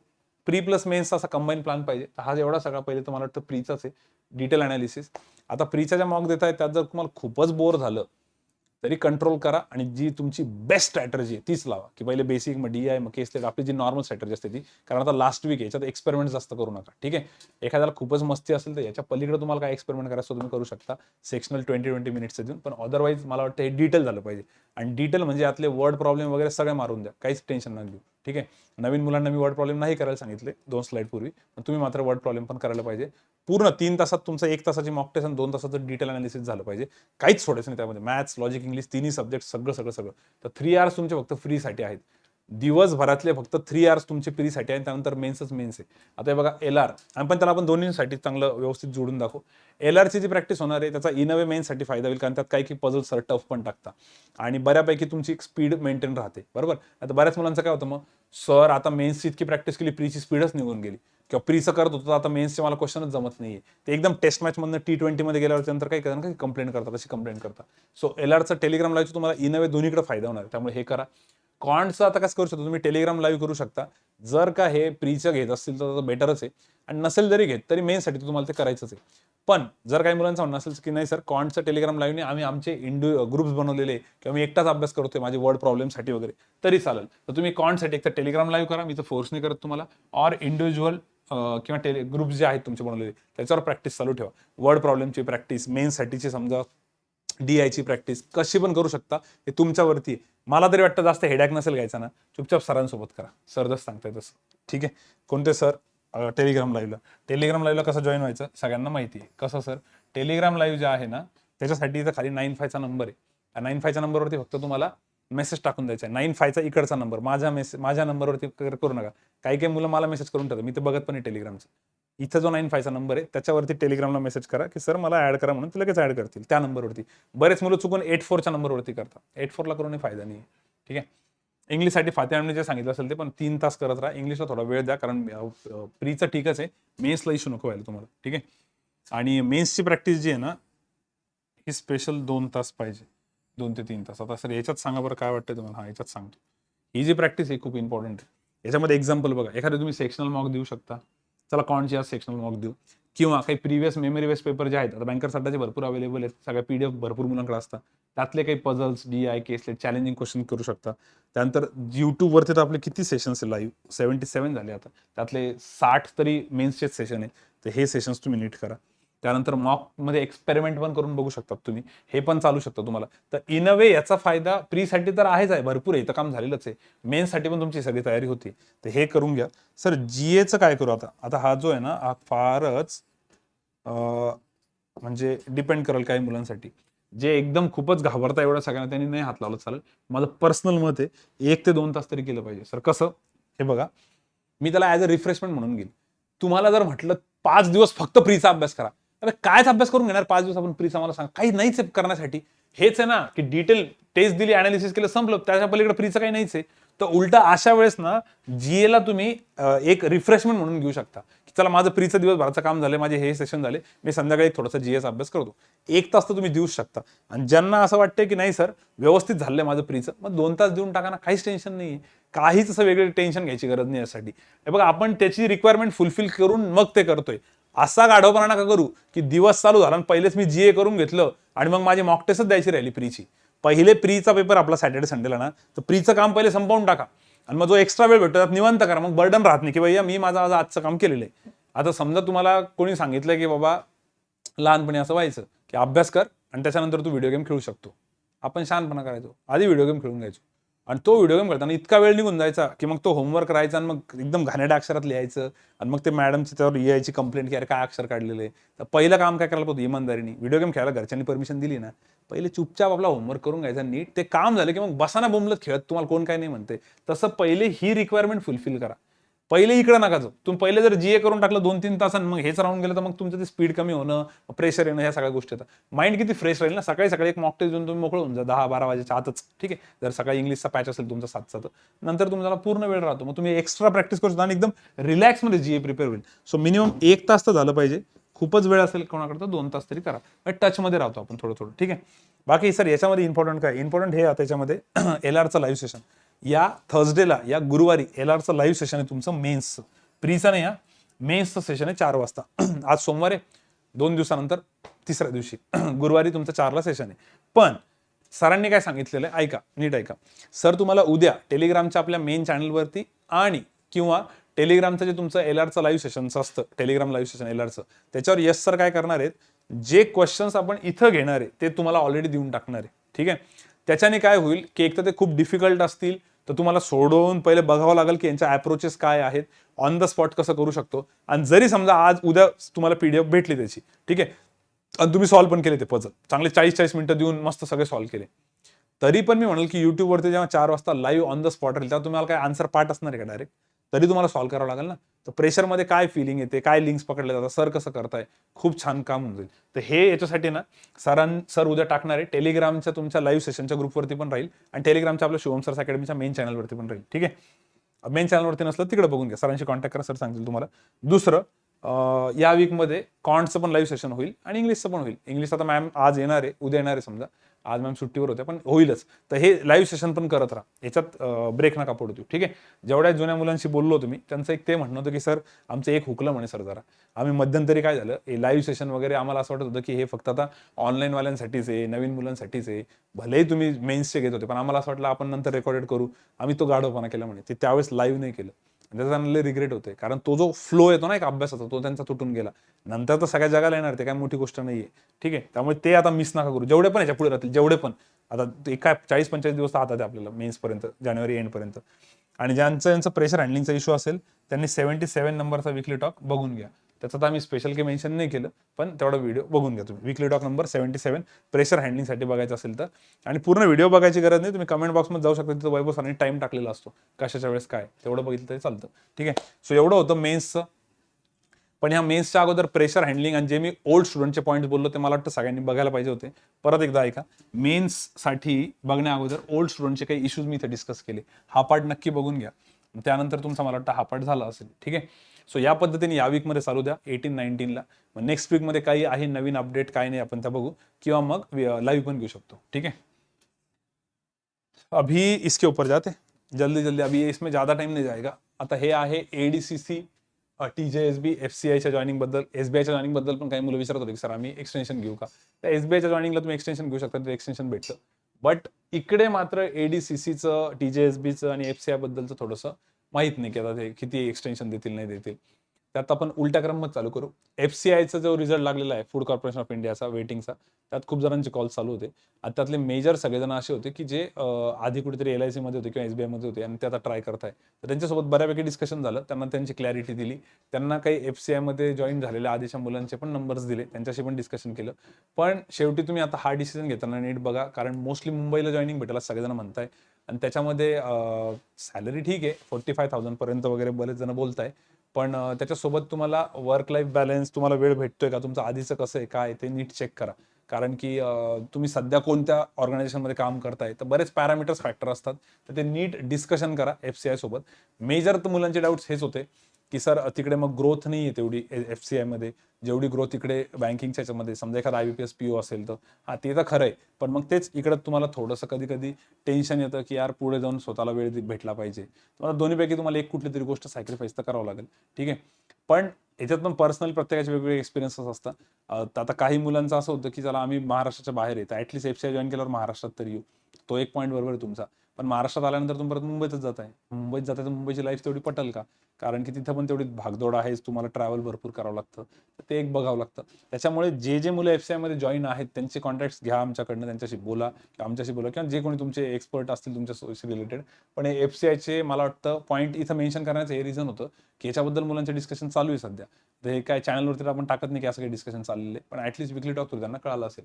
प्री प्लस मेन्सचा असा कंबाईन प्लॅन पाहिजे. हा एवढा सगळा पहिले तर मला वाटतं प्रीचाच आहे, डिटेल अनालिसिस. आता प्रीच्या ज्या मॉक देत आहेत त्यात जर तुम्हाला खूपच बोर झालं तरी कंट्रोल करा, आणि जी तुमची बेस्ट स्ट्रॅटर्जी आहे तीच लावा, की पहिले बेसिक, मग DI, मग केस, आपली जी नॉर्मल स्ट्रॅटर्जी असते ती. कारण आता लास्ट वीक याच्यात एक्सपेरिमेंट जास्त करू नका. ठीक आहे, एखाद्याला खूपच मस्ती असेल तर याच्या पलीकडे तुम्हाला काय एक्सपेरिमेंट करायचं तुम्ही करू शकता, सेक्शनल 20-20 मिनिट्स देऊन. पण अदरवाईज मला वाटतं हे डिटेल झालं पाहिजे, आणि डिटेल म्हणजे यातले वर्ड प्रॉब्लेम वगैरे सगळे मारून द्या, काहीच टेन्शन न घेऊ. ठीक आहे, नवीन मुलांना मी वर्ड प्रॉब्लेम नाही करायला सांगितले 2 स्लाईड पूर्वी, पण तुम्ही मात्र वर्ड प्रॉब्लेम पण करायला पाहिजे. पूर्ण 3 तासात तुमचं 1 तासाची मॉक टेस्ट आणि 2 तासाचं डिटेल अनालिसिस झालं पाहिजे, काहीच सोडायचं नाही त्यामध्ये. मॅथ्स, लॉजिक, इंग्लिश तिन्ही सब्जेक्ट सगळं सगळं सगळं. तर 3 आवर्स तुमचे फक्त फ्रीसाठी आहेत, दिवसभरातले फक्त 3 आवर्स तुमचे फ्रीसाठी आहेत, त्यानंतर मेन्सच मेन्स आहे. आता हे बघा LR, आणि पण त्याला आपण दोन्हीसाठी चांगलं व्यवस्थित जोडून दाखवू. LRची जी प्रॅक्टिस होणार आहे त्याचा इन अ वे मेन्ससाठी फायदा होईल, कारण त्यात काही काही पझल सर टफ पण टाकता, आणि बऱ्यापैकी तुमची स्पीड मेंटेन राहते, बरोबर. आता बऱ्याच मुलांचं काय होतं, मग सर आता मेन्सची इतकी प्रॅक्टिस केली, प्रीची स्पीडच निघून गेली, किंवा प्रीचं करत होतं आता मेन्सचे मला क्वेश्चनच जमत नाहीये. ते एकदम टेस्ट मॅचमधनं T20 मध्ये गेल्यावर नंतर काही करा, कंप्लेंट करतात, अशी कंप्लेंट करतात. सो LRचं टेलिग्राम लावायचं तुम्हाला इन अ वे दोन्हीकडे फायदा होणार, त्यामुळे हे करा. कॉन्टचं आता कसं करू शकतो तुम्ही, टेलिग्राम लाईव्ह करू शकता. जर का हे प्रीचं घेत असतील तर बेटरच आहे, आणि नसेल जरी घेत तरी मेनसाठी तुम्हाला ते करायचंच आहे. पण जर काही मुलांचं म्हणणं असेल की नाही सर कॉन्टचं टेलिग्राम लाईव्ह नाही, आम्ही आमचे ग्रुप्स बनवलेले किंवा मी एकटाच अभ्यास करतोय माझे वर्ड प्रॉब्लेमसाठी वगैरे, तरी चालेल. तर तुम्ही कॉन्टसाठी एक तर टेलिग्राम लाईव्ह करा, मी तर फोर्स नाही करत तुम्हाला, ऑर इंडिव्हिज्युअल किंवा ग्रुप्स जे आहेत तुमचे बनवलेले त्याच्यावर प्रॅक्टिस चालू ठेवा. वर्ड प्रॉब्लेमची प्रॅक्टिस, मेन्ससाठीची समजा DI ची प्रॅक्टिस कशी पण करू शकता, हे तुमच्यावरती आहे. मला तरी वाटतं जास्त हेडॅक नसेल घ्यायचा ना, चुपचाप सरांसोबत करा, सर जसं सांगताय तसं. ठीक आहे. कोणते सर? टेलिग्राम लाईव्हला. टेलिग्राम लाईव्हला कसं जॉईन व्हायचं सगळ्यांना माहिती आहे. कसं सर? टेलिग्राम लाईव्ह जे आहे ना त्याच्यासाठी इथं खाली 95चा नंबर आहे. त्या 95च्या नंबरवरती फक्त तुम्हाला मेसेज टाकून द्यायचा आहे. 95चा इकडचा नंबर, माझ्या नंबरवरती करू नका. काही काही मुलं मला मेसेज करून ठेवतात, मी ते बघत पण नाही टेलिग्रामचं. इथं जो 95चा नंबर आहे त्याच्यावरती टेलिग्रामला मेसेज करा की सर मला ऍड करा म्हणून, ते लगेच ऍड करतील त्या नंबरवरती. बरेच मुलं चुकून 84च्या नंबरवरती करतात. 84ला करून फायदा नाही. ठीक आहे. इंग्लिशसाठी फात्या जे सांगितलं असेल ते पण 3 तास करत राहा. इंग्लिशला थोडा वेळ द्या, कारण प्रीचं ठीकच आहे, मेन्सला इश्यू नको व्हायला तुम्हाला. ठीक आहे. आणि मेन्सची प्रॅक्टिस जी आहे ना ही स्पेशल 2 तास पाहिजे, 2 ते 3 तास. आता सर याच्यात सांगा बरं काय वाटतं तुम्हाला? हा याच्यात सांगतो. ही जी प्रॅक्टिस आहे खूप इम्पॉर्टंट आहे. याच्यामध्ये एक्झाम्पल बघा, एखादं तुम्ही सेक्शनल मॉक देऊ शकता. चला कॉन्टची आज सेक्शनल मॉक देऊ, किंवा काही प्रिव्हियस मेमरी बेस्ड पेपर जे आहेत, आता बँकर सध्याचे भरपूर अवेलेबल आहेत, सगळ्या PDF भरपूर मुलांकडे असतात. त्यातले काही पझल्स, DI केसले चॅलेंजिंग क्वेश्चन करू शकता. त्यानंतर युट्यूबवरती तर आपले किती सेशन्स आहे लाईव्ह, 77 झाले आता, त्यातले 60 तरी मेन्सचेच सेशन आहे. तर हे सेशन्स तुम्ही नीट करा. त्यानंतर मॉकमध्ये एक्सपेरिमेंट पण करून बघू शकतात तुम्ही, हे पण चालू शकतं तुम्हाला. तर इन अ वे याचा फायदा प्रीसाठी तर आहेच आहे, भरपूर आहे, इथं काम झालेलंच आहे. मेन्ससाठी पण तुमची सगळी तयारी होती, तर हे करून घ्या. सर GAचं काय करू आता? आता हा जो आहे ना हा फारच म्हणजे डिपेंड करेल काही मुलांसाठी, जे एकदम खूपच घाबरता एवढ्या सगळ्यांना, त्यांनी नाही हात लावलं चालेल. माझं पर्सनल मत आहे 1 ते 2 तास तरी केलं पाहिजे. सर कसं? हे बघा, मी त्याला ॲज अ रिफ्रेशमेंट म्हणून घेईन. तुम्हाला जर म्हटलं 5 दिवस फक्त प्रीचा अभ्यास करा, अरे कायच अभ्यास करून घेणार 5 दिवस आपण प्रीचा? मला सांग, काही नाहीच आहे करण्यासाठी. हेच आहे ना की डिटेल टेस्ट दिली, अनालिसिस केलं, संपलं, त्याच्या पलीकडे प्रीचं काही नाहीच आहे. तर उलटा अशा वेळेस ना GA ला तुम्ही एक रिफ्रेशमेंट म्हणून घेऊ शकता की चला माझं प्रीचं दिवसभराचं काम झालं, माझे हे सेशन झाले, मी संध्याकाळी थोडासा GAचा अभ्यास करतो. 1 तास तर तुम्ही देऊच शकता. आणि ज्यांना असं वाटतंय की नाही सर व्यवस्थित झालंय माझं प्रीचं, मग 2 तास देऊन टाका ना, काहीच टेन्शन नाही. काहीच असं वेगळं टेन्शन घ्यायची गरज नाही यासाठी. हे बघा, आपण त्याची रिक्वायरमेंट फुलफिल करून मग ते करतोय. असा गाढवपणा नका करू की दिवस चालू झाला आणि पहिलेच मी GA करून घेतलं आणि मग माझी मॉक टेस्टच द्यायची राहिली प्रीची. पहिले प्रीचा पेपर आपला सॅटर्डे संडेला ना, तर प्रीचं काम पहिले संपवून टाका आणि मग जो एक्स्ट्रा वेळ भेटतो त्यात निवांत करा. मग बर्डन राहत नाही की भैया मी माझं आजचं काम केलेलं आहे. आता समजा तुम्हाला कोणी सांगितलं की बाबा लहानपणी असं व्हायचं की अभ्यास कर आणि त्याच्यानंतर तू व्हिडिओ गेम खेळू शकतो, आपण शहाणपणा करायचो, आधी व्हिडिओ गेम खेळून घ्यायचो. आणि तो व्हिडिओ गेम खेळताना इतका वेळ निघून जायचा की मग तो होमवर्क करायचा आणि मग एकदम घाणेरड्या अक्षरात लिहायचं आणि मग ते मॅडमची त्यावर यायची कंप्लेंट की अरे काय अक्षर काढलेले. तर पहिलं काम काय करायला पाहिजे? इमानदारीने व्हिडिओ गेम खेळायला घरच्यांनी परमिशन दिली ना, पहिले चुपचाप आपला होमवर्क करून घ्यायचा नीट. ते काम झालं की मग बसाना बोंबलत खेळत, तुम्हाला कोण काय नाही म्हणते. तसं पहिले ही रिक्वायरमेंट फुलफिल करा. पहिले इकडे नका जाऊ. तुम्ही पहिले जर GA करून टाकलं 2-3 तासांनी, मग हेच राहून गेलं तर मग तुमचं ते स्पीड कमी होणं, प्रेशर येणं, ह्या सगळ्या गोष्टी येतात. माइंड किती फ्रेश राहील ना. सकाळी सकाळी एक मॉक टेस्ट देऊन तुम्ही मोकळं होऊन जा 10-12 वाजेच्या आतच. ठीक आहे. जर सकाळी इंग्लिशचा पॅच असेल तुमचा 7चा, तर नंतर तुम्हाला पूर्ण वेळ राहतो, मग तुम्ही एक्स्ट्रा प्रॅक्टिस करू शकता आणि एकदम रिलॅक्समध्ये GA प्रिपेअर होईल. सो मिनिमम 1 तास तर झालं पाहिजे. खूपच वेळ असेल कोणाकडे 2 तास तरी करा. टचमध्ये राहतो आपण थोडं थोडं. ठीक आहे. बाकी सर याच्यामध्ये इम्पॉर्टंट काय? इम्पॉर्टंट हे त्याच्यामध्ये LRचं लाईव्ह सेशन या थर्सडेला, या गुरुवारी LRचं लाईव्ह सेशन आहे तुमचं मेन्सचं. प्रीचा नाही, हा मेन्सचं सेशन आहे 4 वाजता. आज सोमवार आहे, 2 दिवसानंतर तिसऱ्या दिवशी गुरुवारी तुमचं 4ला सेशन आहे. पण सरांनी काय सांगितलेलं आहे ऐका, नीट ऐका. सर तुम्हाला उद्या टेलिग्रामच्या आपल्या मेन चॅनलवरती आणि किंवा टेलिग्रामचं जे तुमचं LRचं लाईव्ह सेशनचं असतं, टेलिग्राम लाईव्ह सेशन LRचं, त्याच्यावर यस सर काय करणार आहेत, जे क्वेश्चन्स आपण इथं घेणार आहे ते तुम्हाला ऑलरेडी देऊन टाकणार आहे. ठीक आहे. त्याच्याने काय होईल की एक तर ते खूप डिफिकल्ट असतील, तर तुम्हाला सोडवून पहिले बघावं लागेल की यांच्या अप्रोचेस काय आहेत, ऑन द स्पॉट कसं करू शकतो. आणि जरी समजा आज उद्या तुम्हाला PDF भेटली त्याची, ठीक आहे, आणि तुम्ही सॉल्व्ह पण केले ते पझल, चांगले 40-40 मिनिटं देऊन मस्त सगळे सॉल्व्ह केले, तरी पण मी म्हणेल की युट्यूबवरती जेव्हा 4 वाजता लाईव्ह ऑन द स्पॉट राहील तेव्हा तुम्हाला काय आन्सर पाठ असणार आहे का डायरेक्ट? तरी तुम्हाला सॉल्व्ह करावं लागेल ना. तर प्रेशरमध्ये काय फिलिंग येते, काय लिंक्स पकडले जातात, सर कसं करताय, खूप छान काम होऊन जाईल. तर हे याच्यासाठी ना सर उद्या टाकणार आहे टेलिग्रामच्या तुमच्या लाईव्ह सेशनच्या ग्रुपवरती पण राहील आणि टेलिग्रामच्या आपल्या शुभम सर अकॅडमीच्या मेन चॅनलवरती पण राहील. ठीक आहे. मेन चॅनलवरती नसलं तिकडे बघून घ्या, सरांशी कॉन्टॅक्ट करा, सर सांगतील तुम्हाला. दुसरं, या वीकमध्ये कॉन्टचं पण लाईव्ह सेशन होईल आणि इंग्लिशचं पण होईल. इंग्लिश आता मॅम आज येणार आहे, उद्या येणार आहे समजा, आज मॅम सुट्टीवर होते, पण होईलच. तर हे लाईव्ह सेशन पण करत राहा, याच्यात ब्रेक नका पडू देऊ. ठीक आहे. जेवढ्या जुन्या मुलांशी बोललो तुम्ही, त्यांचं एक ते म्हणणं होतं की सर आमचं एक हुकलं म्हणे सर जरा. आम्ही मध्यंतरी काय झालं, हे लाईव्ह सेशन वगैरे आम्हाला असं वाटत होतं की हे फक्त आता ऑनलाईनवाल्यांसाठीच आहे, नवीन मुलांसाठीच आहे. भलेही तुम्ही मेन्सचे घेत होते, पण आम्हाला असं वाटलं आपण नंतर रेकॉर्डेड करू. आम्ही तो गाढवपणा केला म्हणे. ते त्यावेळेस लाईव्ह नाही केलं. त्याचा रिग्रेट होते, कारण तो जो फ्लो येतो ना एक अभ्यासाचा, तो त्यांचा तुटून गेला. नंतर तर सगळ्या जगाला येणार, ते काय मोठी गोष्ट नाहीये. ठीक आहे. त्यामुळे ते आता मिस नका करू. जेवढे पण याच्या पुढे राहतील, जेवढे पण आता ते काय 40-45 दिवस राहतात आपल्याला मेन्सपर्यंत, जानेवारी एंडपर्यंत. आणि ज्यांचं प्रेशर हँडलिंगचा इश्यू असेल त्यांनी 77 नंबरचा विकली टॉक बघून घ्या. त्याचं तर आम्ही स्पेशल काही मेन्शन नाही केलं, पण तेवढा व्हिडिओ बघून घ्या तुम्ही. विकली टॉक नंबर 77 प्रेशर हँडलिंगसाठी बघायचं असेल तर. आणि पूर्ण व्हिडिओ बघायची गरज नाही, तुम्ही कमेंट बॉक्समध्ये जाऊ शकता, तिथं वैभव सरांनी टाइम टाकलेला असतो कशाच्या वेळेस काय, तेवढं बघितलं तरी चालतं. ठीक आहे. सो एवढं होतं मेन्सचं. पण ह्या मेन्सच्या अगोदर प्रेशर हँडलिंग आणि जे मी ओल्ड स्टुडंटचे पॉईंट्स बोललो ते मला वाटतं सगळ्यांनी बघायला पाहिजे होते. परत एकदा ऐका. मेन्ससाठी बघण्या अगोदर ओल्ड स्टुडंटचे काही इश्यूज मी इथे डिस्कस केले. हा पार्ट नक्की बघून घ्या. त्यानंतर तुमचा मला वाटतं हा पार्ट झाला असेल. ठीक आहे. सो या पद्धतीने या वीकमध्ये चालू द्या 18-19ला. मग नेक्स्ट वीकमध्ये काही आहे नवीन अपडेट काय नाही आपण त्या बघू, किंवा मग लाईव्ह पण घेऊ शकतो. ठीक आहे. अभी इसके ऊपर जाते जल्दी जल्दी, अभी इसमें ज़्यादा टाइम नहीं जाएगा. आता हे आहे ADCC, TJSB, FCIच्या जॉईनिंग बद्दल. SBIच्या जॉईनिंग बद्दल पण काही मुलं विचारत होते की सर आम्ही एक्सटेन्शन घेऊ का. तर SBIच्या जॉईनिंगला तुम्ही एक्सटेन्शन घेऊ शकता, ते एक्सटेन्शन भेटतं. बट इकडे मात्र ADCCचं, TJSBचं आणि FCI बद्दलचं थोडंसं माहीत नाही की आता ते किती एक्सटेन्शन देतील नाही देतील. त्यात आपण उलट्या क्रमात चालू करू. FCIचा जो रिझल्ट लागलेला आहे, फूड कॉर्पोरेशन ऑफ इंडियाचा वेटिंगचा, त्यात खूप जणांचे कॉल चालू होते. आणि त्यातले मेजर सगळेजण असे होते की जे आधी कुठेतरी LIC मध्ये होते किंवा SBI मध्ये होते आणि ते आता ट्राय करताय. तर त्यांच्यासोबत बऱ्यापैकी डिस्कशन झालं, त्यांना त्यांची क्लॅरिटी दिली. त्यांना काही FCI मध्ये जॉईन झालेल्या आधीच्या मुलांचे पण नंबर्स दिले, त्यांच्याशी पण डिस्कशन केलं. पण शेवटी तुम्ही आता हा डिसिजन घेताना नीट बघा, कारण मोस्टली मुंबईला जॉईनिंग भेटायला सगळेजण म्हणताय. आणि त्याच्यामध्ये सॅलरी ठीक आहे, 45,000 पर्यंत वगैरे बरेच जण बोलताय. पण त्याच्यासोबत तुम्हाला वर्क लाईफ बॅलन्स, तुम्हाला वेळ भेटतोय का, तुमचं आधीचं कसं आहे काय ते नीट चेक करा. कारण की तुम्ही सध्या कोणत्या ऑर्गनायझेशनमध्ये काम करताय, तर बरेच पॅरामीटर्स फॅक्टर असतात. तर ते नीट डिस्कशन करा FCI सोबत. मेजर तर मुलांचे डाऊट्स हेच होते की सर तिकडे मग ग्रोथ नाही आहे तेवढी FCI मध्ये, जेवढी ग्रोथ इकडे बँकिंगच्या याच्यामध्ये. समजा एखादा IBPS PO असेल तर हा ते तर खरं आहे, पण मग तेच इकडं तुम्हाला थोडंसं कधी कधी टेन्शन येतं की यार पुढे जाऊन स्वतःला वेळ भेटला पाहिजे. तुम्हाला दोन्हीपैकी तुम्हाला एक कुठली तरी गोष्ट सॅक्रिफाईस तर करावं लागेल. ठीक आहे. पण याच्यात पण पर्सनल प्रत्येकाचे वेगवेगळे एक्सपिरियन्सेस असतात. आता काही मुलांचं असं होतं की चला आम्ही महाराष्ट्राच्या बाहेर येतो, ऍटलीस्ट FCI जॉईन केल्यावर महाराष्ट्रात तरी येऊ. तो एक पॉईंट बरोबर आहे तुमचा. पण महाराष्ट्रात आल्यानंतर तुम्ही परत मुंबईतच जात आहे. मुंबईत जाताय तर मुंबईची लाईफ तेवढी पटेल का, कारण की तिथं पण तेवढी भागदौड आहेच, तुम्हाला ट्रॅव्हल भरपूर करावं लागतं. तर ते एक बघावं लागतं. त्याच्यामुळे जे मुलं FCI मध्ये जॉईन आहेत त्यांचे कॉन्टॅक्ट्स घ्या आमच्याकडनं, त्यांच्याशी बोला किंवा आमच्याशी बोला किंवा जे कोणी तुमचे एक्सपर्ट असतील तुमच्याशी रिलेटेड. पण हे FCIचे मला वाटतं पॉईंट इथं मेन्शन करण्याचं हे रिझन होतं की याच्याबद्दल मुलांचे डिस्कशन चालू आहे सध्या. तर हे काय चॅनलवरती आपण टाकत नाही की असं काही डिस्कशन चाललेलं आहे, पण ऍटलीस्ट विकली टॉक थ्रू त्यांना कळालं असेल.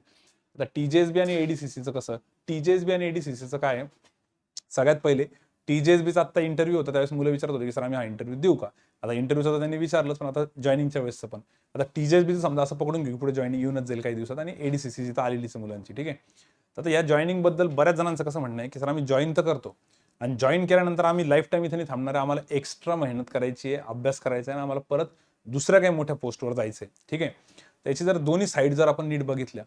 आता TJSB आणि ADCCचं कसं, TJSB आणि ADCCचं काय आहे, सगळ्यात पहिले TJSBचा आता इंटरव्ह्यू होता, त्यावेळेस मुलं विचारत होते की सर आम्ही हा इंटरव्ह्यू देऊ का. आता इंटरव्ह्यूचं तर त्यांनी विचारलंच, पण आता जॉईनिंगच्या वेळेसचं पण. आता TJSBचं समजा असं पकडून घेऊ पुढे जॉईनिंग येऊनच जाईल काही दिवसात, आणि ADCCची तर आलेलीच मुलांची. ठीक आहे. तर या जॉईनिंग बद्दल बऱ्याच जणांचं कसं म्हणणं आहे की सर आम्ही जॉईन तर करतो, आणि जॉईन केल्यानंतर आम्ही लाईफ टाईम इथे नाही थांबणार आहे, आम्हाला एक्स्ट्रा मेहनत करायची आहे, अभ्यास करायचा आहे, आणि आम्हाला परत दुसऱ्या काही मोठ्या पोस्टवर जायचं आहे. ठीक आहे. त्याची जर दोन्ही साईड जर आपण नीट बघितल्या,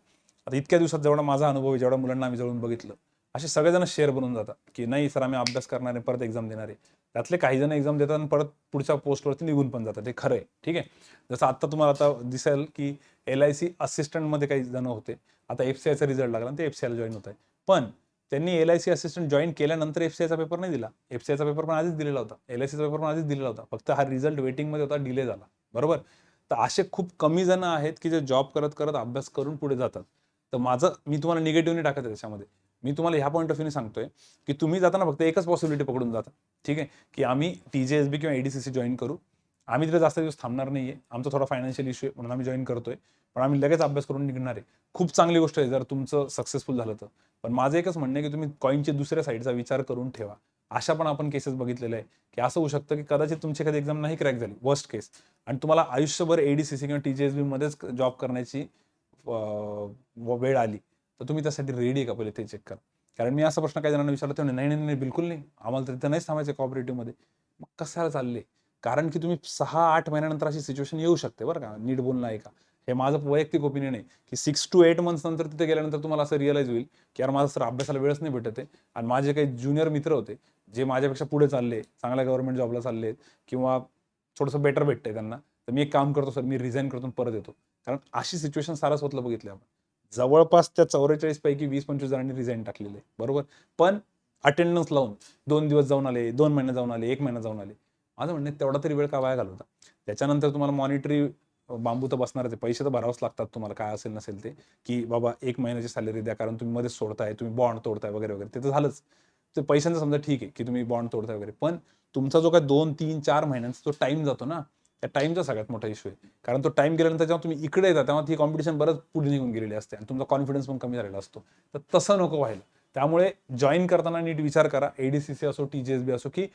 आता इतक्या दिवसात जेवढा माझा अनुभव आहे, जेवढ्या मुलांना आम्ही जवळून बघितलं, असे सगळेजण शेअर बनून जातात की नाही सर आम्ही अभ्यास करणार आहे, परत एक्झाम देणार आहे. त्यातले काही जण एक्झाम देतात आणि परत पुढच्या पोस्टवरती निघून पण जातात, हे खरं आहे. ठीक आहे. जसं आता तुम्हाला आता दिसेल की LIC असिस्टंटमध्ये काही जण होते, आता FCIचा रिझल्ट लागला आणि ते FCIला जॉईन होत आहे. पण त्यांनी LIC असिस्टंट जॉईन केल्यानंतर FCIचा पेपर नाही दिला. FCIचा पेपर पण आधीच दिलेला होता, LICचा पेपर पण आधीच दिलेला होता, फक्त हा रिझल्ट वेटिंगमध्ये होता, डिले झाला. बरोबर. तर असे खूप कमी जण आहेत की जे जॉब करत करत अभ्यास करून पुढे जातात. तर मी तुम्हाला निगेटिव्ह नाही टाकत आहे त्याच्यामध्ये, मी तुम्हाला ह्या पॉईंट ऑफ व्ह्यूने सांगतोय की तुम्ही जाताना फक्त एकच पॉसिबिलिटी पकडून जाता. ठीक आहे. की आम्ही TJSB किंवा ADCC जॉईन करू, आम्ही तिथे जास्त दिवस थांबणार नाहीये, आमचा थोडा फायनान्शियल इश्यू आहे म्हणून आम्ही जॉईन करतोय, पण आम्ही लगेच अभ्यास करून निघणार आहे. खूप चांगली गोष्ट आहे जर तुमचं सक्सेसफुल झालं तर. पण माझं एकच म्हणणं आहे की तुम्ही कॉईनची दुसऱ्या साईडचा विचार करून ठेवा. अशा पण आपण केसेस बघितलेल्या आहे की असं होऊ शकतं की कदाचित तुमची एखादी एक्झाम नाही क्रॅक झाली, वर्स्ट केस, आणि तुम्हाला आयुष्यभर ADCC किंवा TJSB मध्येच जॉब करण्याची वेळ आली, तर तुम्ही त्यासाठी रेडी आहे का पहिले ते चेक करा. कारण मी असा प्रश्न काही जणांना विचारला, ते नाही नाही नाही बिलकुल नाही, आम्हाला तर तिथं नाहीच थांबायचं कॉपरेटिव्हमध्ये. मग कशाला चालले, कारण की तुम्ही 6-8 महिन्यानंतर अशी सिच्युएशन येऊ शकते बरं का, नीट बोलणं आहे का. हे माझं वैयक्तिक ओपिनियन आहे की 6 to 8 मंथ्स नंतर तिथे गेल्यानंतर तुम्हाला असं रिअलाइज होईल की यार माझा सर अभ्यासाला वेळच नाही भेटत आहे. आणि माझे काही ज्युनियर मित्र होते जे माझ्यापेक्षा पुढे चालले, चांगल्या गव्हर्नमेंट जॉबला चालले किंवा थोडंसं बेटर भेटतंय त्यांना, तर मी एक काम करतो सर, मी रिझाईन करतो परत येतो. कारण अशी सिच्युएशन सारस्वतला बघितली आपण. जवळपास त्या 44 पैकी 20-25 जणांनी रिझाईन टाकलेले, बरोबर. पण अटेंडन्स लावून 2 दिवस जाऊन आले, 2 महिने जाऊन आले, 1 महिना जाऊन आले. माझं म्हणणं आहे तेवढा तरी वेळ का वाया घालवता. त्याच्यानंतर तुम्हाला मॉनिटरी बांबू तर बसणारच आहे, पैसे तर भरावंच लागतात तुम्हाला, काय असेल नसेल ते, की बाबा 1 महिन्याची सॅलरी द्या कारण तुम्ही मध्येच सोडताय, तुम्ही बॉन्ड तोडताय वगैरे वगैरे. ते तर झालंच. ते पैशांचं समजा ठीक आहे की तुम्ही बॉन्ड तोडताय वगैरे, पण तुमचा जो काय 2, 3, 4 महिन्यांचा जो टाइम जातो ना, त्या टाइमचा सगळ्यात मोठा इश्यू आहे. कारण तो टाइम गेल्यानंतर जेव्हा तुम्ही इकडे येता तेव्हा ती कॉम्पिटिशन बरंच पुढे निघून गेलेली असते आणि तुमचा कॉन्फिडन्स पण कमी झालेला असतो. तर तसं नको व्हायला. त्यामुळे जॉईन करताना नीट विचार करा, एडीसीसी असो, टीजीएसबी असो, की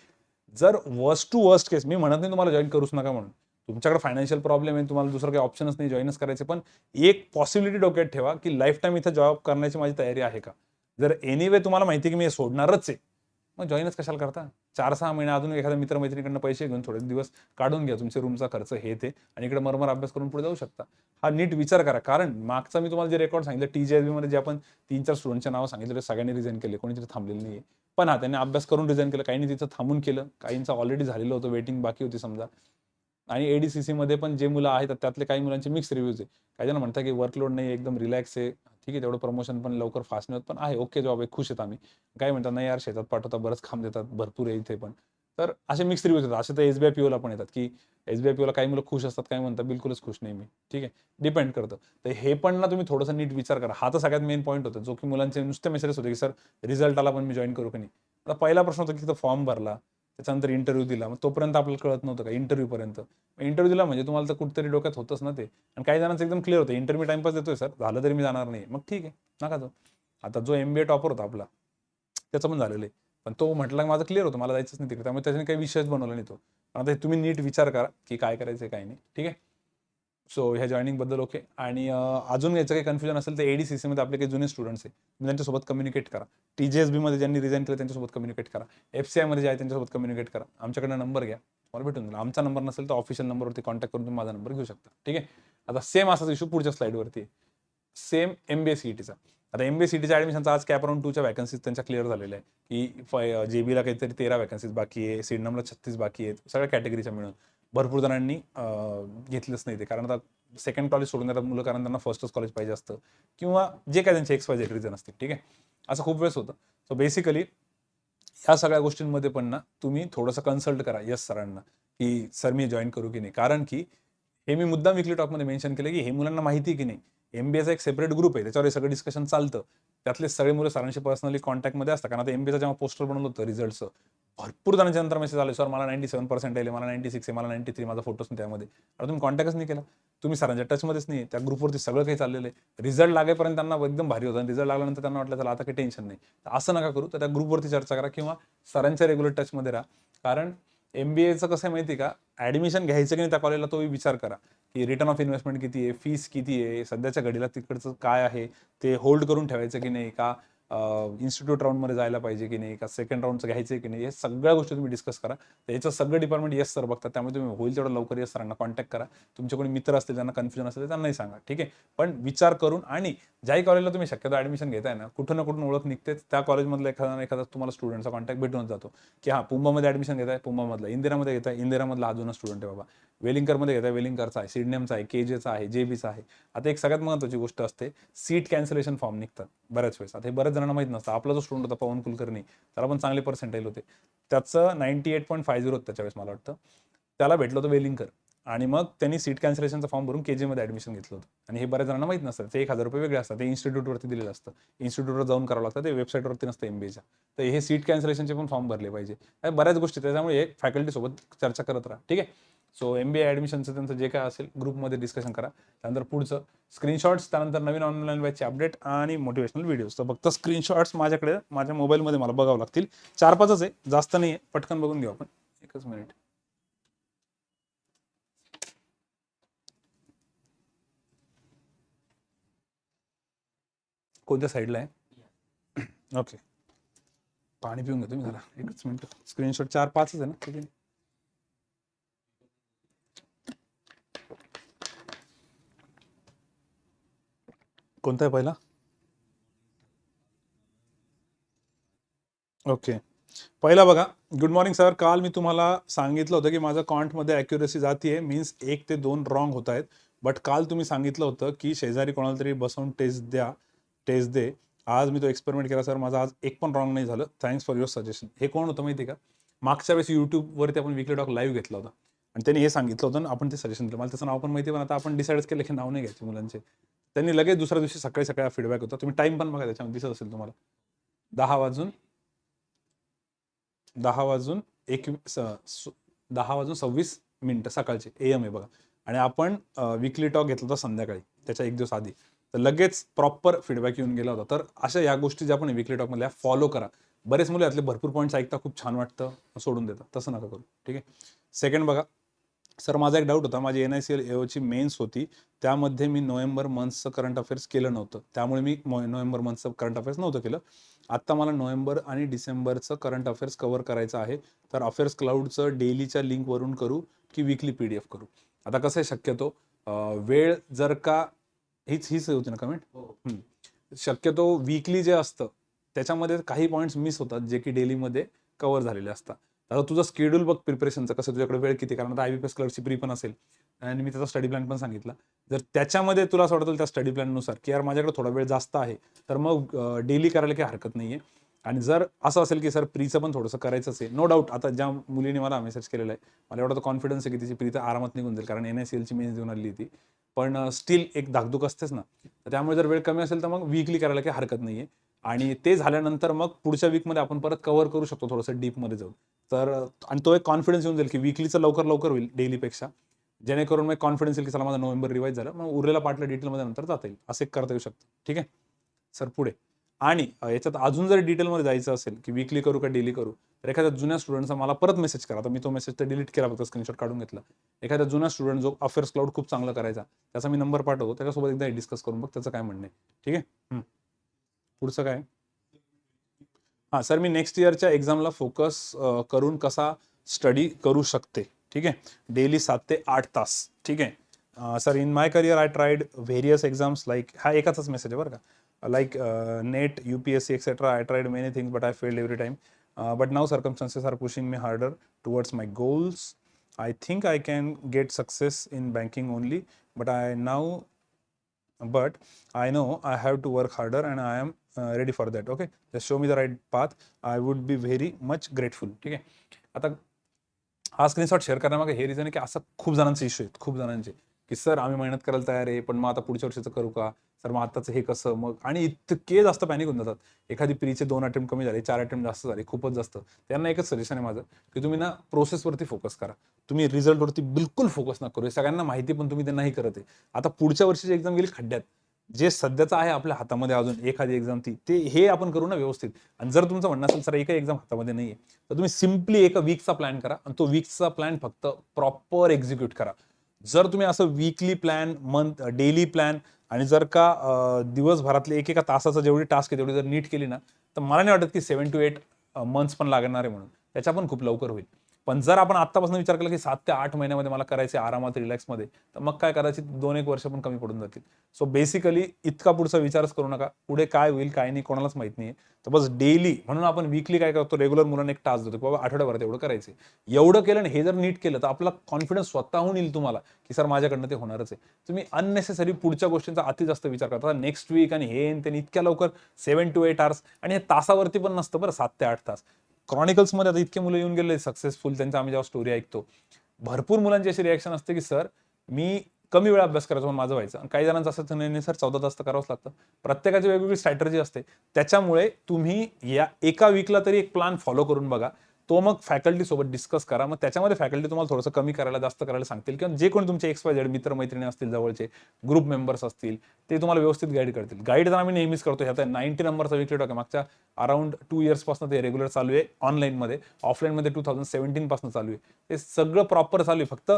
जर वर्स्ट टू वर्स्ट केस, मी म्हणत नाही तुम्हाला जॉईन करूच नका म्हणून, तुमच्याकडे फायनान्शियल प्रॉब्लेम आहे, तुम्हाला दुसरं काही ऑप्शनच नाही, जॉईनच करायचे, पण एक पॉसिबिलिटी डोक्यात ठेवा की लाईफ टाईम इथं जॉब करण्याची माझी तयारी आहे का. जर एनिवे तुम्हाला माहिती आहे की मी हे सोडणारच आहे, मग जॉईनच कशाला करता. 4-6 महिने अजून एखाद्या मित्रमैत्रिणीकडनं पैसे घेऊन थोडे दिवस काढून घ्या, तुमच्या रूमचा खर्च हे ते, आणि इकडे मरमर अभ्यास करून पुढे जाऊ शकता. हा नीट विचार करा. कारण मागचा मी तुम्हाला जे रेकॉर्ड सांगितलं टीजीएसबी मध्ये, जे आपण 3-4 स्टुडंटच्या नावं सांगितले, सगळ्यांनी रिझाईन केले, कोणी तिथे थांबलेलं नाही. पण हा, त्यांनी अभ्यास करून रिझाईन केलं, काहींनी तिथं थांबून केलं, काहींचं ऑलरेडी झालेलं होतं, वेटिंग बाकी होती समजा. आणि एडीसीसी मध्ये पण जे मुलं आहेत त्यातले काही मुलांचे मिक्स रिव्ह्यूज आहे. काही जण म्हणतात की वर्कलोड नाही, एकदम रिलॅक्स आहे, ठीक आहे, तेवढं प्रमोशन पण लवकर फास्ट नाही होत, पण आहे ओके जॉब आहे, खुश आहेत आम्ही. काही म्हणतात नाही यार, शेतात पाठवता, बरंच काम देतात, भरपूर आहे इथे पण. तर असे मिक्स रिव्ह्यूज येतात. असे तर एसबीआय पीओला पण येतात की एसबीआय पीओला काही मुलं खुश असतात, काही म्हणतात बिलकुलच खुश नाही मी, ठीक आहे, डिपेंड करतं. तर हे पण ना तुम्ही थोडंसं नीट विचार करा. हा तर सगळ्यात मेन पॉईंट होता, जो की मुलांचे नुसते मेसेजेस होते की सर रिझल्ट आला पण मी जॉईन करू की नाही. आता पहिला प्रश्न होता की तिथं फॉर्म भरला, त्याच्यानंतर इंटरव्ह्यू दिला, मग तोपर्यंत आपल्याला कळत नव्हतं का इंटरव्ह्यूपर्यंत. इंटरव्ह्यू दिला म्हणजे तुम्हाला तर कुठेतरी डोक्यात होतच ना ते. आणि काही जणांचं एकदम क्लिअर होतं, इंटरव्ह्यू टाइमपास देतोय सर, झालं तरी मी जाणार नाही. मग ठीक आहे, नका जाऊ. आता जो एमबीए टॉपर होता आपला, त्याचं पण झालेलं आहे, पण तो म्हटलं माझं क्लिअर होतं, मला जायचंच नाही तिकडे, त्यामुळे त्याच्याने काही विषयच बनवला नाही तो. आता तुम्ही नीट विचार करा की काय करायचं काय नाही, ठीक आहे. सो ह्या जॉईनिंगबद्दल ओके. आणि अजून याचं काही कन्फ्युजन असेल तर एडीसीसीमध्ये आपले काही जुने स्टुडंट्स आहे, तुम्ही त्यांच्यासोबत कम्युनिकेट करा. टीजीएसबीमध्ये ज्यांनी रिझाईन केलं त्यांच्यासोबत कम्युनिकेट करा. एफसीआयमध्ये जे आहे त्यांच्यासोबत कम्युनिकेट करा. आमच्याकडनं नंबर घ्या, तुम्हाला भेटून जाईल. आमचा नंबर नसेल तर ऑफिशियल नंबरवरती कॉन्टॅक्ट करून तुम्ही माझा नंबर घेऊ शकता, ठीक आहे. आता सेम असाच इश्यू पुढच्या स्लाईडवरती, सेम एमबीए सीईटीचा. आता एमबीए सीईटीच्या ॲडमिशनचा आज कॅप राऊंड 2च्या वॅकन्सीज त्यांच्या क्लिअर झालेल्या आहे की जेबीला काहीतरी 13 वॅकन्सीज बाकी आहे, सिडनमला 36 बाकी आहेत, सगळ्या कॅटेगरीच्या मिळून. भरपूर जणांनी घेतलंच नाही ते, कारण आता सेकंड कॉलेज सोडून देतात मुलं, कारण त्यांना फर्स्टच कॉलेज पाहिजे असतं, किंवा जे काय त्यांचे XYZ रिझन असतील, ठीक आहे. असं खूप वेळेस होतं. सो बेसिकली ह्या सगळ्या गोष्टींमध्ये पण ना तुम्ही थोडंसं कन्सल्ट करा यस सरांना की सर मी जॉईन करू की नाही. कारण की हे मी मुद्दाम विकली टॉकमध्ये मेन्शन केलं की हे मुलांना माहिती की नाही, एमबीएचा एक सेपरेट ग्रुप आहे, त्याच्यावर हे सगळं डिस्कशन चालतं. त्यातले सगळे मुलं सरांशी पर्सनली कॉन्टॅक्टमध्ये असतात. कारण आता एमबीएचा जेव्हा पोस्टर बनवलं होतं रिझल्टचं, भरपूर जणांच्या नंतर मेसेज आले, सर मला 97% आले, मला 96 आहे, मला 93, माझा फोटोच नाही त्यामध्ये. आता तुम्ही कॉन्टॅक्टच नाही केला, तुम्ही सरांच्या टचमध्येच नाही, त्या ग्रुपवरती सगळं काही चाललेलं आहे. रिझल्ट लागेपर्यंत त्यांना एकदम भारी होतं आणि रिझल्ट लागल्यानंतर त्यांना वाटलं चला आता काही टेन्शन नाही. तर असं नका करू. तर त्या ग्रुपवरती चर्चा करा किंवा सरांच्या रेग्युलर टचमध्ये राहा. कारण एमबीएचं कसं आहे माहिती आहे का, ॲडमिशन घ्यायचं की नाही त्या कॉलेजला तोही विचार करा की रिटर्न ऑफ इन्व्हेस्टमेंट किती आहे, फीस किती आहे, सध्याच्या घडीला तिकडचं काय आहे, ते होल्ड करून ठेवायचं की नाही, का इन्स्टिट्यूट राऊंडमध्ये जायला पाहिजे की नाही, का सेकंड राऊंडचं घ्यायचं की नाही, हे सगळ्या गोष्टी तुम्ही डिस्कस करा. तर याचं सगळं डिपार्टमेंट येस सर बघतात, त्यामुळे तुम्ही होईल तेवढं लवकर येस सरांना कॉन्टॅक्ट करा. तुमचे कोणी मित्र असतील त्यांना कन्फ्युजन असेल तर त्यांनाही सांगा, ठीक आहे. पण विचार करून, आणि ज्याही कॉलेजला तुम्ही शक्यतो ॲडमिशन घेताय ना, कुठं ना कुठून ओळख निघतेच, त्या कॉलेजमधला एखादा तुम्हाला स्टुडंटचा कॉन्टॅक्ट भेटूनच जातो की हां पुंबामध्ये ॲडमिशन घेताय, पुंबामधला, इंदिरामध्ये घेताय, इंदिरामधला हा जुना स्टुडंट आहे बाबा, वेलिंगकरमध्ये घेताय, वेलिंगकरचा आहे, सिडनेमचा आहे, केजेचा आहे, जेबीचा आहे. आता एक सगळ्यात महत्त्वाची गोष्ट असते, सीट कॅन्सलेशन फॉर्म निघतात बऱ्याच वेळेस. आता हे बऱ्याच जणांना माहीत नसतं. आपला जो स्टुडंट होता पवन कुलकर्णी, त्याला पण चांगले पर्सेंटाईल होते, त्याचं 98.50 होतं त्याच्यावेळेस मला वाटतं. त्याला भेटलं होतं वेलिंगकर, आणि मग त्यांनी सीट कॅन्सलेशनचा फॉर्म भरून केजीमध्ये ॲडमिशन घेतलं होतं. आणि हे बऱ्याच जणांना माहीत नसतं. ते 1000 रुपये वेगळे असतात, ते इन्स्टिट्यूटवरती दिलेलं असतं, इन्स्टिट्यूटवर जाऊन करावं लागतं, ते वेबसाईटवरती नसतं एमबीएच्या. तर हे सीट कॅन्सलेशनचे पण फॉर्म भरले पाहिजे. बऱ्याच गोष्टी, त्याच्यामुळे एक फॅकल्टीसोबत चर्चा करत राहा, ठीक आहे. सो एमबीए ॲडमिशनचं त्यांचं जे काय असेल ग्रुपमध्ये डिस्कशन करा. त्यानंतर पुढचं स्क्रीनशॉट्स, त्यानंतर नवीन ऑनलाईन बॅचचे अपडेट आणि मोटिवेशनल व्हिडिओज. तर फक्त स्क्रीनशॉट्स माझ्याकडे माझ्या मोबाईलमध्ये मला बघावं लागतील. 4-5च आहे, जास्त नाही आहे, पटकन बघून घेऊ आपण. एकच मिनिट. कोणत्या साईडला आहे? ओके, पाणी पिऊन घेतो मी जरा, एकच मिनिट. स्क्रीनशॉट 4-5च आहे ना, ठीक आहे. कोणता आहे पहिला? ओके, पहिला बघा. Good morning sir. काल मी तुम्हाला सांगितलं होतं की माझं कॉन्टमध्ये ॲक्युरसी जातीये, मीन्स 1 ते 2 रॉंग होत आहेत. बट काल तुम्ही सांगितलं होतं की शेजारी कोणाला तरी बसवून टेस्ट दे. आज मी तो एक्सपेरिमेंट केला सर, माझं आज एक पण रॉंग नाही झालं. Thanks for your suggestion. हे कोण होतं माहिती आहे का? मागच्या वेळेस यूट्यूबवरती आपण वीकली टॉक लाईव्ह घेतला होता आणि त्यांनी हे सांगितलं होतं आणि आपण ते सजेशन दिलं. मला त्याचं नाव पण माहिती, पण आता आपण डिसाईडच केलं की नाव नाही घ्यायचे मुलांचे. त्यांनी लगेच दुसऱ्या दिवशी सकाळी सकाळी फीडबॅक होता. तुम्ही टाईम पण बघा, त्याच्यामध्ये दिसत असेल तुम्हाला. 10 वाजून 26 मिनिटं सकाळचे AM आहे बघा. आणि आपण वीकली टॉक घेतला होता संध्याकाळी, त्याच्या एक दिवस आधी. तर लगेच प्रॉपर फीडबॅक येऊन गेला होता. तर अशा या गोष्टी ज्या आपण वीकली टॉकमधल्या फॉलो करा. बरेच मुलं यातले भरपूर पॉईंट्स ऐकता, खूप छान वाटतं, सोडून देतात. तसं नका करू, ठीक आहे. सेकंड बघा सर, माझा एक डाऊट होता. माझी NICL AOची मेन्स होती, त्यामध्ये मी नोव्हेंबर मंथचं करंट अफेअर्स केलं नव्हतं. त्यामुळे मी नोव्हेंबर मंथचं करंट अफेअर्स नव्हतं केलं. आत्ता मला नोव्हेंबर आणि डिसेंबरचं करंट अफेअर्स कव्हर करायचं आहे. तर अफेअर्स क्लाउडचं डेलीच्या लिंकवरून करू की वीकली PDF करू? आता कसं आहे, शक्यतो वेळ जर का हीच होती ना कमेंट. शक्यतो वीकली जे असतं त्याच्यामध्ये काही पॉईंट्स मिस होतात, जे की डेलीमध्ये कव्हर झालेले असतात. आता तुझं शेड्यूल बघ प्रिपरेशनचं कसं, तुझ्याकडे वेळ किती, कारण आता IBPS क्लर्कची प्री पण असेल आणि मी त्याचा स्टडी प्लॅन पण सांगितला. जर त्याच्यामध्ये तुला असं वाटतं त्या स्टडी प्लॅननुसार की यार माझ्याकडे थोडा वेळ जास्त आहे, तर मग डेली करायला काही हरकत नाही आहे. आणि जर असं असेल की सर प्रीचं पण थोडंसं करायचंच आहे, नो डाऊट. आता ज्या मुलीने मला मेसेज केलेला आहे, मला एवढा कॉन्फिडन्स आहे की तिची प्री तर आरामात निघून जाईल, कारण NICLची मेन्स देऊन आली ती. पण स्टील एक धाकधूक असतेच ना. तर त्यामुळे जर वेळ कमी असेल तर मग वीकली करायला काही हरकत नाही आहे. आणि ते झाल्यानंतर मग पुढच्या वीकमध्ये आपण परत कव्हर करू शकतो थोडंसं डीपमध्ये जाऊन. तर आणि तो एक कॉन्फिडन्स येऊन जाईल की वीकलीचं लवकर लवकर होईल डेलीपेक्षा, जेणेकरून मग कॉन्फिडन्स येईल की चला माझा नोव्हेंबर रिवाईज झालं, मग उरलेला पार्टला डिटेलमध्ये नंतर जाता येईल. असं एक करता येऊ शकतं, ठीक आहे सर. पुढे आणि याच्यात अजून जर डिटेलमध्ये जायचं असेल की वीकली करू का डेली करू, तर एखाद्या जुन्या स्टुडंटचा मला परत मेसेज करा. आता मी तो मेसेज तर डिलीट केला, फक्त स्क्रीनशॉट काढून घेतला. एखादा जुना स्टुडंट जो अफेअर्स क्लाउड खूप चांगला करायचा, त्याचा मी नंबर पाठवतो, त्याच्यासोबत एकदा डिस्कस करून बघ त्याचं काय म्हणणं आहे, ठीक आहे. पुढचं काय? हां सर, मी नेक्स्ट इयरच्या एक्झामला फोकस करून कसा स्टडी करू शकते, ठीक आहे. डेली 7 ते 8 तास, ठीक आहे. Sir, in my career I tried various exams like, हा एकाचाच मेसेज आहे बरं का, like NET, UPSC etcetera. I tried many things but I failed every time. But now circumstances are pushing me harder towards my goals. I think I can get success in banking only, but I know I have to work harder and I am ready for that. Okay, just show me the right path. I would be very much grateful. ठीक आहे. आता हा screenshot share करण्यामागे हे reason आहे की असं खूप जणांचे इश्यू आहेत, खूप जणांचे, की सर आम्ही मेहनत करायला तयार आहे, पण मग आता पुढच्या वर्षीचं करू का सर, मग आताचं हे कसं मग, आणि इतके जास्त पॅनिक होऊन जातात. एखादी प्रीचे 2 अटेम्प्ट कमी झाले, 4 अटेम्प्ट जास्त झाले, खूपच जास्त. त्यांना एकच सजेशन आहे माझं, की तुम्ही ना प्रोसेसवरती फोकस करा. तुम्ही रिझल्टवरती बिलकुल फोकस नका करू. हे सगळ्यांना माहिती, पण तुम्ही ते नाही करत आहे. आता पुढच्या वर्षीची एक्झाम गेली खड्ड्यात. जे सध्याचं आहे आपल्या हातामध्ये अजून एखादी एक्झाम, ते हे आपण करू ना व्यवस्थित. आणि जर तुमचं म्हणणं असेल सर एकही एक्झाम हातामध्ये नाहीये, तर तुम्ही सिम्पली एका वीकचा प्लॅन करा आणि तो वीकचा प्लॅन फक्त प्रॉपर एक्झिक्यूट करा. जर तुम्ही असं weekly plan, month, daily plan आणि जर का दिवसभरातले एकेका तासाचा जेवढी टास्क आहे तेवढी जर नीट केली ना, तर मला नाही वाटत की 7 to 8 मंथ्स पण लागणार आहे म्हणून. त्याच्या पण खूप लवकर होईल. पण जर आपण आत्तापासून विचार केला की 7 ते 8 महिन्यामध्ये मला करायचे आरामात, रिलॅक्समध्ये, तर मग काय करायचे 2-1 वर्ष पण कमी पडून जातील. सो बेसिकली इतका पुढचा विचारच करू नका. पुढे काय होईल काय नाही कोणालाच माहित नाहीये. तर बस डेली, म्हणून आपण वीकली काय करतो, रेग्युलर मुलांना एक टास्क देतो, बाबा आठवड्याभरात एवढं करायचं. एवढं केलं आणि हे जर नीट केलं तर आपला कॉन्फिडन्स स्वतःहून येईल तुम्हाला की सर माझ्याकडनं ते होणारच आहे. तुम्ही अननेसेसरी पुढच्या गोष्टींचा अति जास्त विचार करता. नेक्स्ट वीक आणि हे त्यांनी इतक्या लवकर 7 to 8 आवर्स, आणि हे तासावरती पण नसतं बरं, 7 ते 8 तास. क्रॉनिकल्समध्ये आता इतके मुलं येऊन गेले सक्सेसफुल, त्यांच्या आम्ही जेव्हा स्टोरी ऐकतो, भरपूर मुलांची अशी रिॲक्शन असते की सर मी कमी वेळा अभ्यास करायचो पण माझं व्हायचं. काही जणांचं असं नाही सर 14 तास तर करावंच लागतं. प्रत्येकाची वेगवेगळी स्ट्रॅटर्जी असते. त्याच्यामुळे तुम्ही या एका वीकला तरी एक प्लॅन फॉलो करून बघा. तो मग फॅकल्टी सोबत डिस्कस करा. मग त्याच्यामध्ये फॅकल्टी तुम्हाला थोडंसं कमी करायला, जास्त करायला सांगतील, किंवा जे कोणी तुमचे XYZ मित्र-मैत्रिणी असतील, जवळचे ग्रुप मेंबर्स असतील, ते तुम्हाला व्यवस्थित गाईड करतील. गाईड तर आम्ही नेहमीच करतो. ह्याचा 90 नंबरचा वीकली टॉक आहे. मागच्या अराउंड 2 इयर्सपासून ते रेग्युलर चालू आहे ऑनलाईनमध्ये. ऑफलाईनमध्ये 2017 पासून चालू आहे. ते सगळं प्रॉपर चालू आहे. फक्त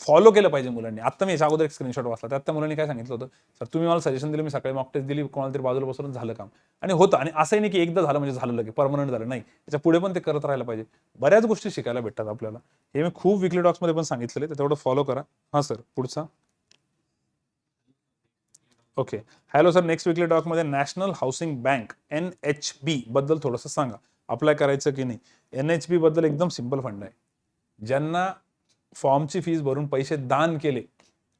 फॉलो केलं पाहिजे मुलांनी. आता मी याच्या अगोदर एक स्क्रीनशॉट वाचला, त्यात त्या मुलांनी काय सांगितलं होतं, सर तुम्ही मला सजेशन दिलं, मी सकाळी मॉक टेस्ट दिली, कोणाला तरी बाजूला बसवून झालं काम. आणि होतं. आणि असंही नाही की एकदा झालं म्हणजे झालं लगे परमनंट झालं, नाही. त्याच्या पुढे पण ते करत राहायला पाहिजे. बऱ्याच गोष्टी शिकायला भेटतात आपल्याला. हे मी खूप वीकली टॉक्समध्ये पण सांगितलेलं आहे, तेवढं फॉलो करा. हां सर, पुढचा. Okay. Hello sir, next weekly टॉकमध्ये नॅशनल हाऊसिंग बँक NHB बद्दल थोडंसं सांगा. अप्लाय करायचं की नाही? NHB बद्दल एकदम सिंपल फंड आहे. ज्यांना फॉर्मची फीस भरून पैसे दान केले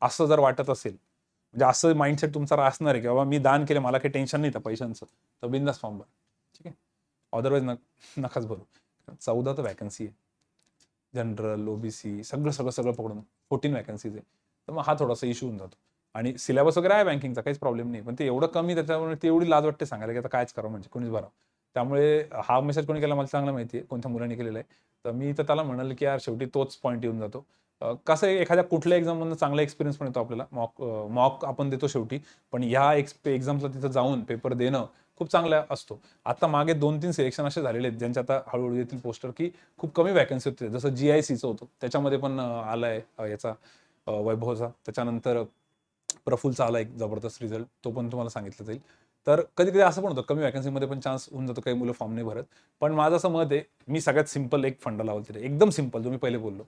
असं जर वाटत असेल, म्हणजे असं माइंडसेट तुमचा असणार आहे की बाबा मी दान केले, मला काही टेन्शन नाही त्या पैशांचं, तर बिंदास फॉर्म भर. ठीक आहे. अदरवाईज नकाच भरू. 14 तर वॅकन्सी आहे. जनरल, ओबीसी सगळं सगळं सगळं पकडून 14 वॅकन्सीज आहे. तर मग हा थोडासा इश्यू होऊन जातो. आणि सिलेबस वगैरे आहे बँकिंगचा, काहीच प्रॉब्लेम नाही. पण ते एवढं कमी त्याच्यामुळे ती एवढी लाज वाटते सांगायला की आता कायच करावं, म्हणजे कोणीच भरावं. त्यामुळे हा मेसेज कोणी केला मला चांगलं माहिती आहे, कोणत्या मुलांनी केलेला आहे. तर मी तर त्याला म्हणाल की यार शेवटी तोच पॉईंट येऊन जातो. कसं आहे, एखाद्या कुठल्या एक्झाममधून चांगला एक्सपिरियन्स पण येतो आपल्याला. मॉक आपण देतो शेवटी, पण ह्या एक्झामला तिथं जाऊन पेपर देणं खूप चांगला असतो. आता मागे 2-3 सिलेक्शन असे झालेले आहेत ज्यांचे आता हळूहळू येतील पोस्टर, की खूप कमी वॅकन्सी होते. जसं GICचं होतं, त्याच्यामध्ये पण आलाय याचा वैभवचा. त्याच्यानंतर प्रफुलचा आला एक जबरदस्त रिझल्ट, तो पण तुम्हाला सांगितलं जाईल. तर कधी कधी असं पण होतं, कमी वॅकन्सीमध्ये पण चान्स होऊन जातो, काही मुलं फॉर्म नाही भरत. पण माझं असं मत आहे, मी सगळ्यात सिंपल एक फंडा लावतो, एकदम सिंपल, जो मी पहिले बोललो.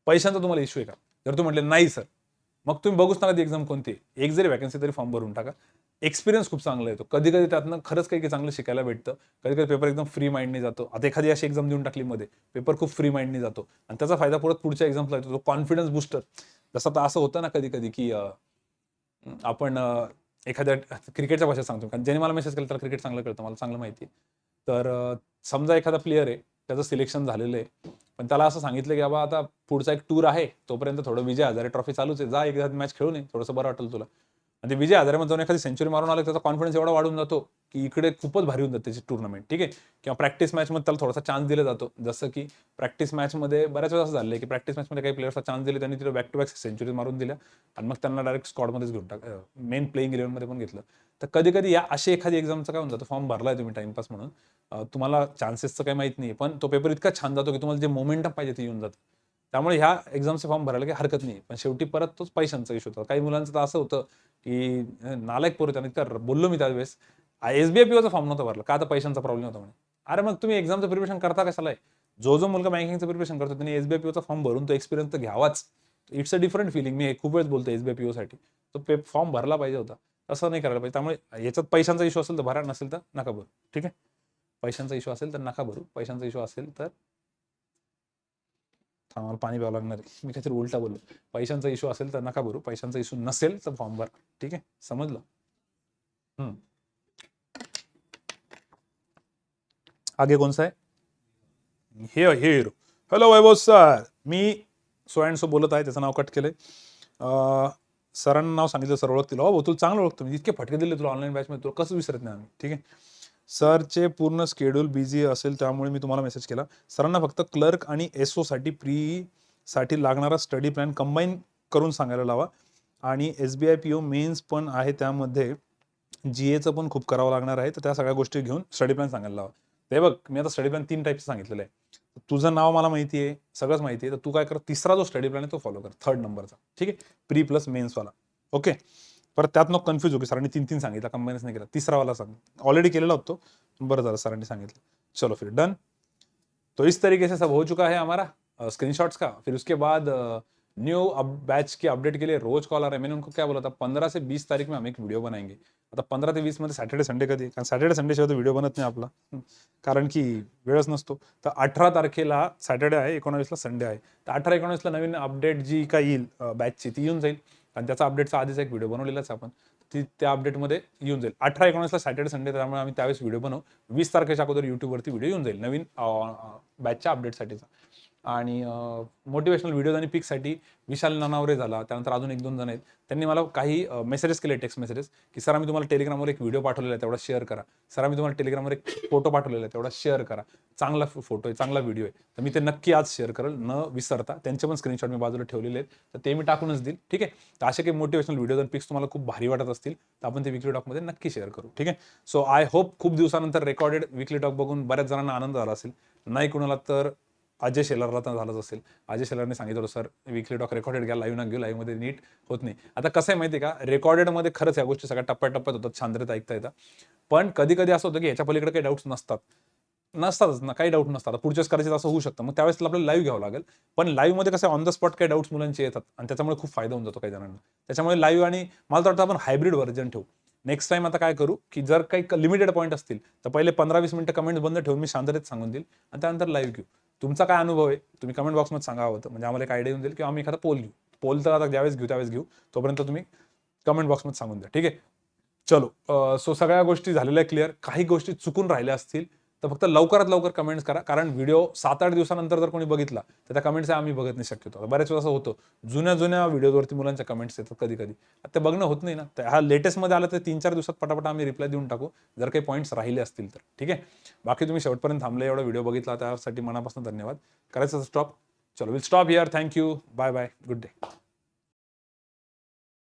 पैशांचा तुम्हाला इश्यू आहे का? जर तुम्ही म्हटले नाही सर, मग तुम्ही बघूच नका ती एक्झाम कोणती आहे. एक जरी वॅकन्सी तरी फॉर्म भरून टाका. एक्सपिरियन्स खूप चांगला येतो. कधी कधी त्यातनं खरंच काही चांगलं शिकायला भेटतं. कधी कधी पेपर एकदम फ्री माइंडने जातो. आता एखादी अशी एक्झाम देऊन टाकली मध्ये, पेपर खूप फ्री माइंडने जातो आणि त्याचा फायदा परत पुढच्या एक्झाम्सला येतो. तो कॉन्फिडन्स बुस्टर. जसं आता असं होतं ना कधी कधी, की आपण एखाद्या क्रिकेटच्या भाषेत सांगतो, कारण ज्याने मला मेसेज केला त्याला क्रिकेट चांगलं कळतं, मला चांगलं माहिती आहे. तर समजा एखादा प्लेअर आहे, त्याचं सिलेक्शन झालेलं आहे, पण त्याला असं सांगितलं की बाबा आता पुढचा एक टूर आहे, तोपर्यंत थोडं विजय हजारे ट्रॉफी चालूच आहे, जा एकदा मॅच खेळून ये, थोडंसं बरं वाटेल तुला. आणि ते विजय हजारेमध्ये जाऊन एखादी सेंचुरी मारून आला, त्याचा कॉन्फिडन्स एवढा वाढून जातो की इकडे खूपच भारी होऊन जाते त्याची टुर्नामेंट. ठीक आहे. किंवा प्रॅक्टिस मॅचमध्ये त्याला थोडासा चान्स दिला जातो. जसं की प्रॅक्टिस मॅचमध्ये बऱ्याच वेळा असं झालं आहे की प्रॅक्टिस मॅचमध्ये काही प्लेयर्सला चान्स दिले, त्यांनी तिथे बॅक टू बॅक सेंचुरी मारून दिल्या आणि मग त्यांना डायरेक्ट स्क्वॉडमध्येच घेऊन मेन प्लेइंग इलेव्हनमध्ये पण घेतलं. तर कधी कधी या अशी एखादी एक्झामचं काय होऊन जातं, फॉर्म भरलाय तुम्ही टाइमपास म्हणून, तुम्हाला चान्सेसचं काही माहित नाही, पण तो पेपर इतका छान जातो की तुम्हाला जे मोमेंटम पाहिजे ते येऊन जातं. त्यामुळे ह्या एक्झामचे फॉर्म भरायला काही हरकत नाही. पण शेवटी परत तोच पैशांचा इश्यू होता. काही मुलांचं तर असं होतं की नालायक पोरं, त्यांनी तर बोललो मी त्यावेळेस, SBI फॉर्म नव्हता भरला का, तर पैशांचा प्रॉब्लेम होता म्हणे. अरे मग तुम्ही एक्झामचं प्रिपरेशन करता कशाला आहे? जो मुलगा बँकिंगचं प्रिपरेशन करतो त्यांनी SBI फॉर्म भरून तो एक्सपिरियन्स तर घ्यावाच. It's a different feeling. मी खूप वेळेस बोलतो SBI साठी. तो फॉर्म भरला पाहिजे होता. तसं नाही करायला पाहिजे. त्यामुळे याच्यात पैशांचा इश्यू असेल तर भरा, नसेल तर नका भरू. ठीक आहे. पैशांचा इश्यू असेल तर नका भरू. पैशांचा इश्यू असेल तर मला पाणी प्यावं लागणार आहे. मी काहीतरी उलटा बोललो. पैशांचा इश्यू असेल तर नका भरू. पैशांचा इश्यू नसेल तर फॉर्म भरा. ठीक आहे. समजलं? आगे कौन सा है? हे hero. Hello Vaibhav sir, me so and so बोलत आहे. त्याचं नाव कट केलंय. सरांना नाव सांगितलं, सर ओळखतील. हो तुला चांगलं ओळखतो मी, इतके फटके दिले तुला ऑनलाईन बॅचमध्ये, तुला कसं विसरत नाही आम्ही. ठीक आहे. सरचे पूर्ण स्केड्यूल बिझी असेल, त्यामुळे मी तुम्हाला मेसेज केला. सरांना फक्त क्लर्क आणि SO साठी लागणारा स्टडी प्लॅन कंबाईन करून सांगायला लावा. आणि SBI PO मेन्स पण आहे, त्यामध्ये GAचं पण खूप करावं लागणार आहे. तर त्या सगळ्या गोष्टी घेऊन स्टडी प्लॅन सांगायला लावा. ते बघ, मी आता स्टडी प्लॅन 3 टाईपचं सांगितलेलं आहे. तुझं नाव मला माहिती आहे, सगळंच माहिती आहे. तर तू काय कर, तिसरा जो स्टडी प्लॅन आहे तो फॉलो कर, 3rd नंबरचा. ठीक आहे. प्री प्लस मेन्सवाला. ओके. परत त्यात नको कन्फ्यूज हो की सरांनी 3-3 सांगितलं, कंबाईनच नाही केला. तिसरावाला सांग. ऑलरेडी केलेला होतो, बरं झालं सरांनी सांगितलं. चलो फिर डन. तो इस तरीके से सब हो चुका है हमारा स्क्रीनशॉट्स का. फिर उसके बाद न्यू बैच के अपडेट के लिए रोज कॉल आ रहा है. मैंने उनको क्या बोला था, 15 से 20 तारीख में हम एक व्हिडिओ बनाएंगे. आता 15 ते 20 मध्ये सॅटर्डे संडे कधी, कारण सॅटर्डे संडे शिवाय व्हिडिओ बनत नाही आपला, कारण की वेळच नसतो. तर 18 तारखेला सॅटर्डे आहे, 19ला संडे आहे. तर 18-19ला नवीन अपडेट जी काय येईल बॅचची ती येऊन जाईल. आणि त्याचा अपडेटचा आधीच एक व्हिडिओ बनवलेलाच आपण, ती त्या अपडेटमध्ये येऊन जाईल. 18-19ला सॅटर्डे संडे, त्यामुळे आम्ही त्यावेळेस व्हिडिओ बनवू. 20 तारखेच्या अगोदर युट्यूबवरती व्हिडिओ येऊन जाईल नवीन बॅचच्या अपडेटसाठीचा. आणि मोटिवेशनल व्हिडिओज आणि पिक्ससाठी विशाल नानावरे झाला, त्यानंतर अजून 1-2 जण आहेत. त्यांनी मला काही मेसेजेस केले, टेक्स्ट मेसेजेस, की सर आम्ही तुम्हाला टेलिग्रामवर एक व्हिडिओ पाठवलेला आहे, तेवढा शेअर करा. सर आम्ही तुम्हाला टेलिग्रामवर एक फोटो पाठवलेला आहे, तेवढा शेअर करा. चांगला फोटो आहे, चांगला व्हिडिओ आहे. तर मी ते नक्की आज शेअर करेल न विसरता. त्यांचे पण स्क्रीनशॉट मी बाजूला ठेवलेले आहेत, तर ते मी टाकूनच देईल. ठीक आहे. तर असे काही मोटिवेशनल व्हिडिओज आणि पिक्स तुम्हाला खूप भारी वाटत असतील तर आपण ते विकली टॉकमध्ये नक्की शेअर करू. ठीक आहे. सो आय होप खूप दिवसानंतर रेकॉर्डेड विकली टॉक बघून बऱ्याच जणांना आनंद झाला असेल. नाही कुणाला तर अजय शेलारला तर झालंच असेल. अजय शेलारने सांगितलं होतं, सर विकली टॉक रेकॉर्डेड घ्या, लाईव्ह ना घेऊ, लाईव्हमध्ये नीट होत नाही. आता कसं आहे माहिती आहे का, रेकॉर्डेडमध्ये खरंच या गोष्टी सगळ्या टप्प्याटप्प्यात होतात, शांततेत ऐकता येतात. पण कधी कधी असं होतं की याच्या पलीकडे काही डाऊट्स नसतात. नसतातच ना, काही डाऊट नसतात. पुढच्याच करायचे असं होऊ शकतं. मग त्यावेळेस आपल्याला लाईव्ह घ्यावं लागेल. पण लाईव्हमध्ये कसं ऑन द स्पॉट काही डाऊट्स मुलांचे येतात आणि त्याच्यामुळे खूप फायदा होऊन जातो काही जणांना. त्याच्यामुळे लाईव्ह आणि मला तर वाटतं आपण हायब्रिड व्हर्जन ठेवू. नेक्स्ट टाइम आता काय करू, की जर काही लिमिटेड पॉईंट असतील, तर पहिले 15-20 मिनिटं कमेंट्स बंद ठेवून मी शांततेत सांगून देईल आणि त्यानंतर लाईव्ह घेऊ. तुमचा काय अनुभव आहे तुम्ही कमेंट बॉक्समध्ये सांगा हवं तर, म्हणजे आम्हाला एक आयडिया येऊन जाईल किंवा आम्ही एखादा पोल घेऊ. पोल तर आता ज्यावेळेस घेऊ त्यावेळेस घेऊ. तोपर्यंत तुम्ही कमेंट बॉक्समध्ये सांगून द्या. ठीक आहे. चलो सो सगळ्या गोष्टी झालेल्या क्लिअर. काही गोष्टी चुकून राहिल्या असतील तर फक्त लवकरात लवकर कमेंट्स करा. कारण व्हिडिओ 7-8 दिवसानंतर जर कोणी बघितला तर त्या कमेंट्स आम्ही बघत नाही शक्यतो. बऱ्याच वेळा असं होतं, जुन्या व्हिडिओवरती मुलांच्या कमेंट्स येतात कधी कधी, ते बघणं होत नाही ना. तर हा लेटेस्टमध्ये आला तर 3-4 दिवसात पटापट आम्ही रिप्लाय देऊन टाकू जर काही पॉईंट्स राहिले असतील तर. ठीक आहे. बाकी तुम्ही शेवटपर्यंत थांबले, एवढा व्हिडिओ बघितला त्यासाठी मनापासून धन्यवाद. करायचं स्टॉप. चलो will stop here. Thank you. Bye bye. Good day.